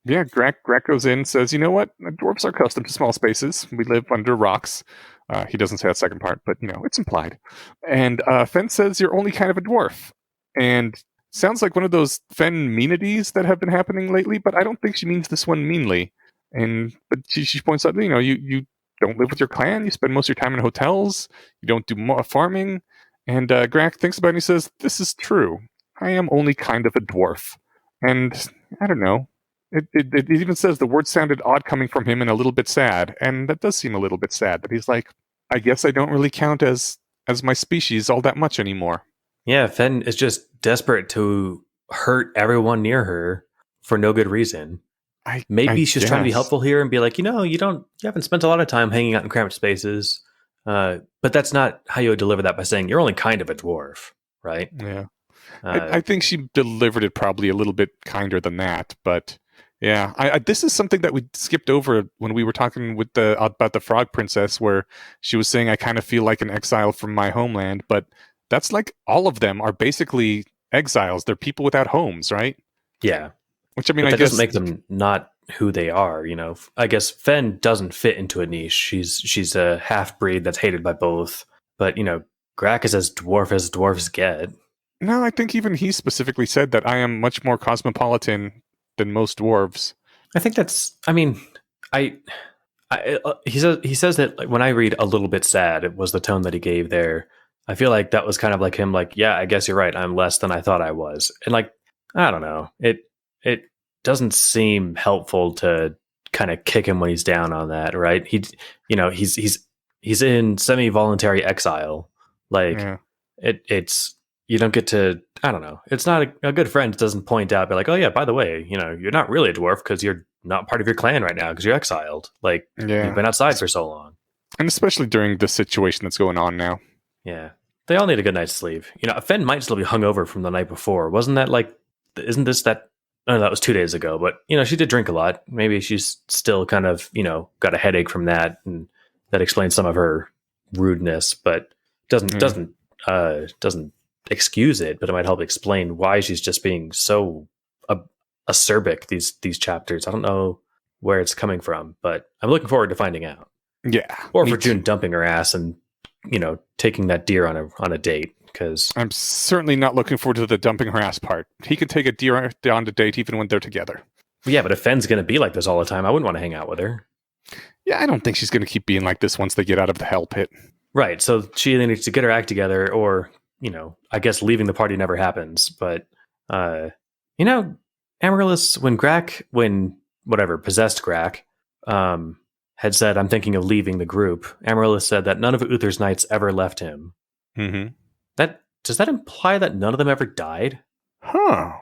Yeah, Grak goes in and says, you know what? Dwarves are accustomed to small spaces. We live under rocks. He doesn't say that second part, but, it's implied. And Fen says, you're only kind of a dwarf. And sounds like one of those Fen meanities that have been happening lately, but I don't think she means this one meanly. But she points out, you don't live with your clan. You spend most of your time in hotels. You don't do farming. And Grak thinks about it and he says, this is true. I am only kind of a dwarf. And I don't know. It even says the word sounded odd coming from him and a little bit sad. And that does seem a little bit sad. But he's like, I guess I don't really count as my species all that much anymore. yeah, Fen is just desperate to hurt everyone near her for no good reason. Maybe she's trying to be helpful here and be like, you haven't spent a lot of time hanging out in cramped spaces. But that's not how you would deliver that by saying you're only kind of a dwarf, right? Yeah. I think she delivered it probably a little bit kinder than that, but yeah, this is something that we skipped over when we were talking about the Frog Princess, where she was saying I kind of feel like an exile from my homeland, but that's like all of them are basically exiles. They're people without homes, right? Yeah. Which I mean, but I that guess doesn't make them not who they are. I guess Fen doesn't fit into a niche. She's a half breed that's hated by both, but Grak is as dwarves get. No, I think even he specifically said that I am much more cosmopolitan than most dwarves. I think that's. I mean, he says that like, when I read a little bit sad, it was the tone that he gave there. I feel like that was kind of like him, like, yeah, I guess you're right. I'm less than I thought I was, and like, I don't know. It doesn't seem helpful to kind of kick him when he's down on that, right? He's in semi-voluntary exile. Like Yeah. it's you don't get to. I don't know. It's not a good friend doesn't point out, be like, oh yeah, by the way, you're not really a dwarf because you're not part of your clan right now because you're exiled. Like you've been outside for so long, and especially during the situation that's going on now. Yeah, they all need a good night's sleep. Fen might still be hungover from the night before. Wasn't that like? Isn't this that? No, that was 2 days ago. But she did drink a lot. Maybe she's still kind of got a headache from that, and that explains some of her rudeness. But doesn't excuse it. But it might help explain why she's just being so acerbic these chapters. I don't know where it's coming from, but I'm looking forward to finding out. Yeah, or for June dumping her ass and taking that deer on a date. Because I'm certainly not looking forward to the dumping her ass part. He could take a deer on a date even when they're together. Yeah, but if Fen's going to be like this all the time, I wouldn't want to hang out with her. Yeah, I don't think she's going to keep being like this once they get out of the hell pit. Right, so she either needs to get her act together or, I guess leaving the party never happens. But, Amaryllis, when possessed Grak, had said, I'm thinking of leaving the group, Amaryllis said that none of Uther's knights ever left him. Mm-hmm. Does that imply that none of them ever died? Huh.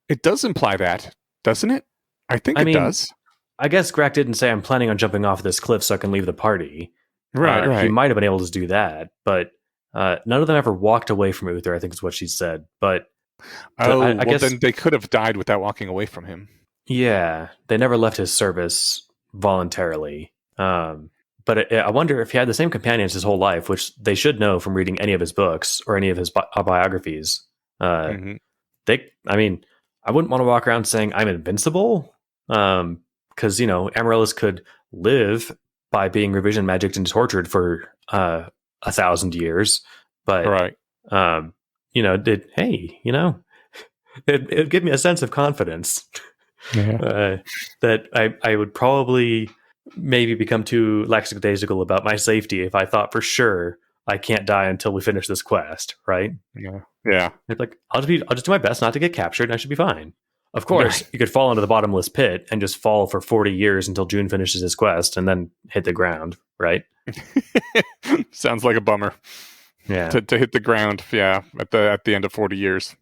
It does imply that, doesn't it? I think it does. I guess Grak didn't say I'm planning on jumping off this cliff so I can leave the party. Right. He might have been able to do that, but none of them ever walked away from Uther, I think is what she said. But I guess then they could have died without walking away from him. Yeah, they never left his service voluntarily. But I wonder if he had the same companions his whole life, which they should know from reading any of his books or any of his biographies. I wouldn't want to walk around saying I'm invincible, because Amaryllis could live by being revision magicked and tortured for 1,000 years, but right. It'd give me a sense of confidence that I would probably maybe become too lackadaisical about my safety if I thought for sure I can't die until we finish this quest, right? Yeah. It's like I'll just do my best not to get captured and I should be fine. Of course, you could fall into the bottomless pit and just fall for 40 years until June finishes his quest and then hit the ground, right? Sounds like a bummer Yeah. to hit the ground. Yeah, at the end of 40 years.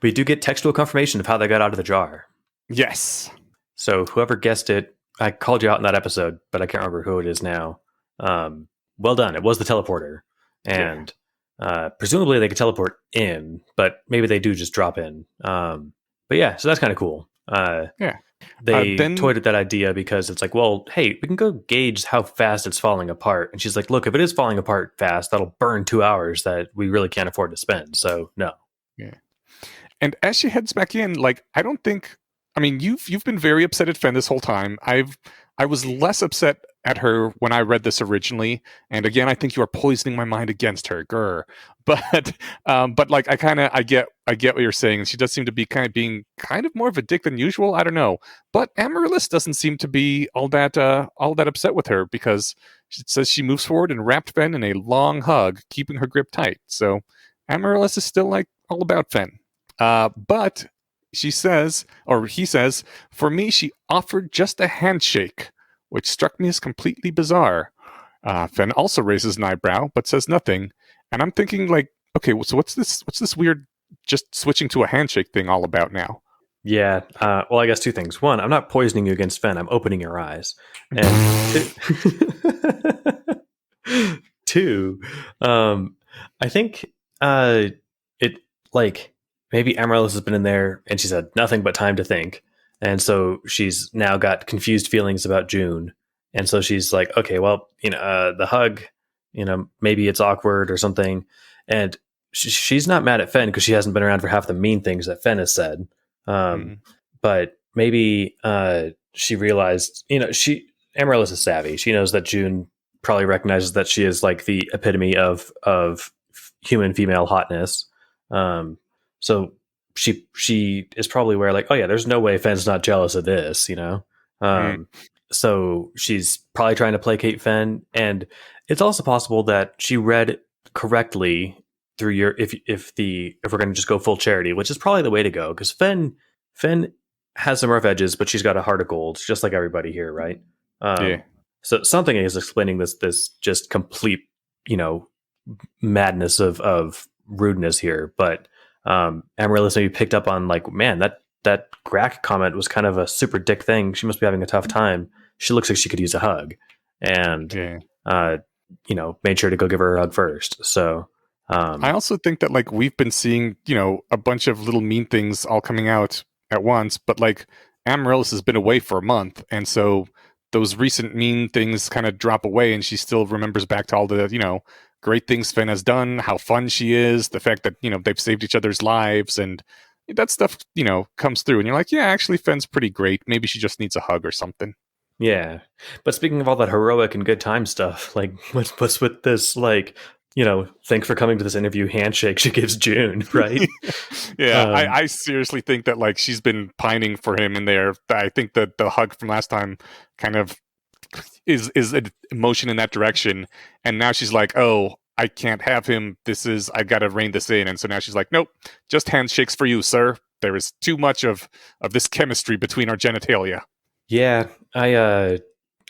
We do get textual confirmation of how they got out of the jar. Yes. So whoever guessed it, I called you out in that episode, but I can't remember who it is now. Well done. It was the teleporter. And presumably they could teleport in, but maybe they do just drop in. But yeah, so that's kind of cool. Yeah. They Then toyed with that idea because it's like, well, hey, we can go gauge how fast it's falling apart. And she's like, look, if it is falling apart fast, that'll burn 2 hours that we really can't afford to spend. So no. Yeah. And as she heads back in, like, I don't think, I mean, you've been very upset at Fen this whole time. I was less upset at her when I read this originally, and again, I think you are poisoning my mind against her, grr. But like, I get what you're saying. She does seem to be being more of a dick than usual. I don't know, but Amaryllis doesn't seem to be all that upset with her, because it says she moves forward and wrapped Fen in a long hug, keeping her grip tight. So Amaryllis is still like all about Fen. But she says, or he says, for me, she offered just a handshake, which struck me as completely bizarre. Fen also raises an eyebrow, but says nothing. And I'm thinking, like, okay, so what's this weird just switching to a handshake thing all about now? Yeah. Well, I guess two things. One, I'm not poisoning you against Fen. I'm opening your eyes. And two, I think it, like, maybe Amaryllis has been in there and she's had nothing but time to think. And so she's now got confused feelings about June. And so she's like, okay, well, the hug, maybe it's awkward or something. And she's not mad at Fen because she hasn't been around for half the mean things that Fen has said. But maybe she realized, Amaryllis is savvy. She knows that June probably recognizes that she is like the epitome of human female hotness. So she is probably aware, like, oh yeah, there's no way Fen's not jealous of this, So she's probably trying to placate Fen, and it's also possible that she read correctly through your if we're going to just go full charity, which is probably the way to go, because Fen has some rough edges, but she's got a heart of gold, just like everybody here, right? Yeah. So something is explaining this just complete madness of rudeness here, but Amaryllis maybe picked up on, like, man, that Grack comment was kind of a super dick thing. She must be having a tough time. She looks like she could use a hug, and made sure to go give her a hug first. So I also think that, like, we've been seeing, a bunch of little mean things all coming out at once, but like Amaryllis has been away for a month, and so those recent mean things kind of drop away, and she still remembers back to all the, great things Fen has done, how fun she is, the fact that, they've saved each other's lives, and that stuff, comes through, and you're like, yeah, actually Fen's pretty great. Maybe she just needs a hug or something. Yeah. But speaking of all that heroic and good time stuff, like, what's with this, like, thanks for coming to this interview handshake she gives June, right? Yeah, I seriously think that, like, she's been pining for him in there. I think that the hug from last time kind of is an emotion in that direction, and now she's like, oh, I can't have him, I gotta rein this in. And so now she's like, nope, just handshakes for you, sir. There is too much of this chemistry between our genitalia. Yeah, I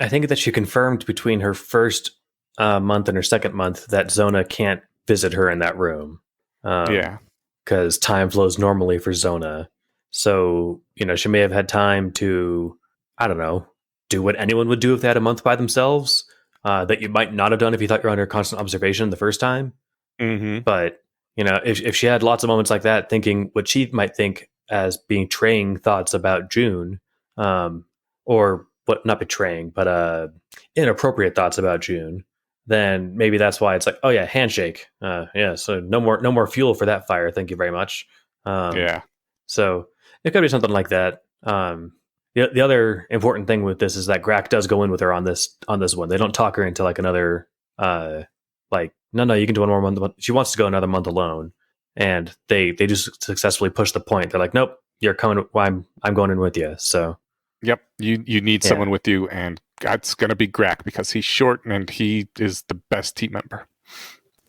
think that she confirmed between her first month and her second month that Zona can't visit her in that room. Because time flows normally for Zona. So, she may have had time to, I don't know, do what anyone would do if they had a month by themselves, that you might not have done if you thought you're under constant observation the first time. Mm-hmm. But, if she had lots of moments like that, thinking what she might think as betraying thoughts about June, or what, not betraying, but inappropriate thoughts about June, then maybe that's why it's like, oh yeah, handshake. So no more fuel for that fire. Thank you very much. So it could be something like that. The other important thing with this is that Grack does go in with her on this one. They don't talk her into like another no, you can do one more month. She wants to go another month alone, and they just successfully push the point. They're like, nope, you're coming. I'm going in with you. So yep, you need someone with you, and that's gonna be Grack because he's short and he is the best team member.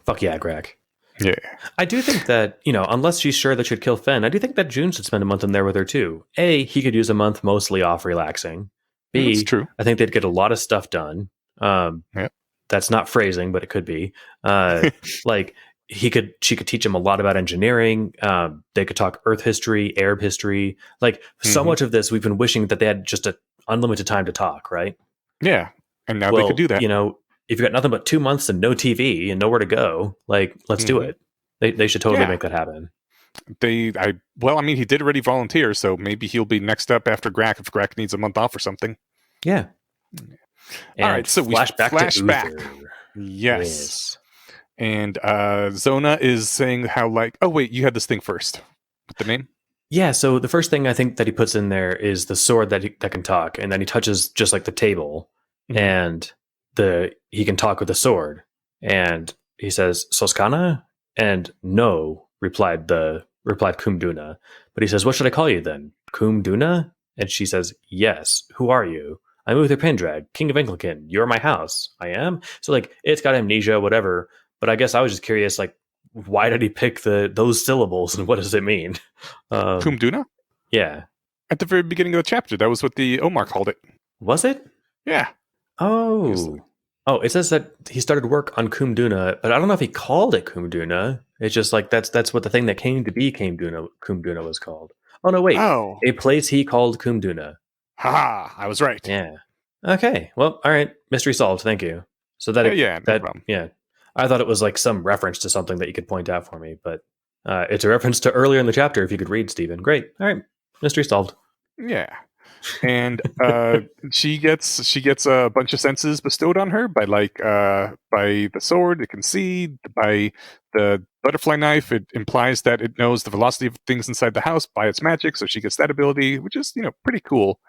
Fuck yeah, Grack. Yeah. I do think that, unless she's sure that she'd kill Finn, I do think that June should spend a month in there with her too. A, he could use a month mostly off relaxing. That's B, true. I think they'd get a lot of stuff done. Yep. That's not phrasing, but it could be. Like she could teach him a lot about engineering. They could talk Earth history, Arab history. Like so much of this, we've been wishing that they had just an unlimited time to talk, right? Yeah. And now they could do that. If you've got nothing but 2 months and no TV and nowhere to go, like let's do it. They should totally make that happen. He did already volunteer, so maybe he'll be next up after Grak if Grak needs a month off or something. Yeah. All right, so we flash back. Uther. Yes. And Zona is saying how oh wait, you had this thing first. With the name? Yeah, so the first thing I think that he puts in there is the sword that can talk, and then he touches just like the table, and he can talk with the sword. And he says, Soskana? And no, replied Kumduna. But he says, what should I call you then? Kumduna? And she says, yes. Who are you? I'm Uther Pendrag, King of Anglican. You're my house. I am? So it's got amnesia, whatever. But I guess I was just curious, why did he pick those syllables and what does it mean? Kumduna? Yeah. At the very beginning of the chapter, that was what the Omar called it. Was it? Yeah. Oh. Oh, it says that he started work on Kumduna, but I don't know if he called it Kumduna. It's just that's what the thing that came to be Kumduna was called. Oh no, wait. Oh. A place he called Kumduna. Haha, I was right. Yeah. Okay. Well, all right. Mystery solved. Thank you. So no problem. Yeah. I thought it was some reference to something that you could point out for me, but it's a reference to earlier in the chapter. If you could read, Stephen. Great. All right. Mystery solved. Yeah. And she gets a bunch of senses bestowed on her by by the sword it can see, by the butterfly knife it implies that it knows the velocity of things inside the house by its magic, so she gets that ability, which is pretty cool.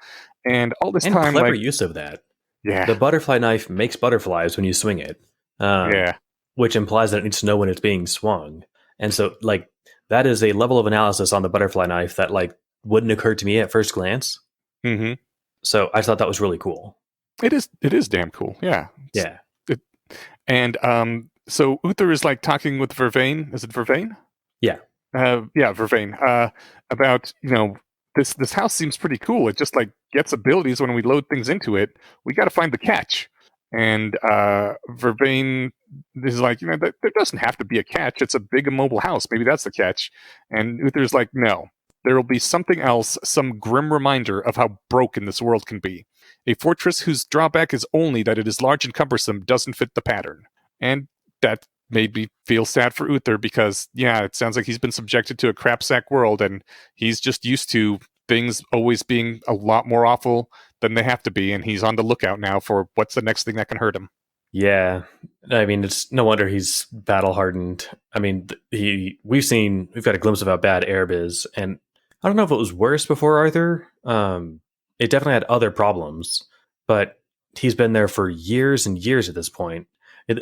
And all this time, clever use of that. Yeah, the butterfly knife makes butterflies when you swing it. Which implies that it needs to know when it's being swung, and so that is a level of analysis on the butterfly knife that wouldn't occur to me at first glance. Mm-hmm. So I thought that was really cool. It is damn cool. Yeah. Yeah. So Uther is talking with Vervain. Is it Vervain? Yeah. Vervain. About, this house seems pretty cool. It just gets abilities when we load things into it. We got to find the catch. And Vervain is there doesn't have to be a catch. It's a big immobile house. Maybe that's the catch. And Uther's no. There will be something else, some grim reminder of how broken this world can be. A fortress whose drawback is only that it is large and cumbersome doesn't fit the pattern. And that made me feel sad for Uther because, it sounds like he's been subjected to a crapsack world and he's just used to things always being a lot more awful than they have to be, and he's on the lookout now for what's the next thing that can hurt him. Yeah. I mean, it's no wonder he's battle hardened. I mean, we've got a glimpse of how bad Arab is, and I don't know if it was worse before Arthur. It definitely had other problems, but he's been there for years and years at this point.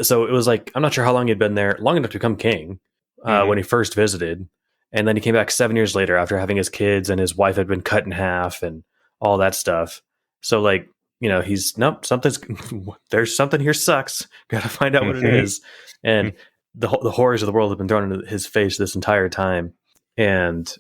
So it was I'm not sure how long he'd been there, long enough to become king when he first visited. And then he came back 7 years later after having his kids, and his wife had been cut in half and all that stuff. So there's something here sucks. Got to find out what it is. And the horrors of the world have been thrown into his face this entire time. And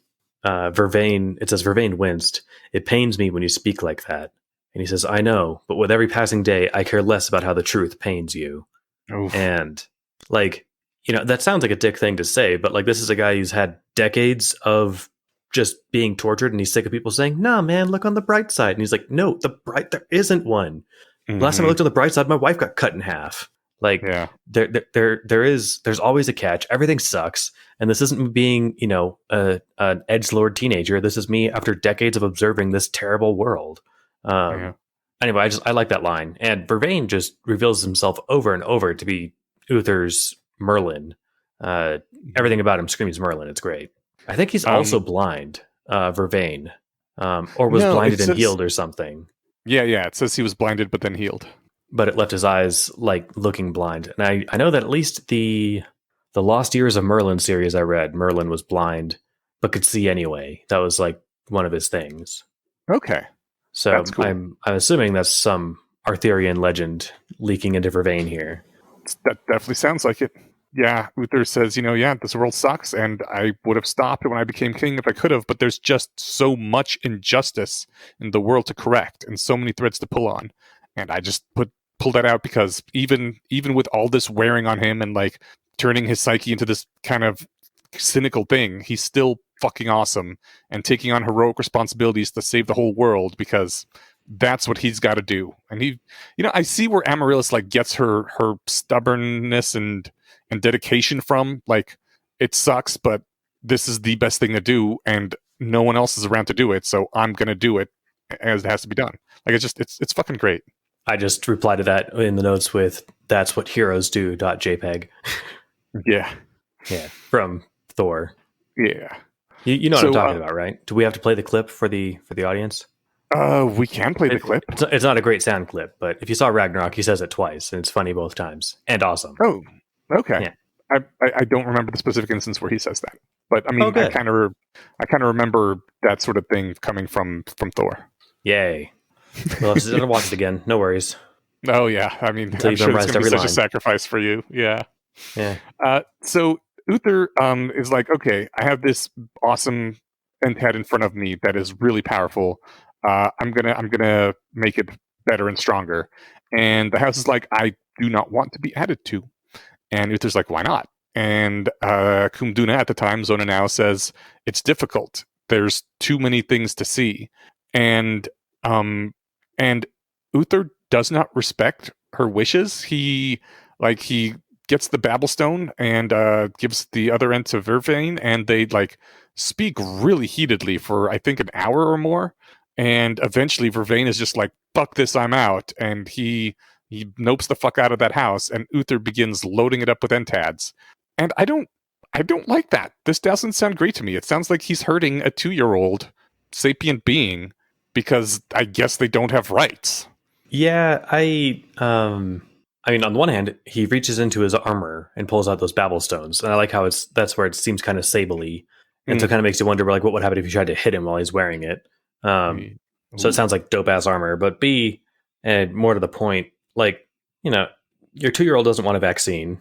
Vervain winced. It pains me when you speak like that. And he says, I know, but with every passing day, I care less about how the truth pains you. Oof. And that sounds like a dick thing to say, but this is a guy who's had decades of just being tortured, and he's sick of people saying, no, man, look on the bright side. And he's like, no, there isn't one. Mm-hmm. Last time I looked on the bright side, my wife got cut in half. There's always a catch. Everything sucks. And this isn't me being, an edgelord teenager. This is me after decades of observing this terrible world. Anyway, I like that line. And Vervain just reveals himself over and over to be Uther's Merlin. Everything about him screams Merlin. It's great. I think he's also blind, Vervain, or was blinded and healed or something. Yeah. It says he was blinded but then healed. But it left his eyes looking blind. And I know that at least the Lost Years of Merlin series I read, Merlin was blind but could see anyway. That was one of his things. Okay. So cool. I'm assuming that's some Arthurian legend leaking into Vervain here. That definitely sounds like it. yeah, Uther says, yeah, this world sucks, and I would have stopped when I became king if I could have, but there's just so much injustice in the world to correct, and so many threads to pull on, and I just pull that out because even with all this wearing on him and like turning his psyche into this kind of cynical thing, he's still fucking awesome and taking on heroic responsibilities to save the whole world because that's what he's got to do. And I see where Amaryllis like gets her stubbornness and dedication from. Like, it sucks, but this is the best thing to do, and no one else is around to do it, so I'm gonna do it as it has to be done. Like, it's fucking great. I just replied to that in the notes with "That's what heroes do." .jpg. Yeah, Yeah, from Thor. yeah. You know what I'm talking about, right? Do we have to play the clip for the audience? We can play the clip. It's not a great sound clip, but if you saw Ragnarok, he says it twice, and it's funny both times, and awesome. Oh, okay. Yeah. I don't remember the specific instance where he says that, but I mean, Okay. I kind of remember that sort of thing coming from Thor. Yay! Well, if you're gonna watch it again, no worries. Oh yeah, I mean, Until I'm you've sure it's memorized going to be every such a line. sacrifice for you. Yeah. Yeah. So Uther is like, okay, I have this awesome head in front of me that is really powerful. I'm gonna make it better and stronger. And the house is like, I do not want to be added to. And Uther's like, why not? And Kumduna at the time, Zona now, says it's difficult. There's too many things to see. And and Uther does not respect her wishes. He gets the Babelstone and gives the other end to Vervain, and they like speak really heatedly for I think an hour or more. And eventually Vervain is just like, fuck this, I'm out. And he nopes the fuck out of that house, and Uther begins loading it up with entads. And I don't like that. This doesn't sound great to me. It sounds like he's hurting a 2-year-old sapient being because I guess they don't have rights. Yeah, I mean, on the one hand, he reaches into his armor and pulls out those Babel stones, and I like how that's where it seems kind of sable-y, and so it kind of makes you wonder, like, what would happen if you tried to hit him while he's wearing it? So it sounds like dope ass armor. But B, and more to the point, like, your 2-year-old doesn't want a vaccine.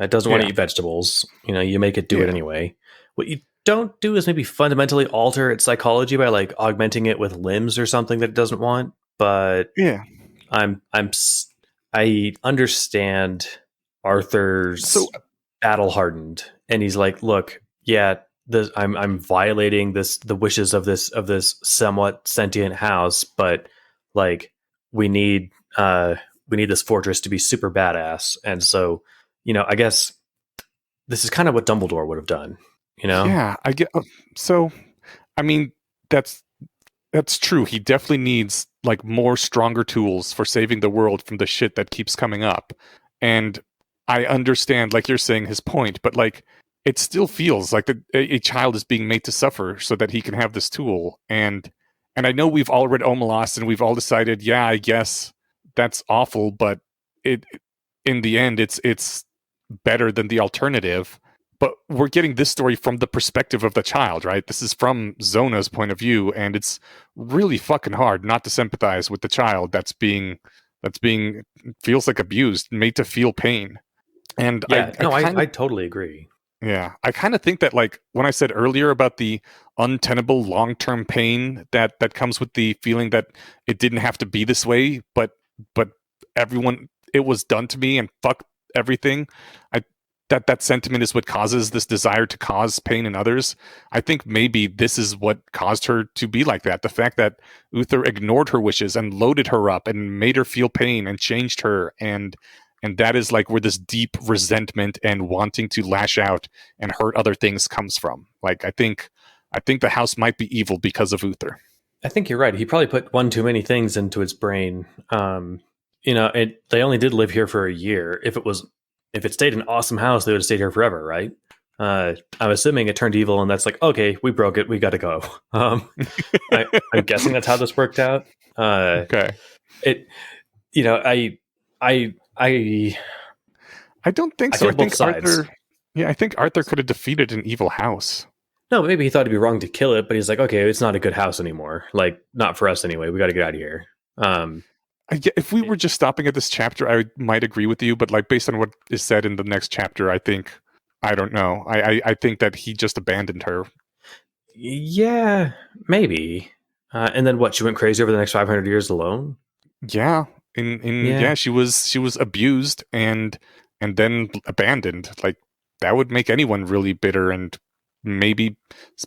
It doesn't want to eat vegetables. You make it do it anyway. What you don't do is maybe fundamentally alter its psychology by like augmenting it with limbs or something that it doesn't want. But yeah, I understand Arthur's battle hardened, and he's like, look, yeah, I'm violating the wishes of this somewhat sentient house, but like we need this fortress to be super badass, and so I guess this is kind of what Dumbledore would have done. Yeah, I get. So, I mean, that's true. He definitely needs like more stronger tools for saving the world from the shit that keeps coming up. And I understand, like you're saying, his point, but like it still feels like a child is being made to suffer so that he can have this tool. And I know we've all read Omelas and we've all decided, yeah, I guess that's awful, but in the end, it's better than the alternative. But we're getting this story from the perspective of the child, right? This is from Zona's point of view, and it's really fucking hard not to sympathize with the child that's being feels like abused, made to feel pain. And I totally agree. Yeah, I kind of think that, like, when I said earlier about the untenable long-term pain that comes with the feeling that it didn't have to be this way, but everyone, it was done to me and fuck everything. That sentiment is what causes this desire to cause pain in others. I think maybe this is what caused her to be like that. The fact that Uther ignored her wishes and loaded her up and made her feel pain and changed her, and that is like where this deep resentment and wanting to lash out and hurt other things comes from. Like, I think the house might be evil because of Uther. I think you're right. He probably put one too many things into its brain. They only did live here for a year. If it stayed an awesome house, they would have stayed here forever, right? I'm assuming it turned evil, and that's like, okay, we broke it, we got to go. I'm guessing that's how this worked out. Okay. I don't think so. I think Arthur. Yeah, I think Arthur could have defeated an evil house. No, maybe he thought it'd be wrong to kill it, but he's like, okay, it's not a good house anymore. Like, not for us anyway. We got to get out of here. If we were just stopping at this chapter, I might agree with you. But like based on what is said in the next chapter, I think I don't know. I think that he just abandoned her. Yeah, maybe. And then what? She went crazy over the next 500 years alone. Yeah, Yeah, she was abused and then abandoned. Like that would make anyone really bitter and maybe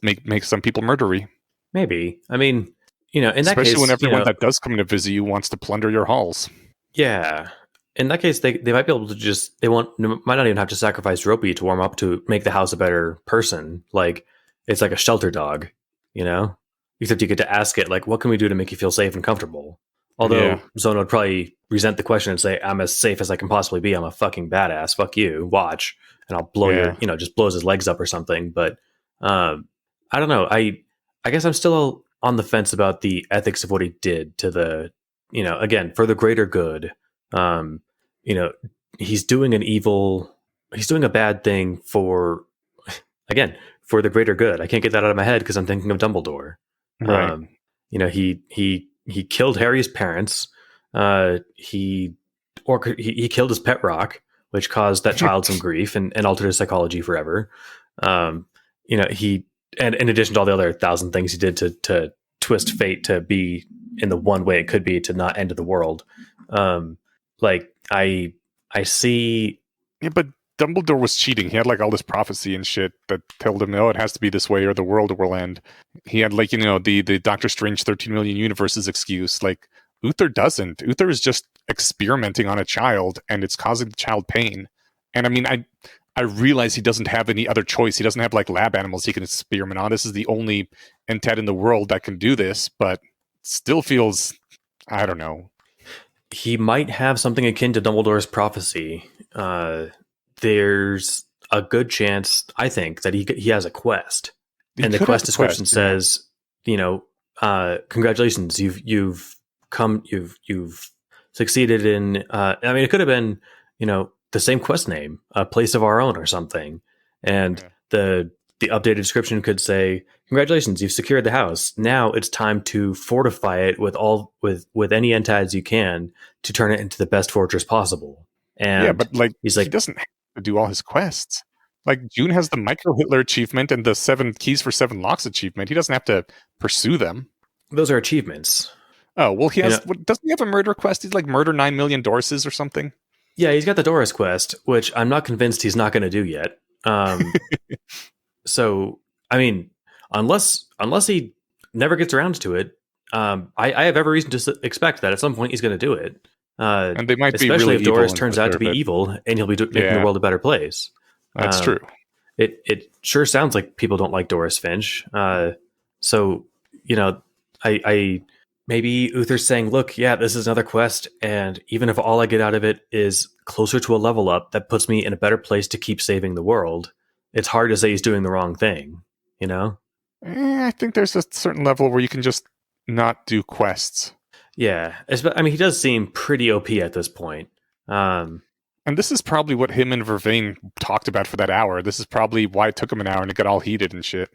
make some people murdery. maybe. I mean, in that Especially when case, everyone that does come to visit you wants to plunder your halls. yeah. In that case, they might be able to just might not even have to sacrifice Ropey to warm up to make the house a better person. Like it's like a shelter dog, you know. Except you get to ask it like, what can we do to make you feel safe and comfortable? Yeah, Although Zona would probably resent the question and say, I'm as safe as I can possibly be. I'm a fucking badass. Fuck you. Watch. And I'll blow yeah. just blows his legs up or something. But I don't know. I guess I'm still on the fence about the ethics of what he did to the, again, for the greater good. Um, you know, he's doing he's doing a bad thing again, for the greater good. I can't get that out of my head because I'm thinking of Dumbledore. Right. He killed Harry's parents. He killed his pet rock, which caused that child some grief and altered his psychology forever. He and in addition to all the other 1,000 things he did to twist fate to be in the one way it could be to not end the world. Like I see. Yeah, but Dumbledore was cheating. He had like all this prophecy and shit that told him, "Oh, it has to be this way, or the world will end." He had like the Doctor Strange 13 million universes excuse. Like Uther doesn't. Uther is just experimenting on a child, and it's causing the child pain. And I mean, I realize he doesn't have any other choice. He doesn't have like lab animals he can experiment on. This is the only entity in the world that can do this, but still feels, I don't know. He might have something akin to Dumbledore's prophecy. There's a good chance, I think, that he has a quest, and the quest description says, congratulations, you've succeeded in. I mean, it could have been, the same quest name, a place of our own, or something, and the updated description could say, congratulations, you've secured the house. Now it's time to fortify it with any entides you can to turn it into the best fortress possible. And yeah, but like he's like, he doesn't have to do all his quests. Like June has the micro Hitler achievement and the 7 keys for 7 locks achievement. He doesn't have to pursue them. those are achievements. Oh well, he has. Doesn't he have a murder quest? He's like murder 9 million Dorses or something. Yeah, he's got the Doris quest, which I'm not convinced he's not going to do yet. So, I mean, unless he never gets around to it, I have every reason to expect that at some point he's going to do it. And they might be especially really if Doris evil turns out to be evil, and he'll be making the world a better place. That's true. It sure sounds like people don't like Doris Finch. So I maybe Uther's saying, look, yeah, this is another quest, and even if all I get out of it is closer to a level up that puts me in a better place to keep saving the world, it's hard to say he's doing the wrong thing, I think there's a certain level where you can just not do quests. Yeah. I mean, he does seem pretty OP at this point. And this is probably what him and Vervain talked about for that hour. This is probably why it took him an hour and it got all heated and shit.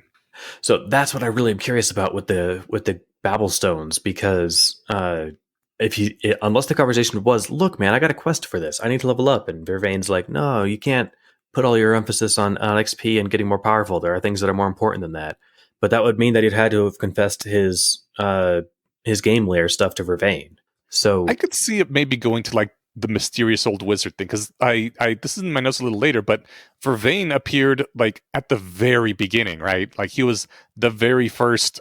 So that's what I really am curious about with the Babel Stones, because unless the conversation was, look, man, I got a quest for this, I need to level up, and Vervain's like, no, you can't put all your emphasis on XP and getting more powerful. There are things that are more important than that. But that would mean that he'd had to have confessed his game layer stuff to Vervain. So I could see it maybe going to like the mysterious old wizard thing, because I this is in my notes a little later, but Vervain appeared like at the very beginning, right? Like he was the very first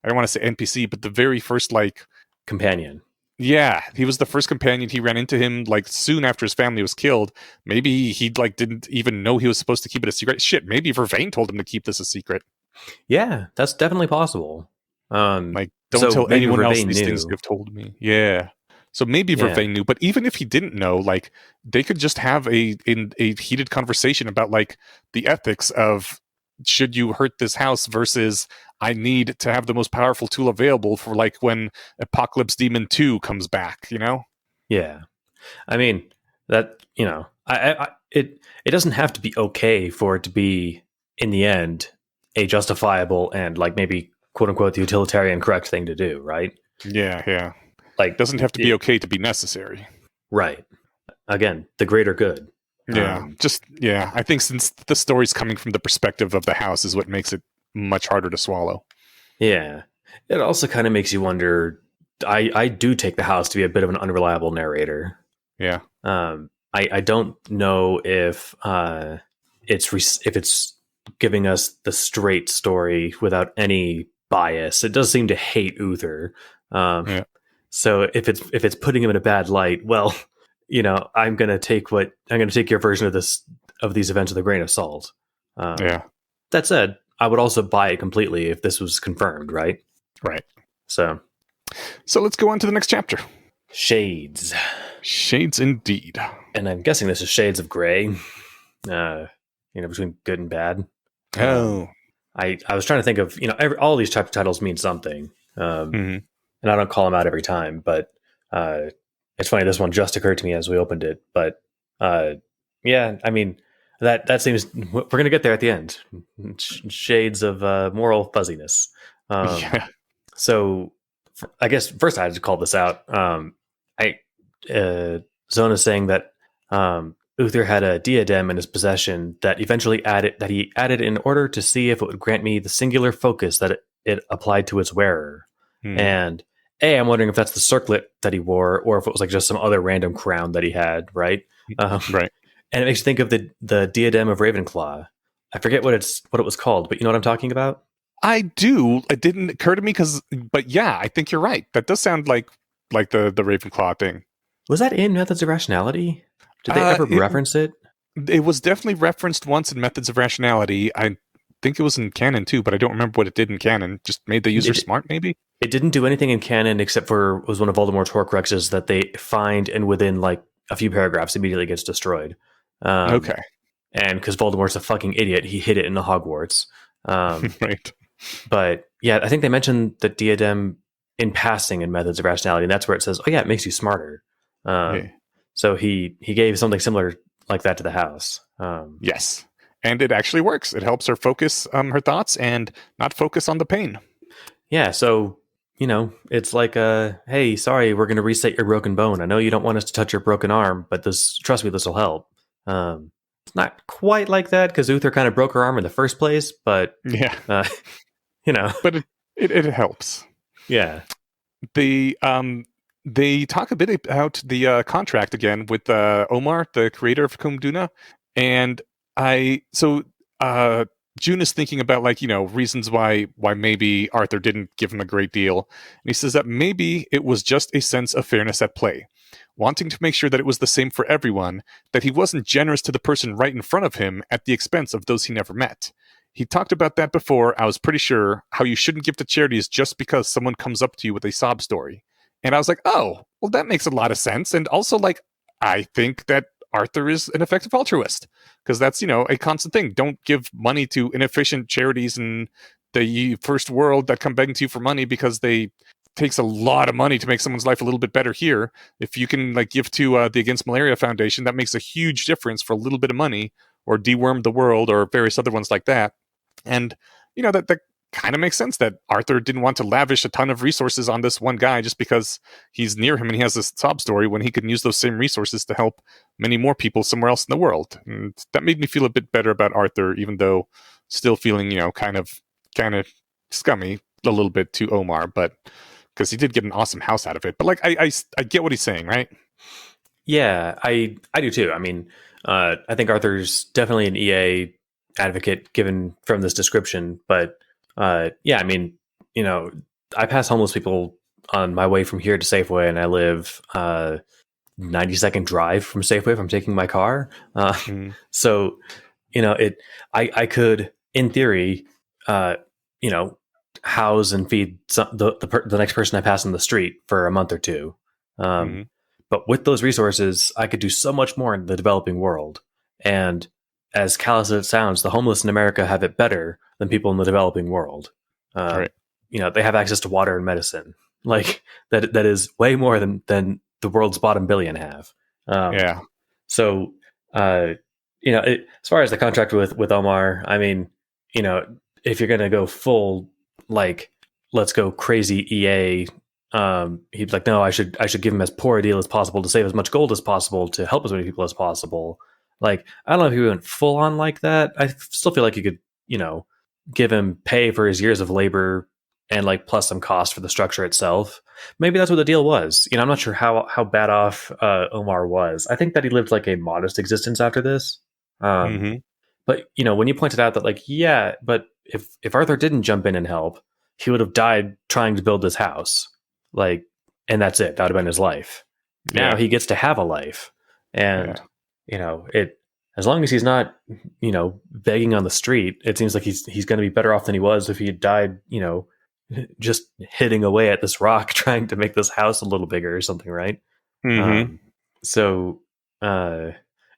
I don't want to say NPC, but the very first like companion. Yeah, he was the first companion. He ran into him like soon after his family was killed. Maybe he like didn't even know he was supposed to keep it a secret. Shit, maybe Vervain told him to keep this a secret. Yeah, that's definitely possible. Like, don't tell anyone else these things you've told me. Yeah. So maybe Vervain knew, but even if he didn't know, like they could just have a heated conversation about like the ethics of should you hurt this house versus I need to have the most powerful tool available for like when Apocalypse Demon 2 comes back, Yeah. I mean, that, it doesn't have to be okay for it to be in the end a justifiable and like maybe quote unquote the utilitarian correct thing to do, right? Yeah. Like, doesn't have to be okay to be necessary. Right. Again, the greater good. Yeah, I think since the story's coming from the perspective of the house is what makes it much harder to swallow. Yeah. It also kind of makes you wonder. I do take the house to be a bit of an unreliable narrator. Yeah. I don't know if it's giving us the straight story without any bias. It does seem to hate Uther. Yeah. So if it's putting him in a bad light, well, I'm gonna take your version of these events with a grain of salt. Yeah. That said, I would also buy it completely if this was confirmed, right? Right. So let's go on to the next chapter. Shades. Shades indeed. And I'm guessing this is shades of gray. Between good and bad. Oh. I was trying to think of, all these chapter titles mean something. And I don't call them out every time, but it's funny, this one just occurred to me as we opened it. But yeah, I mean, that seems, we're going to get there at the end. Shades of moral fuzziness. Yeah. So I guess first I had to call this out. Zona saying that Uther had a diadem in his possession that he added in order to see if it would grant me the singular focus that it applied to its wearer. And I'm wondering if that's the circlet that he wore, or if it was like just some other random crown that he had, right? Right. And it makes you think of the diadem of Ravenclaw. I forget what it was called, but you know what I'm talking about? I do. It didn't occur to me but yeah, I think you're right. That does sound like the Ravenclaw thing. Was that in Methods of Rationality? Did they ever reference it? It was definitely referenced once in Methods of Rationality. I think it was in canon too, but I don't remember what it did in canon. Just made the user smart, maybe? It didn't do anything in canon except for it was one of Voldemort's Horcruxes that they find and within like a few paragraphs immediately gets destroyed. Okay. And because Voldemort's a fucking idiot, he hid it in the Hogwarts. Right. But yeah, I think they mentioned the diadem in passing in Methods of Rationality, and that's where it says, "Oh yeah, it makes you smarter." So he gave something similar like that to the house. Yes, and it actually works. It helps her focus her thoughts and not focus on the pain. Yeah, so it's like, hey, sorry, we're going to reset your broken bone. I know you don't want us to touch your broken arm, but trust me, this will help. It's not quite like that because Uther kind of broke her arm in the first place, but yeah, but it helps. Yeah. They talk a bit about the contract again with Omar, the creator of Kumduna, and June is thinking about reasons why maybe Arthur didn't give him a great deal, and he says that maybe it was just a sense of fairness at play, wanting to make sure that it was the same for everyone, that he wasn't generous to the person right in front of him at the expense of those he never met. He talked about that before, I was pretty sure, how you shouldn't give to charities just because someone comes up to you with a sob story. And I was like, oh, well, that makes a lot of sense. And also, I think that Arthur is an effective altruist, because that's, a constant thing. Don't give money to inefficient charities in the first world that come begging to you for money because takes a lot of money to make someone's life a little bit better here. If you can give to the Against Malaria Foundation, that makes a huge difference for a little bit of money, or Deworm the World, or various other ones like that. And, that kind of makes sense that Arthur didn't want to lavish a ton of resources on this one guy just because he's near him and he has this sob story, when he could use those same resources to help many more people somewhere else in the world. And that made me feel a bit better about Arthur, even though still feeling, kind of scummy a little bit to Omar, but because he did get an awesome house out of it. But I get what he's saying, right? Yeah, I do too. I mean, I think Arthur's definitely an EA advocate given from this description, but yeah, I mean, I pass homeless people on my way from here to Safeway, and I live 90-second drive from Safeway if I'm taking my car. So, I could, in theory, house and feed the next person I pass on the street for a month or two. But with those resources, I could do so much more in the developing world. And as callous as it sounds, the homeless in America have it better than people in the developing world. Right. They have access to water and medicine. That is way more than the world's bottom billion have. Yeah. So, as far as the contract with Omar, I mean, if you're going to go full, let's go crazy EA he'd be like, no, I should give him as poor a deal as possible to save as much gold as possible to help as many people as possible. Like, I don't know if he went full on like that. I still feel like you could, give him pay for his years of labor and like plus some cost for the structure itself. Maybe that's what the deal was. I'm not sure how bad off Omar was. I think that he lived like a modest existence after this. Um, Mm-hmm. but when you pointed out that like, yeah, but if Arthur didn't jump in and help, he would have died trying to build this house. Like, and that's it. That would have been his life. Now Yeah. he gets to have a life. And, Yeah. it, as long as he's not, begging on the street, it seems like he's going to be better off than he was if he had died, just hitting away at this rock, trying to make this house a little bigger or something. Right. Mm-hmm. So,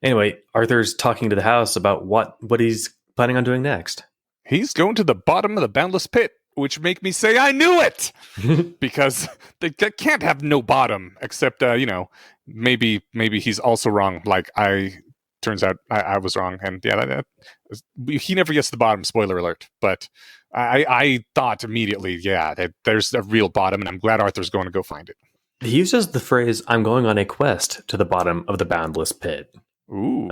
anyway, Arthur's talking to the house about what he's planning on doing next. He's going to the bottom of the boundless pit, which make me say, I knew it! Because they can't have no bottom, except, maybe he's also wrong. Like, turns out I was wrong. And yeah, he never gets to the bottom, spoiler alert. But I thought immediately, that there's a real bottom, and I'm glad Arthur's going to go find it. He uses the phrase, I'm going on a quest to the bottom of the boundless pit. Ooh.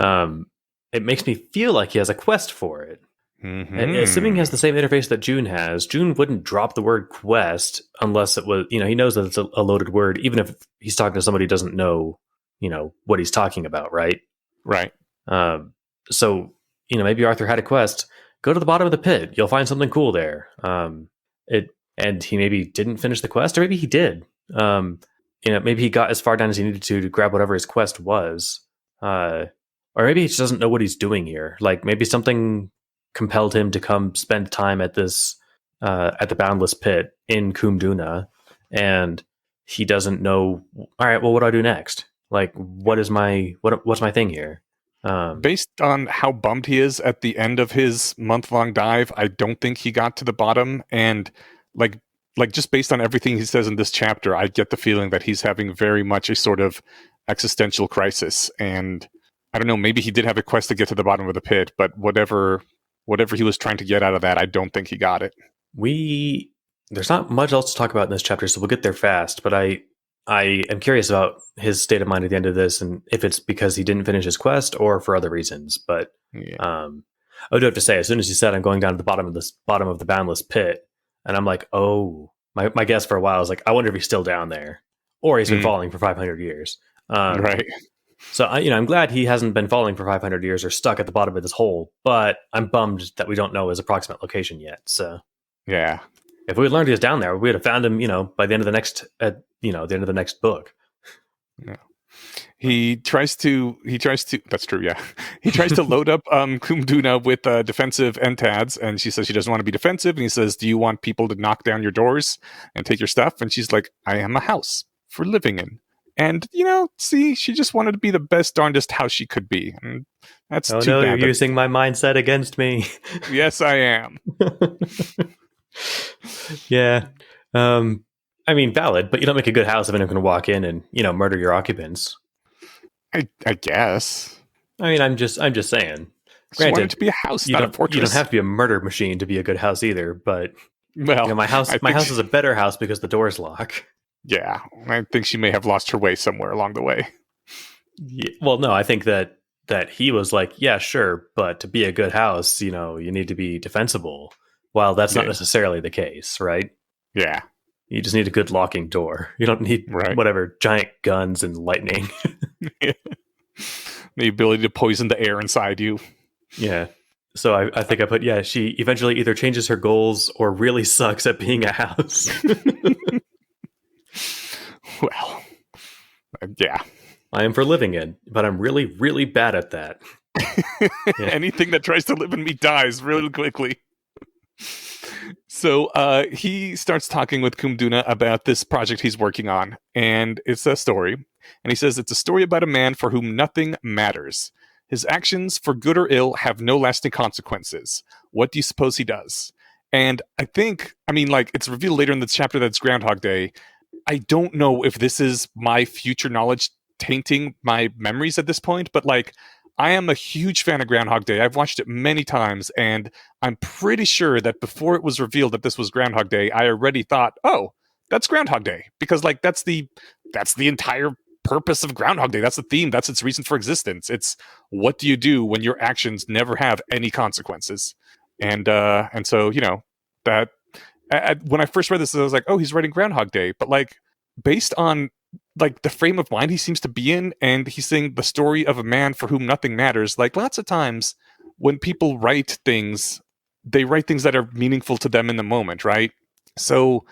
It makes me feel like he has a quest for it. Mm-hmm. Assuming he has the same interface that June has, June wouldn't drop the word quest unless it was, he knows that it's a loaded word, even if he's talking to somebody who doesn't know, what he's talking about, right? Right. So, maybe Arthur had a quest. Go to the bottom of the pit. You'll find something cool there. And he maybe didn't finish the quest, or maybe he did. Maybe he got as far down as he needed to grab whatever his quest was. Or maybe he just doesn't know what he's doing here. Like, maybe something compelled him to come spend time at this at the boundless pit in Kumduna, and he doesn't know. All right, well, what do I do next? Like, what's my thing here? Based on how bummed he is at the end of his month-long dive, I don't think he got to the bottom. And like just based on everything he says in this chapter, I get the feeling that he's having very much a sort of existential crisis. And I don't know, maybe he did have a quest to get to the bottom of the pit, but whatever he was trying to get out of that, I don't think he got it. There's not much else to talk about in this chapter, so we'll get there fast. But I am curious about his state of mind at the end of this, and if it's because he didn't finish his quest or for other reasons. But I do have to say, as soon as he said, "I'm going down to the bottom of the boundless pit," and I'm like, oh, my guess for a while is like, I wonder if he's still down there, or he's been falling for 500 years. Right. So I'm glad he hasn't been falling for 500 years or stuck at the bottom of this hole, but I'm bummed that we don't know his approximate location yet. So yeah, if we had learned he was down there, we would have found him, by the end of the next, the end of the next book. Yeah. He tries to. That's true. Yeah, he tries to load up Kumduna with defensive NTADs, and she says she doesn't want to be defensive. And he says, "Do you want people to knock down your doors and take your stuff?" And she's like, "I am a house for living in." And see, she just wanted to be the best darndest house she could be. And that's too bad. You're using my mindset against me. Yes, I am. Yeah. I mean, valid, but you don't make a good house if anyone can walk in and, murder your occupants. I guess. I mean, I'm just saying. Granted, want it to be a house, not a fortress. You don't have to be a murder machine to be a good house either, but well, my house is a better house because the doors lock. Yeah, I think she may have lost her way somewhere along the way. Yeah, well, no, I think that he was like, yeah, sure, but to be a good house, you need to be defensible. Well, that's not necessarily the case, right? Yeah. You just need a good locking door. You don't need whatever giant guns and lightning. The ability to poison the air inside you. Yeah. So I think I put, she eventually either changes her goals or really sucks at being a house. Well, yeah. I am for living in, but I'm really, really bad at that. Yeah. Anything that tries to live in me dies really quickly. So he starts talking with Kumduna about this project he's working on, and it's a story. And he says it's a story about a man for whom nothing matters. His actions, for good or ill, have no lasting consequences. What do you suppose he does? And it's revealed later in this chapter that it's Groundhog Day. I don't know if this is my future knowledge tainting my memories at this point, but I am a huge fan of Groundhog Day. I've watched it many times, and I'm pretty sure that before it was revealed that this was Groundhog Day, I already thought, oh, that's Groundhog Day, because like that's the entire purpose of Groundhog Day. That's the theme. That's its reason for existence. It's what do you do when your actions never have any consequences? And so that when I first read this, I was like, oh, he's writing Groundhog Day, but like based on like the frame of mind he seems to be in, and he's saying the story of a man for whom nothing matters. Like lots of times when people write things, they write things that are meaningful to them in the moment, right? So,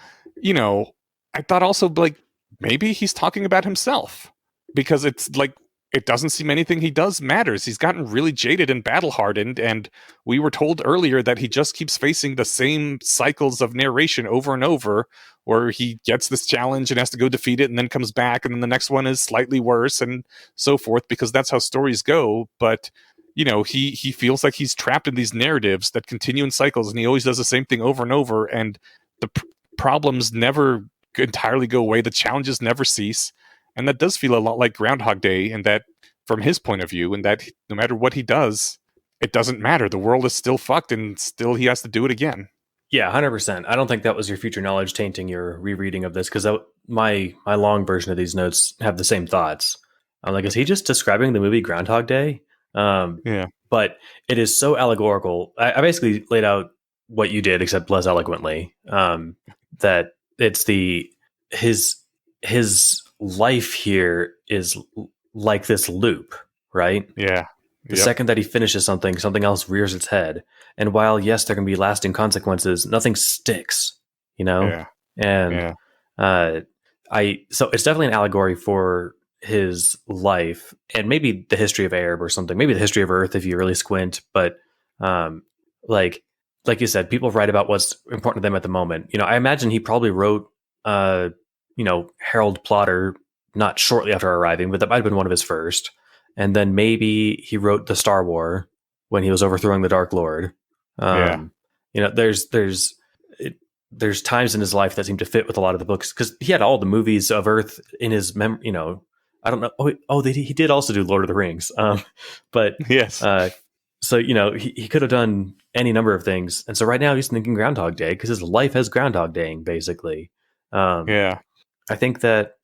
I thought also like maybe he's talking about himself, because it's like it doesn't seem anything he does matters. He's gotten really jaded and battle hardened, and we were told earlier that he just keeps facing the same cycles of narration over and over, where he gets this challenge and has to go defeat it and then comes back, and then the next one is slightly worse and so forth, because that's how stories go. But he feels like he's trapped in these narratives that continue in cycles, and he always does the same thing over and over, and the problems never entirely go away, the challenges never cease. And that does feel a lot like Groundhog Day, and that from his point of view, and that no matter what he does, it doesn't matter. The world is still fucked, and still he has to do it again. Yeah, 100%. I don't think that was your future knowledge tainting your rereading of this, because my long version of these notes have the same thoughts. I'm like, is he just describing the movie Groundhog Day? Yeah. But it is so allegorical. I basically laid out what you did, except less eloquently. That it's his life here is like this loop, right? Yeah. The second that he finishes something else rears its head. And while, yes, there can be lasting consequences, nothing sticks, Yeah. And so it's definitely an allegory for his life, and maybe the history of Arab or something, maybe the history of Earth if you really squint. But like you said, people write about what's important to them at the moment. I imagine he probably wrote Harold Plotter not shortly after arriving, but that might have been one of his first. And then maybe he wrote the Star War when he was overthrowing the Dark Lord. There's times in his life that seem to fit with a lot of the books, because he had all the movies of Earth in his memory. I don't know. He did also do Lord of the Rings. But yes. So he could have done any number of things, and so right now he's thinking Groundhog Day because his life has Groundhog Daying basically. Yeah. I think that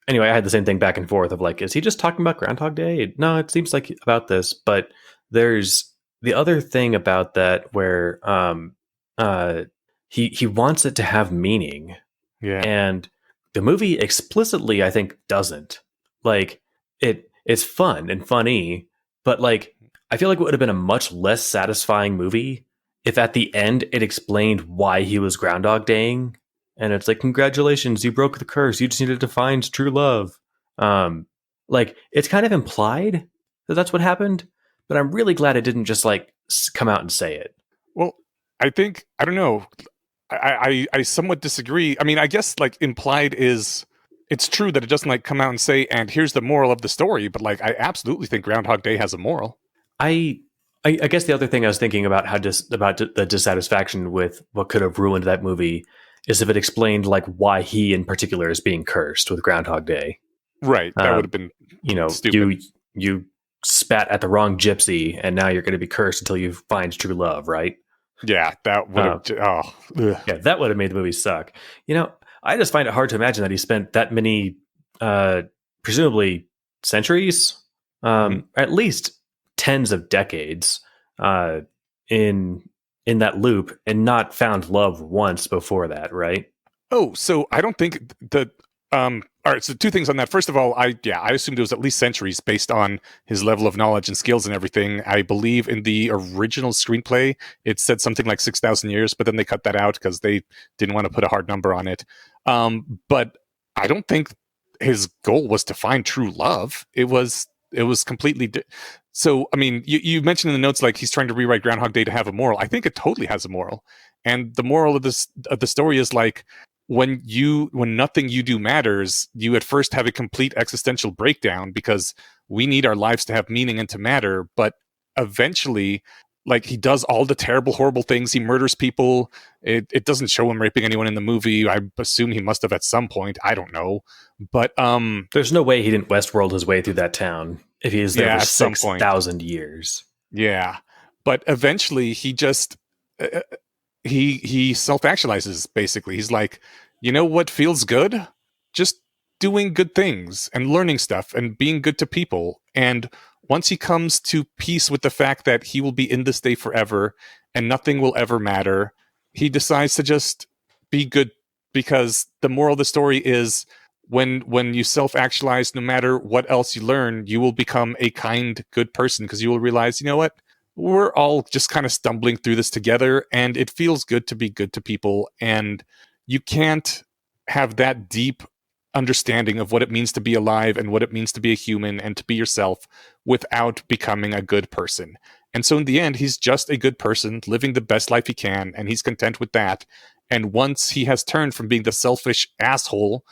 anyway, I had the same thing back and forth of like, is he just talking about Groundhog Day? No, it seems like about this, but there's the other thing about that where he wants it to have meaning. Yeah. And the movie explicitly, I think, doesn't. Like it's fun and funny, but like I feel like it would have been a much less satisfying movie if at the end it explained why he was Groundhog Daying. And it's like, congratulations, you broke the curse. You just needed to find true love. Like it's kind of implied that that's what happened, but I'm really glad it didn't just like come out and say it. Well, I don't know. I somewhat disagree. I mean, I guess like implied is, it's true that it doesn't like come out and say, and here's the moral of the story, but like I absolutely think Groundhog Day has a moral. I guess the other thing I was thinking about about the dissatisfaction with what could have ruined that movie is if it explained like why he in particular is being cursed with Groundhog Day. Right. That would have been stupid. You spat at the wrong gypsy and now you're going to be cursed until you find true love, right? Yeah, that would have yeah, that would have made the movie suck. I just find it hard to imagine that he spent that many presumably centuries, at least tens of decades in that loop and not found love once before that, right? Oh, so I don't think that all right, so two things on that. First of all, I assumed it was at least centuries based on his level of knowledge and skills and everything. I believe in the original screenplay, it said something like 6,000 years, but then they cut that out because they didn't want to put a hard number on it. But I don't think his goal was to find true love. It was completely... So, I mean, you mentioned in the notes, like, he's trying to rewrite Groundhog Day to have a moral. I think it totally has a moral. And the moral of the story is, like, when nothing you do matters, you at first have a complete existential breakdown because we need our lives to have meaning and to matter. But eventually, like, he does all the terrible, horrible things. He murders people. It doesn't show him raping anyone in the movie. I assume he must have at some point. I don't know. But there's no way he didn't Westworld his way through that town if he was there for 6,000 years. Yeah. But eventually he just... he self-actualizes, basically. He's like, you know what feels good? Just doing good things and learning stuff and being good to people. And once he comes to peace with the fact that he will be in this day forever and nothing will ever matter, he decides to just be good, because the moral of the story is when you self-actualize, no matter what else you learn, you will become a kind, good person, because you will realize, you know what? We're all just kind of stumbling through this together, and it feels good to be good to people. And you can't have that deep understanding of what it means to be alive and what it means to be a human and to be yourself without becoming a good person. And so in the end, he's just a good person living the best life he can, and he's content with that. And once he has turned from being the selfish asshole,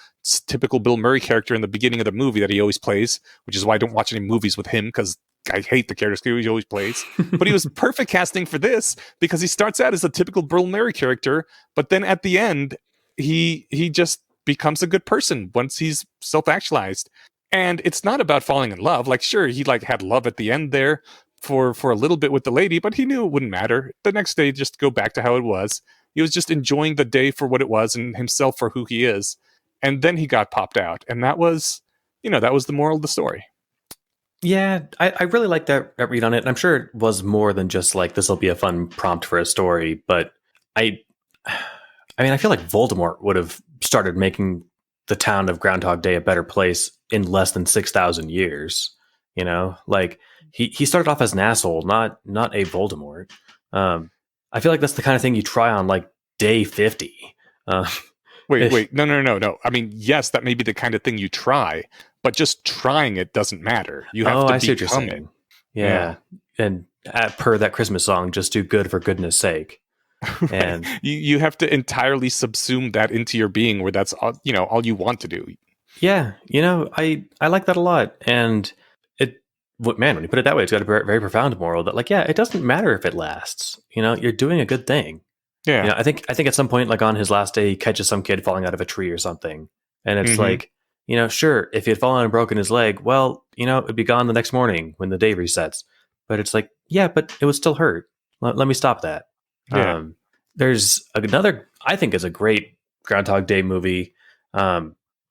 typical Bill Murray character in the beginning of the movie that he always plays, which is why I don't watch any movies with him, because I hate the character he always plays. But he was perfect casting for this, because he starts out as a typical Bill Murray character, but then at the end, he just becomes a good person once he's self-actualized. And it's not about falling in love. Like, sure, he like had love at the end there for a little bit with the lady, but he knew it wouldn't matter. The next day, just go back to how it was. He was just enjoying the day for what it was and himself for who he is. And then he got popped out. And that was, that was the moral of the story. Yeah, I really like that read on it. I'm sure it was more than just like, this will be a fun prompt for a story. But I mean, I feel like Voldemort would have started making the town of Groundhog Day a better place in less than 6,000 years. Like he started off as an asshole, not a Voldemort. I feel like that's the kind of thing you try on like day 50. Wait, no. I mean, yes, that may be the kind of thing you try, but just trying it doesn't matter. You have to I see what you're become it. saying. Yeah. And per that Christmas song, just do good for goodness sake. And you have to entirely subsume that into your being, where that's all, all you want to do. Yeah, I like that a lot. And when you put it that way, it's got a very, very profound moral that, like, yeah, it doesn't matter if it lasts. You're doing a good thing. Yeah. I think at some point, like on his last day, he catches some kid falling out of a tree or something, and it's like, sure, if he had fallen and broken his leg, well, it'd be gone the next morning when the day resets. But it's like, yeah, but it would still hurt. Let me stop that. Yeah. There's another, I think, is a great Groundhog Day movie,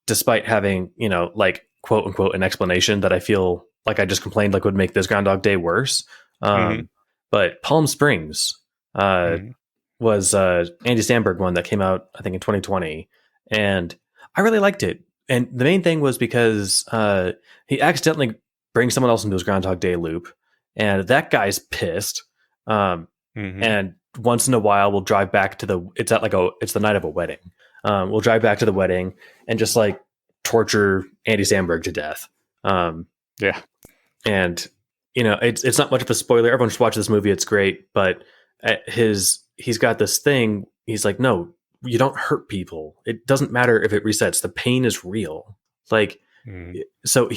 despite having, like, quote unquote, an explanation that I feel like I just complained like would make this Groundhog Day worse. But Palm Springs was Andy Samberg one that came out, I think, in 2020. And I really liked it. And the main thing was because he accidentally brings someone else into his Groundhog Day loop. And that guy's pissed. And once in a while, we'll drive back to it's the night of a wedding. We'll drive back to the wedding and just like torture Andy Samberg to death. Yeah. And, it's not much of a spoiler. Everyone should watch this movie. It's great. But he's got this thing. He's like, no, you don't hurt people. It doesn't matter if it resets. The pain is real. Like, so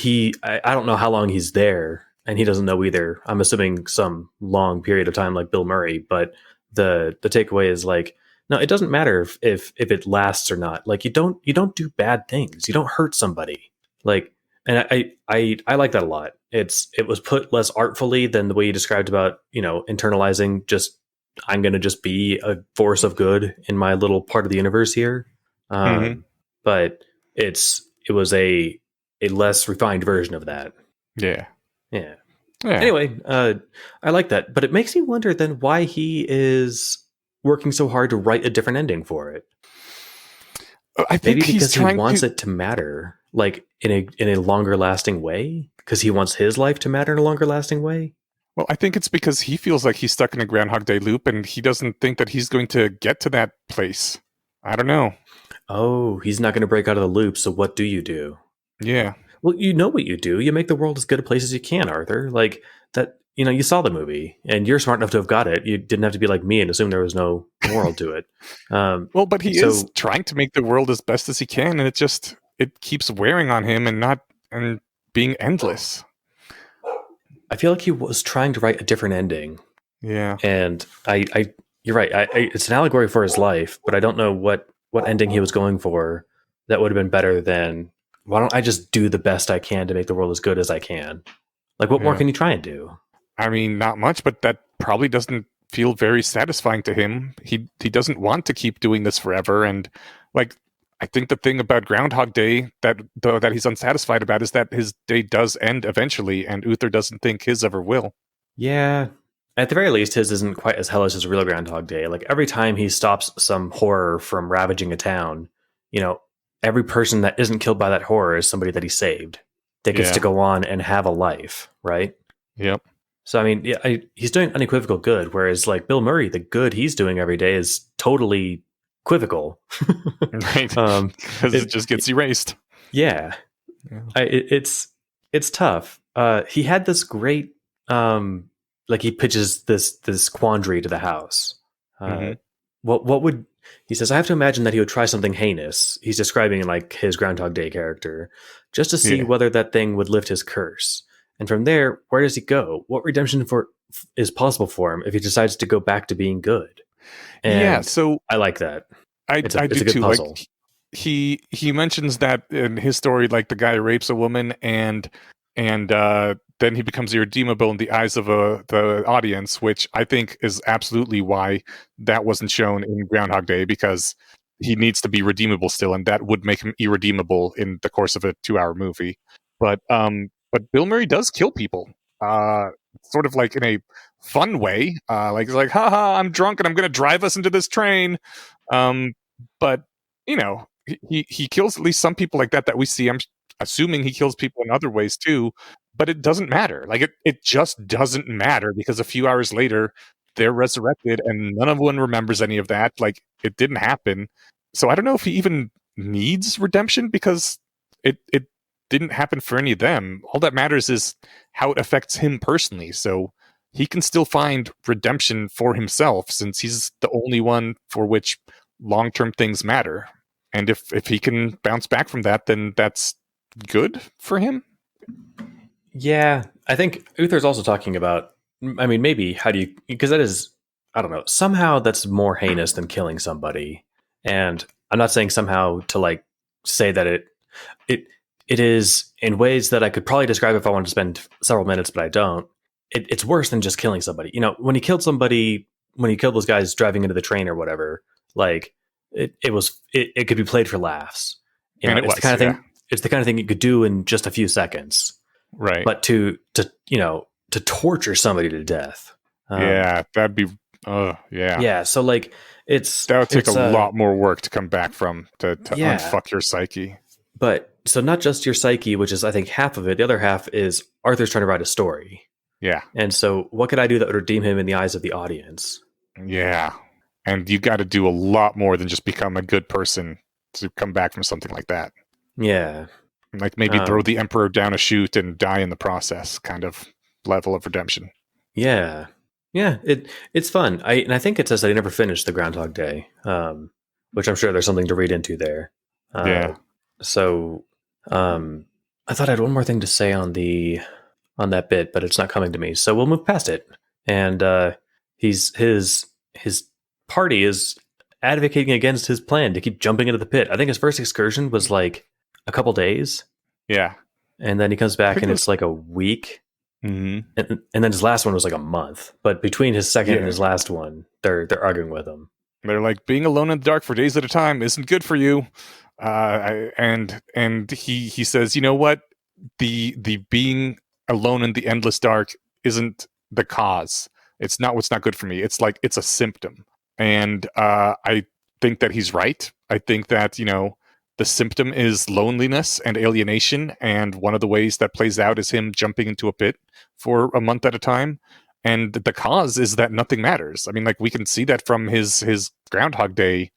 I don't know how long he's there, and he doesn't know either. I'm assuming some long period of time, like Bill Murray. But the takeaway is like, no, it doesn't matter if it lasts or not. Like, you don't do bad things. You don't hurt somebody. Like, and I like that a lot. It was put less artfully than the way you described about, internalizing just, I'm going to just be a force of good in my little part of the universe here. But it was a less refined version of that. Yeah. Anyway, I like that, but it makes me wonder then why he is working so hard to write a different ending for it. I think maybe because he wants it to matter, like in a longer lasting way, because he wants his life to matter in a longer lasting way. Well, I think it's because he feels like he's stuck in a Groundhog Day loop, and he doesn't think that he's going to get to that place. I don't know. Oh, he's not going to break out of the loop, so what do you do? Yeah. Well, you know what you do. You make the world as good a place as you can, Arthur. Like that, you saw the movie, and you're smart enough to have got it. You didn't have to be like me and assume there was no moral to it. Well, but he is trying to make the world as best as he can, and it keeps wearing on him and being endless. I feel like he was trying to write a different ending. Yeah. And you're right. It's an allegory for his life, but I don't know what ending he was going for that would have been better than, why don't I just do the best I can to make the world as good as I can? Like, what more can you try and do? I mean, not much, but that probably doesn't feel very satisfying to him. He doesn't want to keep doing this forever. And like, I think the thing about Groundhog Day that he's unsatisfied about is that his day does end eventually, and Uther doesn't think his ever will. Yeah. At the very least, his isn't quite as hellish as real Groundhog Day. Like every time he stops some horror from ravaging a town, every person that isn't killed by that horror is somebody that he saved that gets Yeah. to go on and have a life, right? Yep. So I mean, yeah, he's doing unequivocal good, whereas like Bill Murray, the good he's doing every day is totally equivocal. Right. Because it just gets erased. Yeah, it's tough. He had this great like he pitches this quandary to the house. What would he says? I have to imagine that he would try something heinous. He's describing like his Groundhog Day character, just to see whether that thing would lift his curse. And from there, where does he go? What redemption is possible for him if he decides to go back to being good? And so I like that. I It's do a good too. puzzle. Like he mentions that in his story, like the guy rapes a woman and then he becomes irredeemable in the eyes of the audience, which I think is absolutely why that wasn't shown in Groundhog Day, because he needs to be redeemable still, and that would make him irredeemable in the course of a 2-hour movie. But Bill Murray does kill people, sort of like in a fun way. Like he's like, haha, I'm drunk and I'm going to drive us into this train. But he kills at least some people like that we see. I'm assuming he kills people in other ways too, but it doesn't matter. Like it just doesn't matter, because a few hours later they're resurrected and none of one remembers any of that. Like it didn't happen. So I don't know if he even needs redemption, because it didn't happen for any of them. All that matters is how it affects him personally. So he can still find redemption for himself, since he's the only one for which long-term things matter. And if he can bounce back from that, then that's good for him. Yeah, I think Uther's also talking about, I mean, maybe because that is, I don't know, somehow that's more heinous than killing somebody. And I'm not saying somehow to like say that it is in ways that I could probably describe if I wanted to spend several minutes, but I don't. It's worse than just killing somebody. When he killed those guys driving into the train or whatever, like it could be played for laughs. It's the kind of thing. It's the kind of thing you could do in just a few seconds, right? But to torture somebody to death, that'd be, yeah. So like that would take a lot more work to come back from to unfuck your psyche. But so not just your psyche, which is I think half of it. The other half is Arthur's trying to write a story. Yeah. And so what could I do that would redeem him in the eyes of the audience? Yeah. And you got to do a lot more than just become a good person to come back from something like that. Yeah. Like maybe throw the emperor down a chute and die in the process, kind of level of redemption. Yeah. Yeah. It's fun. I think it says that he never finished the Groundhog Day, which I'm sure there's something to read into there. So I thought I had one more thing to say on that bit, but it's not coming to me. So we'll move past it. And his party is advocating against his plan to keep jumping into the pit. I think his first excursion was like a couple days. Yeah. And then he comes back and it's like a week. Mm-hmm. And then his last one was like a month. But between his second and his last one, they're arguing with him. They're like, being alone in the dark for days at a time isn't good for you. And he says, you know what? The being alone in the endless dark isn't the cause. It's not what's not good for me. It's like, it's a symptom. And I think that he's right. I think that, the symptom is loneliness and alienation. And one of the ways that plays out is him jumping into a pit for a month at a time. And the cause is that nothing matters. I mean, like, we can see that from his Groundhog Day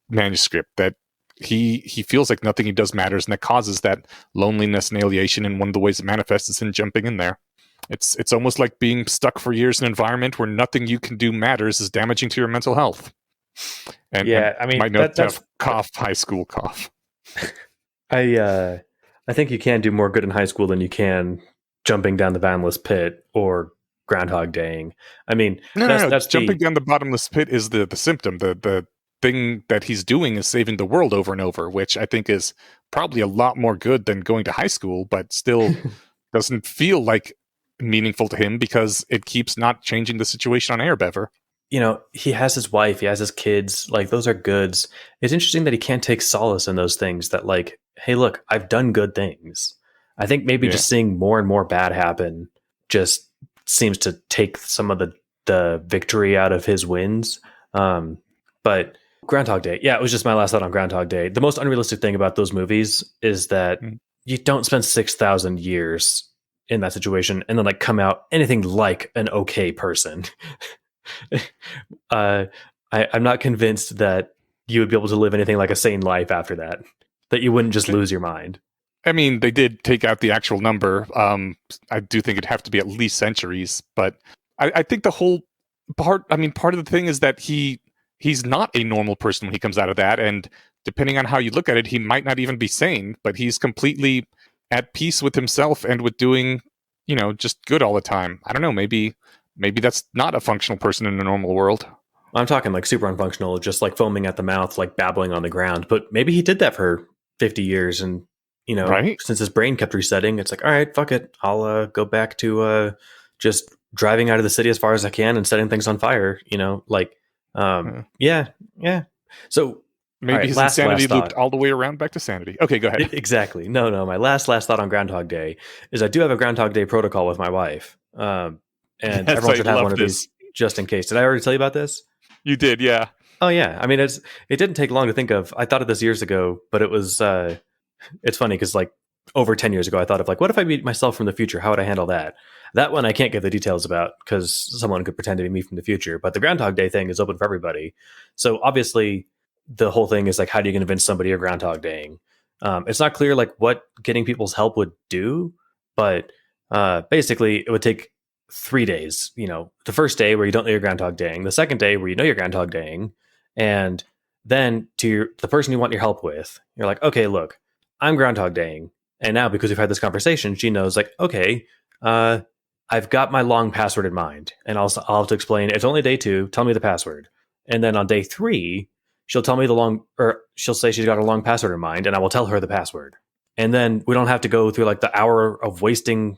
manuscript, that he feels like nothing he does matters, and that causes that loneliness and alienation. And one of the ways it manifests is in jumping in there. It's almost like being stuck for years in an environment where nothing you can do matters is damaging to your mental health. And I mean, my notes have cough, high school cough. I think you can do more good in high school than you can jumping down the bottomless pit or Groundhog Daying. I mean, that's jumping down the bottomless pit is the symptom. The thing that he's doing is saving the world over and over, which I think is probably a lot more good than going to high school, but still doesn't feel like meaningful to him because it keeps not changing the situation on Airbever. he has his wife, he has his kids, like those are goods. It's interesting that he can't take solace in those things that like, hey, look, I've done good things. I think maybe Yeah. just seeing more and more bad happen just seems to take some of the victory out of his wins. But Groundhog Day, yeah, it was just my last thought on Groundhog Day. The most unrealistic thing about those movies is that Mm. you don't spend 6,000 years in that situation and then like come out anything like an okay person. I'm not convinced that you would be able to live anything like a sane life after that. That you wouldn't just lose your mind. I mean, they did take out the actual number. I do think it'd have to be at least centuries, but I think the whole part. I mean, part of the thing is that he's not a normal person when he comes out of that, and depending on how you look at it, he might not even be sane, but he's completely at peace with himself and with doing, just good all the time. I don't know. Maybe that's not a functional person in a normal world. I'm talking like super unfunctional, just like foaming at the mouth, like babbling on the ground. But maybe he did that for 50 years, and Right? since his brain kept resetting, it's like, all right, fuck it, I'll go back to just driving out of the city as far as I can and setting things on fire. Yeah. So Maybe all right, his last insanity looped thought. all the way around back to sanity. Okay, go ahead. Exactly. No. My last thought on Groundhog Day is I do have a Groundhog Day protocol with my wife, and Yes, everyone should I have love one of this. these just in case. Did I already tell you about this? You did, yeah. Oh yeah. I mean, it didn't take long to think of. I thought of this years ago, but it was it's funny because like over 10 years ago, I thought of like, what if I meet myself from the future? How would I handle that? That one I can't give the details about because someone could pretend to be me from the future. But the Groundhog Day thing is open for everybody. So obviously, the whole thing is like, how do you convince somebody you're Groundhog Daying? It's not clear like what getting people's help would do, but basically, it would take 3 days. The first day where you don't know you're Groundhog Daying, the second day where you know you're Groundhog Daying, and then to the person you want your help with, you're like, okay, look, I'm Groundhog Daying. And now, because we've had this conversation, she knows, like, okay, I've got my long password in mind. And I'll have to explain, it's only day 2, tell me the password. And then on day 3, she'll tell me she'll say she's got a long password in mind, and I will tell her the password. And then we don't have to go through like the hour of wasting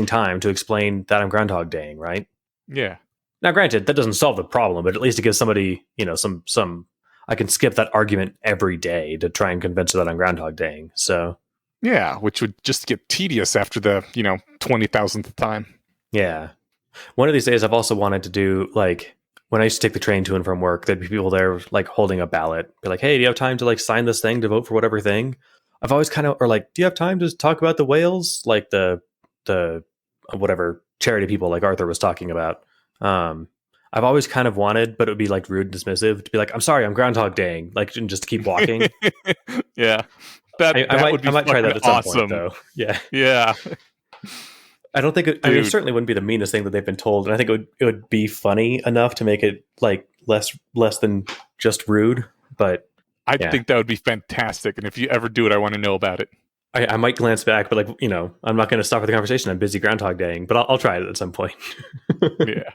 time to explain that I'm Groundhog Daying, right? Yeah. Now, granted, that doesn't solve the problem, but at least it gives somebody, some. I can skip that argument every day to try and convince her that I'm Groundhog Daying. So, Yeah, which would just get tedious after the, 20,000th time. yeah. One of these days, I've also wanted to do like when I used to take the train to and from work, there'd be people there like holding a ballot, be like, "Hey, do you have time to like sign this thing to vote for whatever thing?" I've always kind of, or like, "Do you have time to talk about the whales?" Like the whatever charity people like Arthur was talking about. I've always kind of wanted, but it would be like rude and dismissive to be like, "I'm sorry, I'm Groundhog Daying," like and just keep walking. Yeah. That would be I might try that at some awesome. point, though. Yeah. Yeah. I don't think I mean, it certainly wouldn't be the meanest thing that they've been told, and I think it would be funny enough to make it like less than just rude. But I yeah. think that would be fantastic, and if you ever do it, I want to know about it. I might glance back, but like I'm not going to stop for the conversation. I'm busy Groundhog Daying, but I'll try it at some point. Yeah.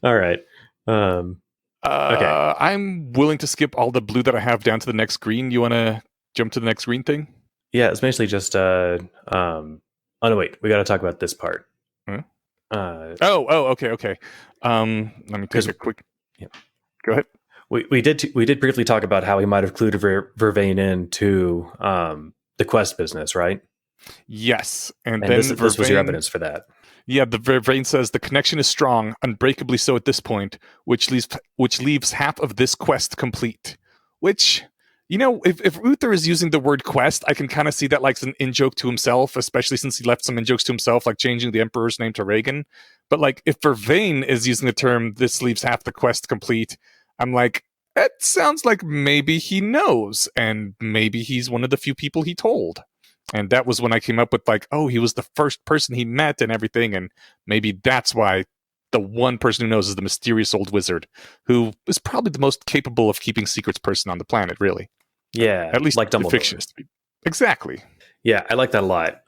All right. Okay. I'm willing to skip all the blue that I have down to the next green. You want to jump to the next green thing? Yeah, it's basically just oh no, wait, we got to talk about this part. Huh? Uh, okay. Let me take a quick. Yeah. Go ahead. We did briefly talk about how he might have clued Vervain into the Quest business, right? Yes, and And then this was your evidence for that. Yeah, the Vervain says the connection is strong, unbreakably so at this point, which leaves half of this quest complete. Which, if Uther is using the word quest, I can kind of see that like an in-joke to himself, especially since he left some in-jokes to himself, like changing the Emperor's name to Reagan. But like, if Vervain is using the term, this leaves half the quest complete, I'm like, it sounds like maybe he knows, and maybe he's one of the few people he told. And that was when I came up with like, oh, he was the first person he met and everything, and maybe that's why the one person who knows is the mysterious old wizard, who is probably the most capable of keeping secrets person on the planet, really. Yeah, At least like the Dumbledore. fiction. Exactly. Yeah, I like that a lot.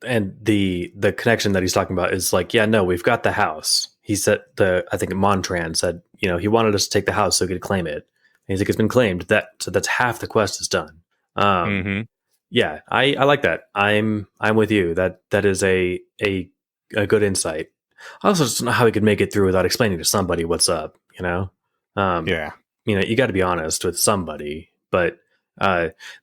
And the connection that he's talking about is like, yeah, no, we've got the house. He said I think Montran said, he wanted us to take the house so he could claim it. And he's like, it's been claimed. So that's half the quest is done. Yeah, I like that. I'm with you. That is a good insight. I also just don't know how he could make it through without explaining to somebody what's up. Yeah. You got to be honest with somebody. But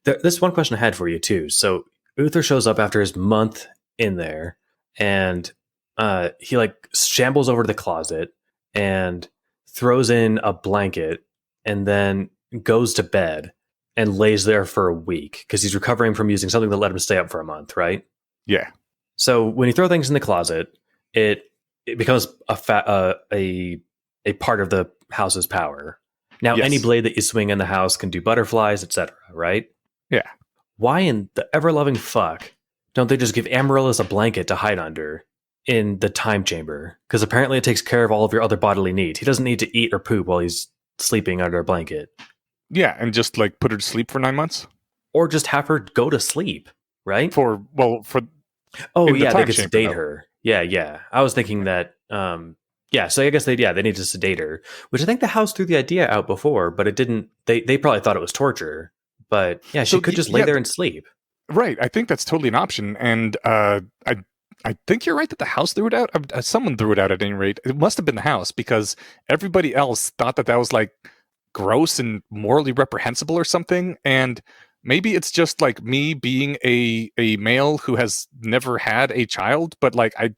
there's one question I had for you too. So Uther shows up after his month in there, and he like shambles over to the closet and throws in a blanket, and then goes to bed and lays there for a week because he's recovering from using something that let him stay up for a month, right? Yeah. So when you throw things in the closet, it becomes a part of the house's power. Now, Yes. any blade that you swing in the house can do butterflies, etc. Right? Yeah. Why in the ever loving fuck don't they just give Amaryllis a blanket to hide under in the time chamber? Because apparently it takes care of all of your other bodily needs. He doesn't need to eat or poop while he's sleeping under a blanket, Yeah, and just like put her to sleep for 9 months or just have her go to sleep. Right? for Oh in the yeah, they time could chamber, sedate though. her. Yeah. I was thinking that. Yeah, so I guess they need to sedate her, which I think the house threw the idea out before, but it didn't. They probably thought it was torture, but yeah, she So, could just lay yeah, there and sleep. right. I think that's totally an option, and I think you're right that the house threw it out. Someone threw it out at any rate. It must have been the house because everybody else thought that was like gross and morally reprehensible or something. And maybe it's just like me being a male who has never had a child, but like I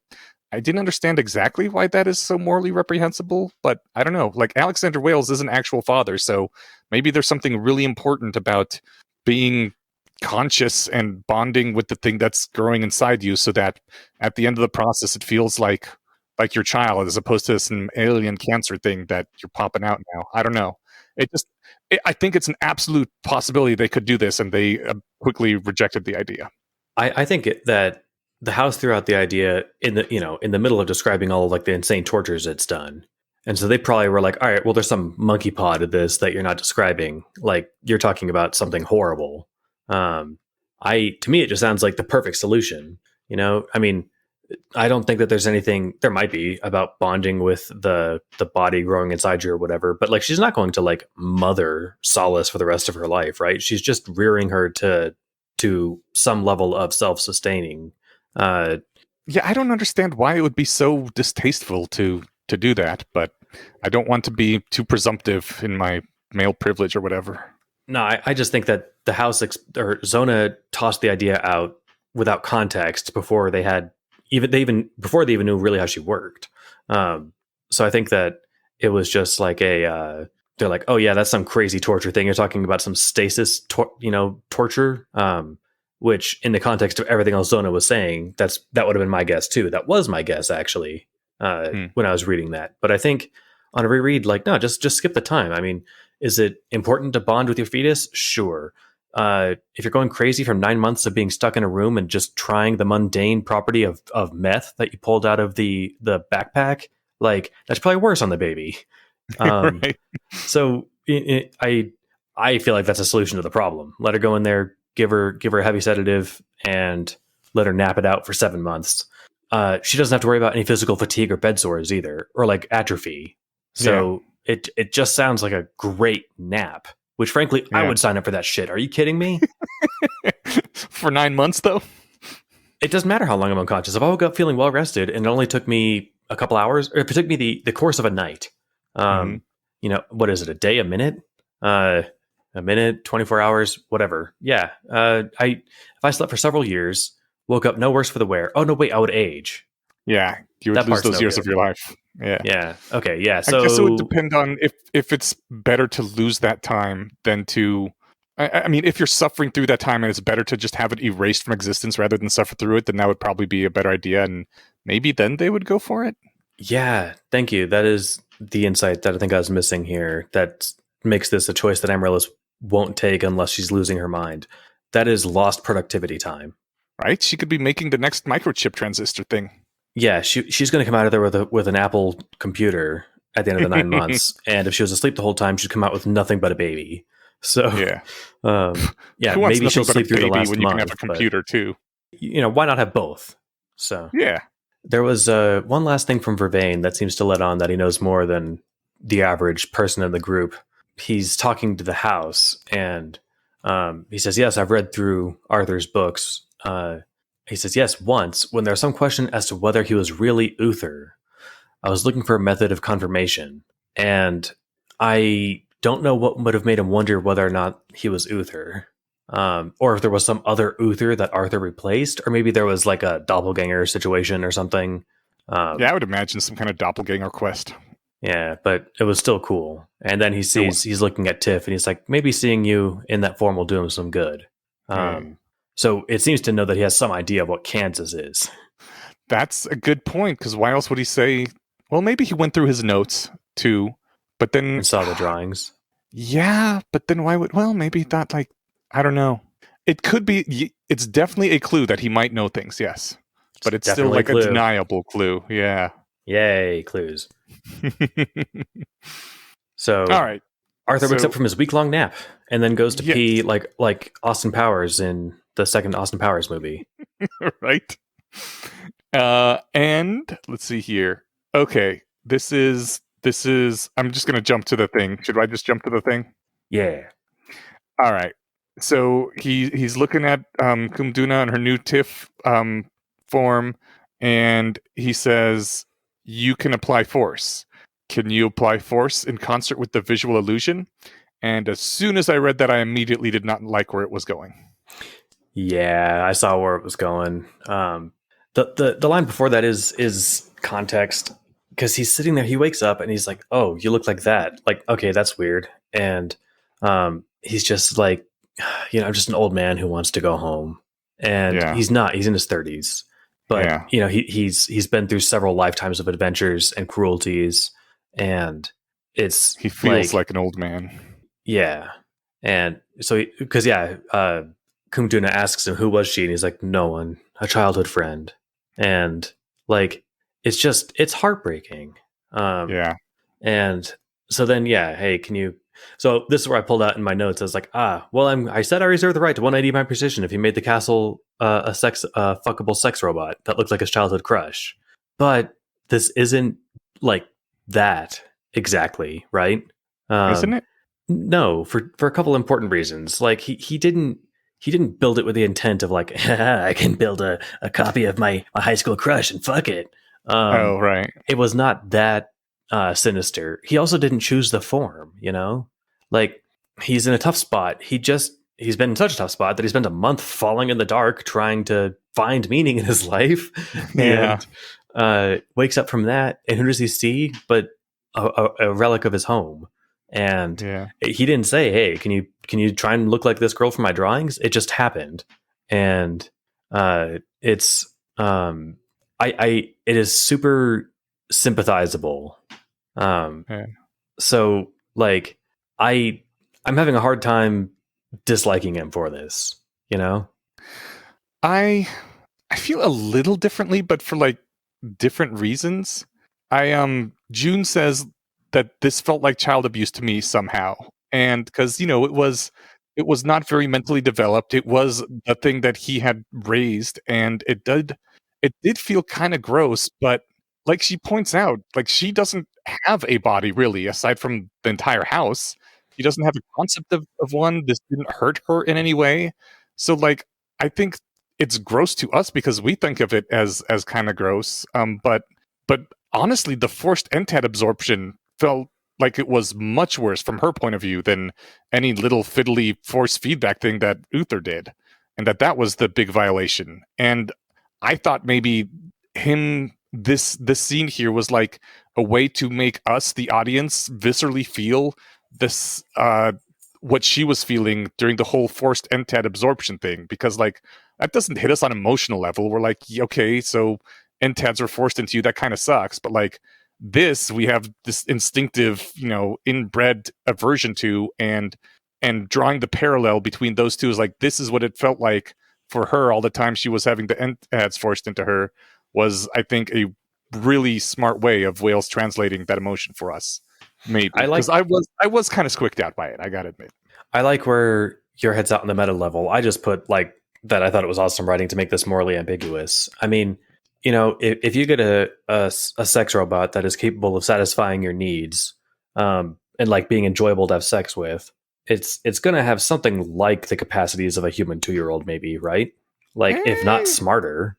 didn't understand exactly why that is so morally reprehensible, but I don't know. Like Alexander Wales is an actual father, so maybe there's something really important about being conscious and bonding with the thing that's growing inside you so that at the end of the process it feels like your child as opposed to some alien cancer thing that you're popping out now. I don't know. I think it's an absolute possibility they could do this, and they quickly rejected the idea. I think that the house threw out the idea in the middle of describing all of like the insane tortures it's done, and so they probably were like, all right, well, there's some monkey paw to this that you're not describing. Like you're talking about something horrible. To me, it just sounds like the perfect solution. I mean, I don't think that there's anything. There might be about bonding with the body growing inside you or whatever, but like she's not going to like mother Solace for the rest of her life, right? She's just rearing her to some level of self-sustaining. Yeah, I don't understand why it would be so distasteful to do that, but I don't want to be too presumptive in my male privilege or whatever. No, I just think that the house or Zona tossed the idea out without context before they even knew really how she worked. So I think that it was just like they're like, oh yeah, that's some crazy torture thing. You're talking about some stasis, torture. Which in the context of everything else Zona was saying, that would have been my guess too. That was my guess actually when I was reading that. But I think on a reread, like no, just skip the time. I mean, is it important to bond with your fetus? Sure. If you're going crazy from 9 months of being stuck in a room and just trying the mundane property of meth that you pulled out of the backpack, like that's probably worse on the baby. Right. So I feel like that's a solution to the problem. Let her go in there, give her a heavy sedative, and let her nap it out for 7 months. She doesn't have to worry about any physical fatigue or bed sores either, or like atrophy. So it just sounds like a great nap. Which, frankly, I would sign up for that shit. Are you kidding me? For 9 months, though? It doesn't matter how long I'm unconscious. If I woke up feeling well rested and it only took me a couple hours, or if it took me the course of a night, what is it, a day, a minute? A minute, 24 hours, whatever. Yeah. If I slept for several years, woke up no worse for the wear. Oh, no, wait, I would age. Yeah, you would lose those years of your life. Yeah. Yeah. Okay. Yeah. So I guess it would depend on if it's better to lose that time than to. I mean, if you're suffering through that time and it's better to just have it erased from existence rather than suffer through it, then that would probably be a better idea, and maybe then they would go for it. Yeah. Thank you. That is the insight that I think I was missing here. That makes this a choice that Amaryllis won't take unless she's losing her mind. That is lost productivity time. Right? She could be making the next microchip transistor thing. Yeah, she's going to come out of there with an Apple computer at the end of the 9 months, and if she was asleep the whole time, she'd come out with nothing but a baby. So yeah, maybe she'll sleep through the last when you month, can have a computer too. Why not have both? So yeah, there was one last thing from Vervain that seems to let on that he knows more than the average person in the group. He's talking to the house, and he says, "Yes, I've read through Arthur's books." He says, yes, once, when there was some question as to whether he was really Uther, I was looking for a method of confirmation, and I don't know what would have made him wonder whether or not he was Uther. Or if there was some other Uther that Arthur replaced, or maybe there was like a doppelganger situation or something. Yeah, I would imagine some kind of doppelganger quest. Yeah, but it was still cool. And then he's looking at Tiff, and he's like, maybe seeing you in that form will do him some good. So it seems to know that he has some idea of what Kansas is. That's a good point, because why else would he say? Well, maybe he went through his notes too, but then And saw the drawings. Yeah, but then why would? Well, maybe not. Like, I don't know. It could be. It's definitely a clue that he might know things. Yes, but it's still like a deniable clue. Yeah. Yay, clues. So, all right. Arthur wakes up from his week-long nap and then goes to pee like Austin Powers in the second Austin Powers movie. Right. And let's see here. Okay, this is. I'm just gonna jump to the thing. Should I just jump to the thing? Yeah. All right. So he's looking at Kumduna and her new Tiff form, and he says, "You can apply force. Can you apply force in concert with the visual illusion?" And as soon as I read that, I immediately did not like where it was going. Yeah, I saw where it was going. The line before that is context, because he's sitting there, he wakes up and he's like, "Oh, you look like that." Like, okay, that's weird. And he's just like, I'm just an old man who wants to go home. And he's not. He's in his 30s. But he's been through several lifetimes of adventures and cruelties, and he feels like an old man. Yeah. And so Kumduna asks him, who was she? And he's like, no one, a childhood friend. And like, it's heartbreaking. And so then, hey, can you, so this is where I pulled out in my notes. I was like, I said I reserve the right to 180 my position if he made the castle a fuckable sex robot that looked like his childhood crush. But this isn't like that exactly, right? Isn't it? No, for a couple important reasons. Like he didn't build it with the intent of like, I can build a copy of my high school crush and fuck it. Right. It was not that sinister. He also didn't choose the form, like he's in a tough spot. He's been in such a tough spot that he spent a month falling in the dark trying to find meaning in his life. And wakes up from that, and who does he see but a relic of his home? And he didn't say, "Hey, can you try and look like this girl from my drawings?" It just happened, and it's it is super sympathizable. So like I'm having a hard time disliking him for this. I feel a little differently, but for like different reasons. June says that this felt like child abuse to me somehow, and because it was not very mentally developed. It was a thing that he had raised, and it did feel kind of gross. But like she points out, like she doesn't have a body really, aside from the entire house. She doesn't have a concept of one. This didn't hurt her in any way. So like I think it's gross to us because we think of it as kind of gross. But honestly, the forced NTAD absorption felt like it was much worse from her point of view than any little fiddly force feedback thing that Uther did, and that was the big violation. And I thought maybe this scene here was like a way to make us, the audience, viscerally feel this what she was feeling during the whole forced NTAD absorption thing, because like that doesn't hit us on emotional level. We're like, okay, so NTADs are forced into you, that kind of sucks. But like this, we have this instinctive, inbred aversion to, and drawing the parallel between those two is like, this is what it felt like for her all the time she was having the NTADs forced into her, was, I think, a really smart way of Wales translating that emotion for us. Maybe because I was kind of squicked out by it, I gotta admit. I like where your head's out on the meta level. I just put like that. I thought it was awesome writing to make this morally ambiguous. I mean, if you get a sex robot that is capable of satisfying your needs, and like being enjoyable to have sex with, it's going to have something like the capacities of a human 2-year-old, maybe, right? Like if not smarter.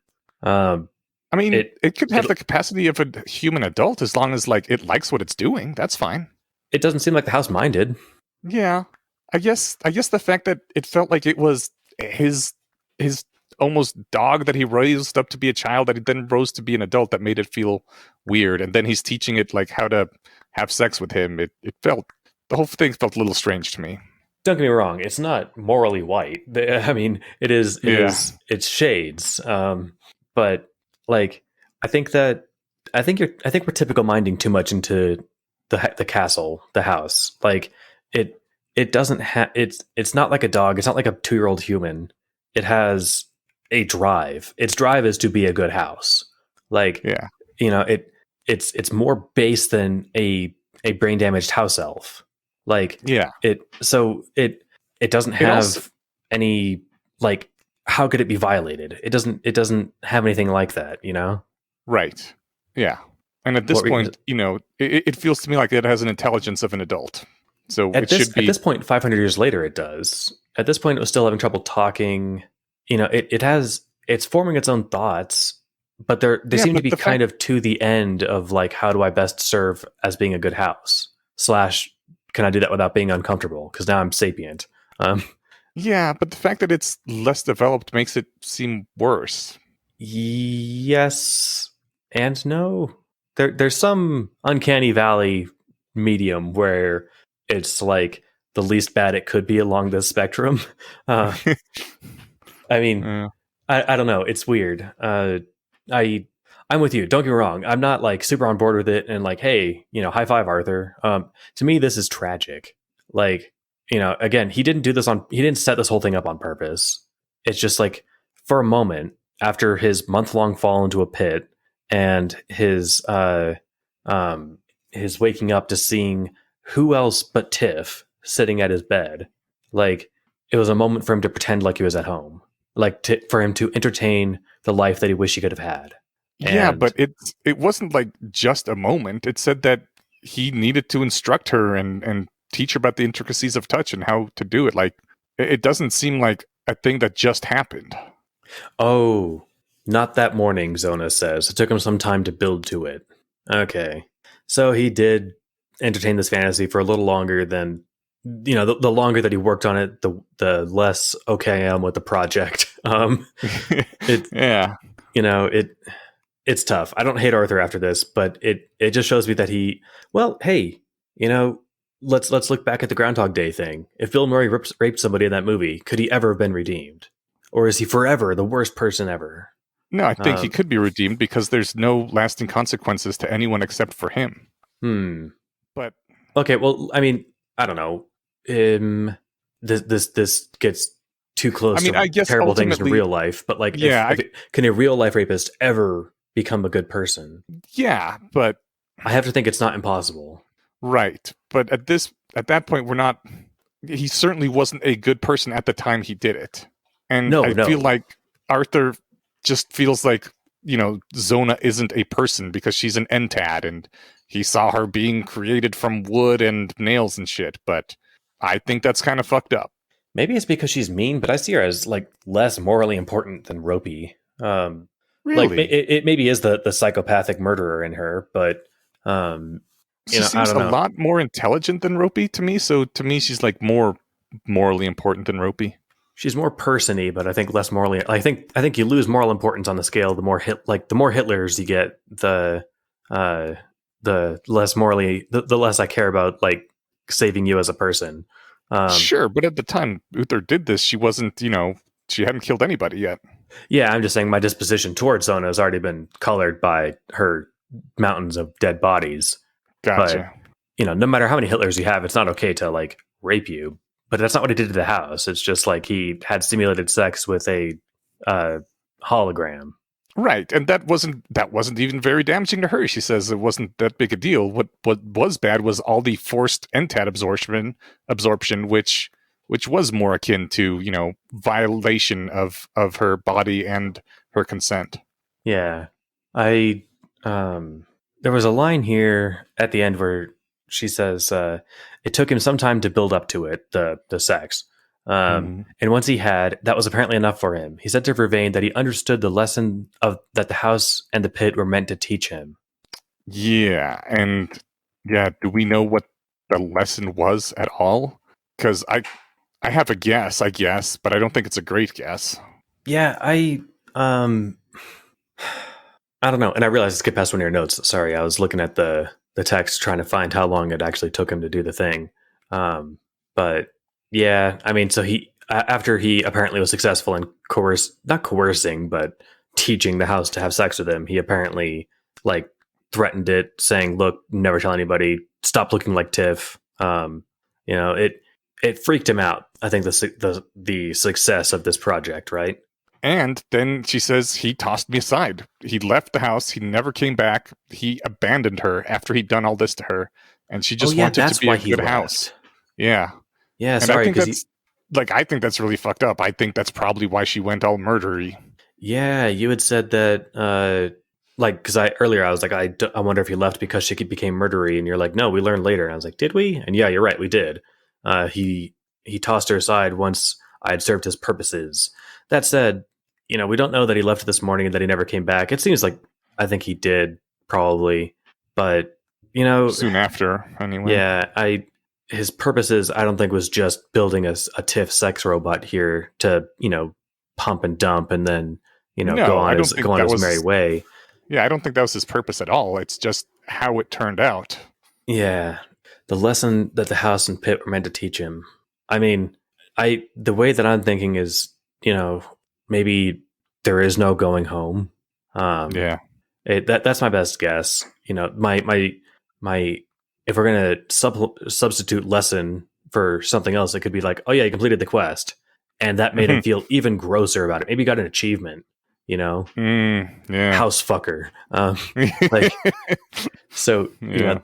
I mean, It it could have it the capacity of a human adult as long as like it likes what it's doing. That's fine. it doesn't seem like the house minded. Yeah. I guess the fact that it felt like it was his almost dog that he raised up to be a child that he then rose to be an adult that made it feel weird. And then he's teaching it like how to have sex with him. It felt the whole thing felt a little strange to me. Don't get me wrong; it's not morally white. I mean, it is. It Yeah. is. It's shades. But like, I think that I think we're typical minding too much into the castle, the house. Like it. It doesn't have. It's not like a dog. It's not like a 2-year old human. It has a drive. Its drive is to be a good house. Like Yeah. it's more base than a brain damaged house elf. Like Yeah. it doesn't It also have any, like, how could it be violated? It doesn't have anything like that, you know? right. Yeah. And at this What were you- point, it feels to me like it has an intelligence of an adult. So it should at be. this point, 500 years later, it does. At this point, it was still having trouble talking. It's forming its own thoughts, but they Yeah, seem to but be the kind fact. of to the end of, like, how do I best serve as being a good house? Slash, can I do that without being uncomfortable? Because now I'm sapient. Um, Yeah, but the fact that it's less developed makes it seem worse. yes and no. There's some uncanny valley medium where it's like the least bad it could be along the spectrum. Uh, I mean, Uh, I don't know. It's weird. I I'm with you. Don't get me wrong. I'm not like super on board with it and like, hey, high five, Arthur. To me, this is tragic. Like, again, he didn't set this whole thing up on purpose. It's just like, for a moment after his month long fall into a pit and his waking up to seeing who else but Tiff sitting at his bed, like, it was a moment for him to pretend like he was at home, like, for him to entertain the life that he wished he could have had. yeah, And but it wasn't like just a moment. It said that he needed to instruct her and teach her about the intricacies of touch and how to do it. Like it doesn't seem like a thing that just happened. oh, not that morning, Zona says. It took him some time to build to it. Okay. So he did entertain this fantasy for a little longer than, the longer that he worked on it, the less okay I am with the project. It, Yeah. it's tough. I don't hate Arthur after this, but it just shows me that well, hey, let's look back at the Groundhog Day thing. If Bill Murray raped somebody in that movie, could he ever have been redeemed? Or is he forever the worst person ever? No, I think he Um, could be redeemed because there's no lasting consequences to anyone except for him. hmm. But Okay, well, I mean, I don't know. This gets too I close mean, to I guess terrible things in ultimately, real life. But like, yeah, can a real life rapist ever become a good person? yeah, but I have to think it's not impossible. right. But at that point, we're not. He certainly wasn't a good person at the time he did it, and No, I feel no. like Arthur just feels like Zona isn't a person because she's an entad, and he saw her being created from wood and nails and shit. But I think that's kind of fucked up. Maybe it's because she's mean, but I see her as, like, less morally important than Ropey. Like, Really, it maybe is the psychopathic murderer in her, but um, she I seems don't a know. lot more intelligent than Ropey to me. So to me, she's like more morally important than Ropey. She's more person-y, but I think less morally. I think you lose moral importance on the scale. The more Hitlers you get, uh, the less morally, the less I care about, like, saving you as a person. Um, Sure, but at the time Uther did this, she wasn't, she hadn't killed anybody yet. yeah, I'm just saying my disposition towards Zona has already been colored by her mountains of dead bodies. But Gotcha. no matter how many Hitlers you have, it's not okay to, like, rape you. But that's not what he did to the house. It's just like he had simulated sex with a uh, hologram. Right, and that wasn't even very damaging to her. She says it wasn't that big a deal. What was bad was all the forced NTAT absorption, which was more akin to violation of her body and her consent. Yeah, I there was a line here at the end where she says, "It took him some time to build up to it, the sex." And once he had, that was apparently enough for him. He said to Vervain that he understood the lesson of that the house and the pit were meant to teach him. Yeah, and do we know what the lesson was at all? Because I have a guess, I guess, but I don't think it's a great guess. Yeah, I don't know. And I realized I skipped past one of your notes. Sorry, I was looking at the text trying to find how long it actually took him to do the thing. But yeah, I mean, so he after he apparently was successful in not coercing, but teaching the house to have sex with him, he apparently like threatened it, saying, "Look, never tell anybody. Stop looking like Tiff." It freaked him out. I think the success of this project, right? And then she says he tossed me aside. He left the house. He never came back. He abandoned her after he'd done all this to her, and she just wanted to be a good house. Yeah, yeah. And sorry, because I think that's really fucked up. I think that's probably why she went all murdery. Yeah, you had said that. Because earlier I was like, I wonder if he left because she became murdery, and you're like, no, we learned later. And I was like, did we? And yeah, you're right, we did. He tossed her aside once I had served his purposes. That said, we don't know that he left this morning and that he never came back. It seems like I think he did probably, but soon after anyway. Yeah, his purposes I don't think was just building a TIFF sex robot here to pump and dump and then go on his merry way. Yeah, I don't think that was his purpose at all. It's just how it turned out. Yeah, the lesson that the house and pit were meant to teach him. I mean, the way that I'm thinking is, maybe there is no going home. That's my best guess. My if we're gonna substitute lesson for something else, it could be like, oh yeah, he completed the quest, and that made him feel even grosser about it. Maybe he got an achievement. House fucker.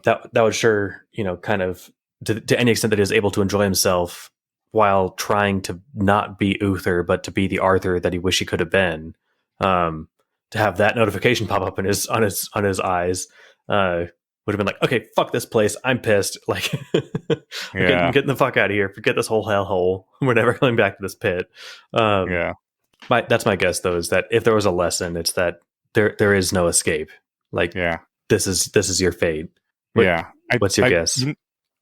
That would sure, kind of to any extent that he is able to enjoy himself while trying to not be Uther, but to be the Arthur that he wished he could have been. To have that notification pop up on his eyes, would have been like, okay, fuck this place. I'm pissed. Like, I'm getting the fuck out of here. Forget this whole hellhole. We're never coming back to this pit. That's my guess, though, is that if there was a lesson, it's that there is no escape. Like, this is your fate. What's your guess?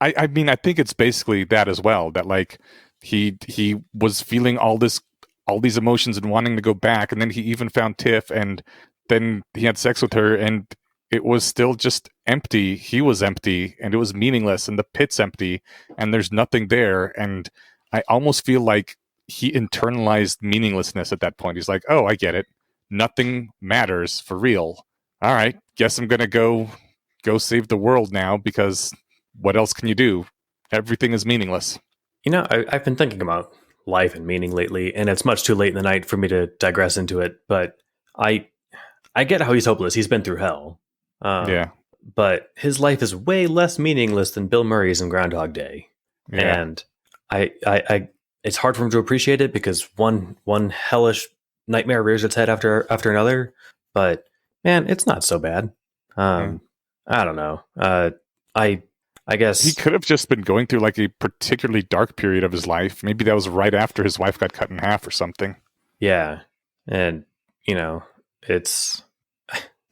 I mean, I think it's basically that as well. That like he was feeling all these emotions and wanting to go back, and then he even found Tiff, and then he had sex with her, and it was still just empty. He was empty, and it was meaningless, and the pit's empty, and there's nothing there. And I almost feel like he internalized meaninglessness at that point. He's like, oh, I get it. Nothing matters for real. All right, guess I'm gonna go save the world now, because what else can you do? Everything is meaningless. I've been thinking about life and meaning lately, and it's much too late in the night for me to digress into it, but I get how he's hopeless. He's been through hell. But his life is way less meaningless than Bill Murray's in Groundhog Day. Yeah. And I it's hard for him to appreciate it because one hellish nightmare rears its head after another. But man, it's not so bad. I don't know. I guess he could have just been going through like a particularly dark period of his life. Maybe that was right after his wife got cut in half or something. Yeah. And it's,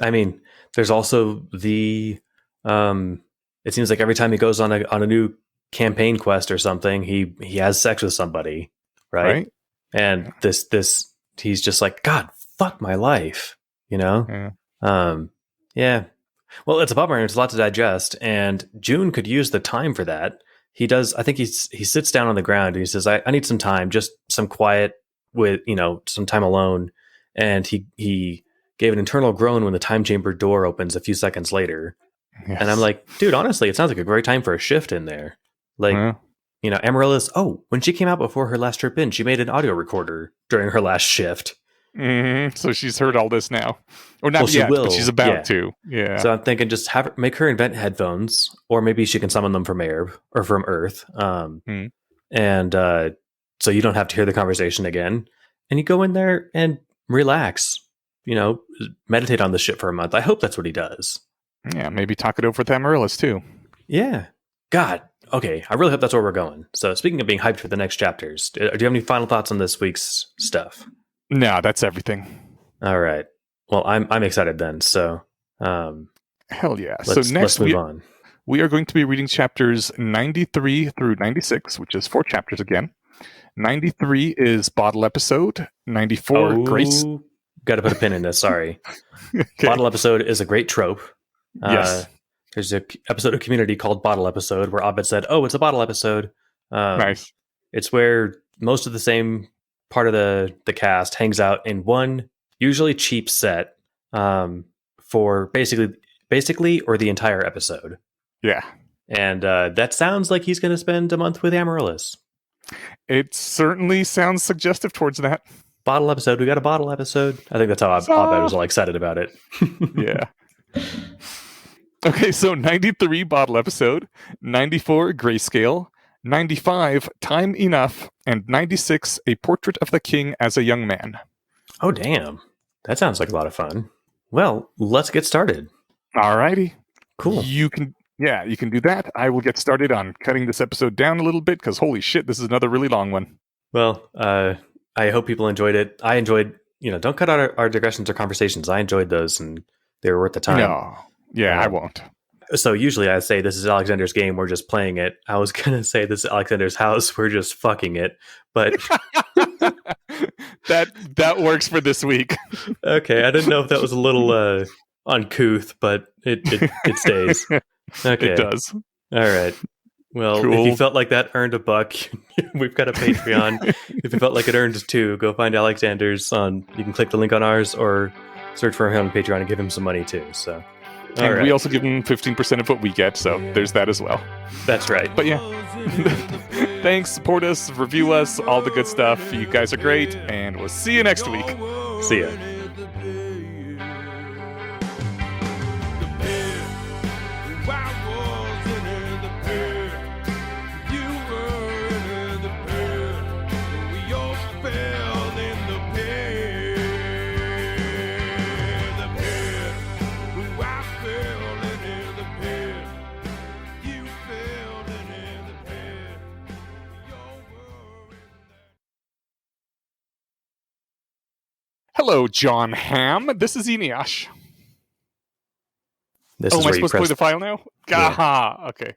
I mean, there's also the it seems like every time he goes on a new campaign quest or something, he has sex with somebody, right? And this he's just like, God, fuck my life, Yeah. Well, it's a bummer. It's a lot to digest, and June could use the time for that. He does. I think he sits down on the ground and he says, I need some time, just some quiet with, some time alone. And he gave an internal groan when the time chamber door opens a few seconds later. Yes. And I'm like, dude, honestly, it sounds like a great time for a shift in there. Like, Amaryllis, when she came out before her last trip in, she made an audio recorder during her last shift. Mm-hmm. So she's heard all this now, or not yet, but she's about to. Yeah. So I'm thinking, just make her invent headphones, or maybe she can summon them from air or from Earth. And so you don't have to hear the conversation again, and you go in there and relax. Meditate on this shit for a month. I hope that's what he does. Yeah, maybe talk it over with Amaryllis too. Yeah. God, Okay, I really hope that's where we're going. So, speaking of being hyped for the next chapters, do you have any final thoughts on this week's stuff? No, that's everything. All right. Well, I'm excited then. So, Hell yeah. let's move on. We are going to be reading chapters 93 through 96, which is 4 chapters again. 93 is Bottle Episode. 94, Grace. Got to put a pin in this. Sorry. Okay. Bottle Episode is a great trope. Yes. There's an episode of Community called Bottle Episode where Abed said, "Oh, it's a bottle episode." Nice. It's where most of the same part of the cast hangs out in one usually cheap set for basically or the entire episode. Yeah. And that sounds like he's going to spend a month with Amaryllis. It certainly sounds suggestive towards that. Bottle episode. We got a bottle episode. I think that's how Abed was all excited about it. Yeah. Okay, so 93 Bottle Episode, 94 Grayscale, 95 Time Enough, and 96 A Portrait of the King as a Young Man. Oh, damn. That sounds like a lot of fun. Well, let's get started. Alrighty. Cool. You can do that. I will get started on cutting this episode down a little bit because holy shit, this is another really long one. Well, I hope people enjoyed it. I enjoyed, don't cut out our digressions or conversations. I enjoyed those and they were worth the time. No. Yeah, I won't. So usually I say this is Alexander's game, we're just playing it. I was going to say this is Alexander's house, we're just fucking it. But that works for this week. Okay, I didn't know if that was a little uncouth, but it stays. Okay. It does. All right. Well, Cool. If you felt like that earned $1, we've got a Patreon. If you felt like it earned $2, go find Alexander's on. You can click the link on ours or search for him on Patreon and give him some money too. So, and we also give him 15% of what we get, so there's that as well. That's right. But yeah, thanks, support us, review us, all the good stuff. You guys are great, and we'll see you next week. See ya. Hello, John Hamm. This is Eneash. This is am I where you supposed to play press the file now? Yeah. Aha. Okay.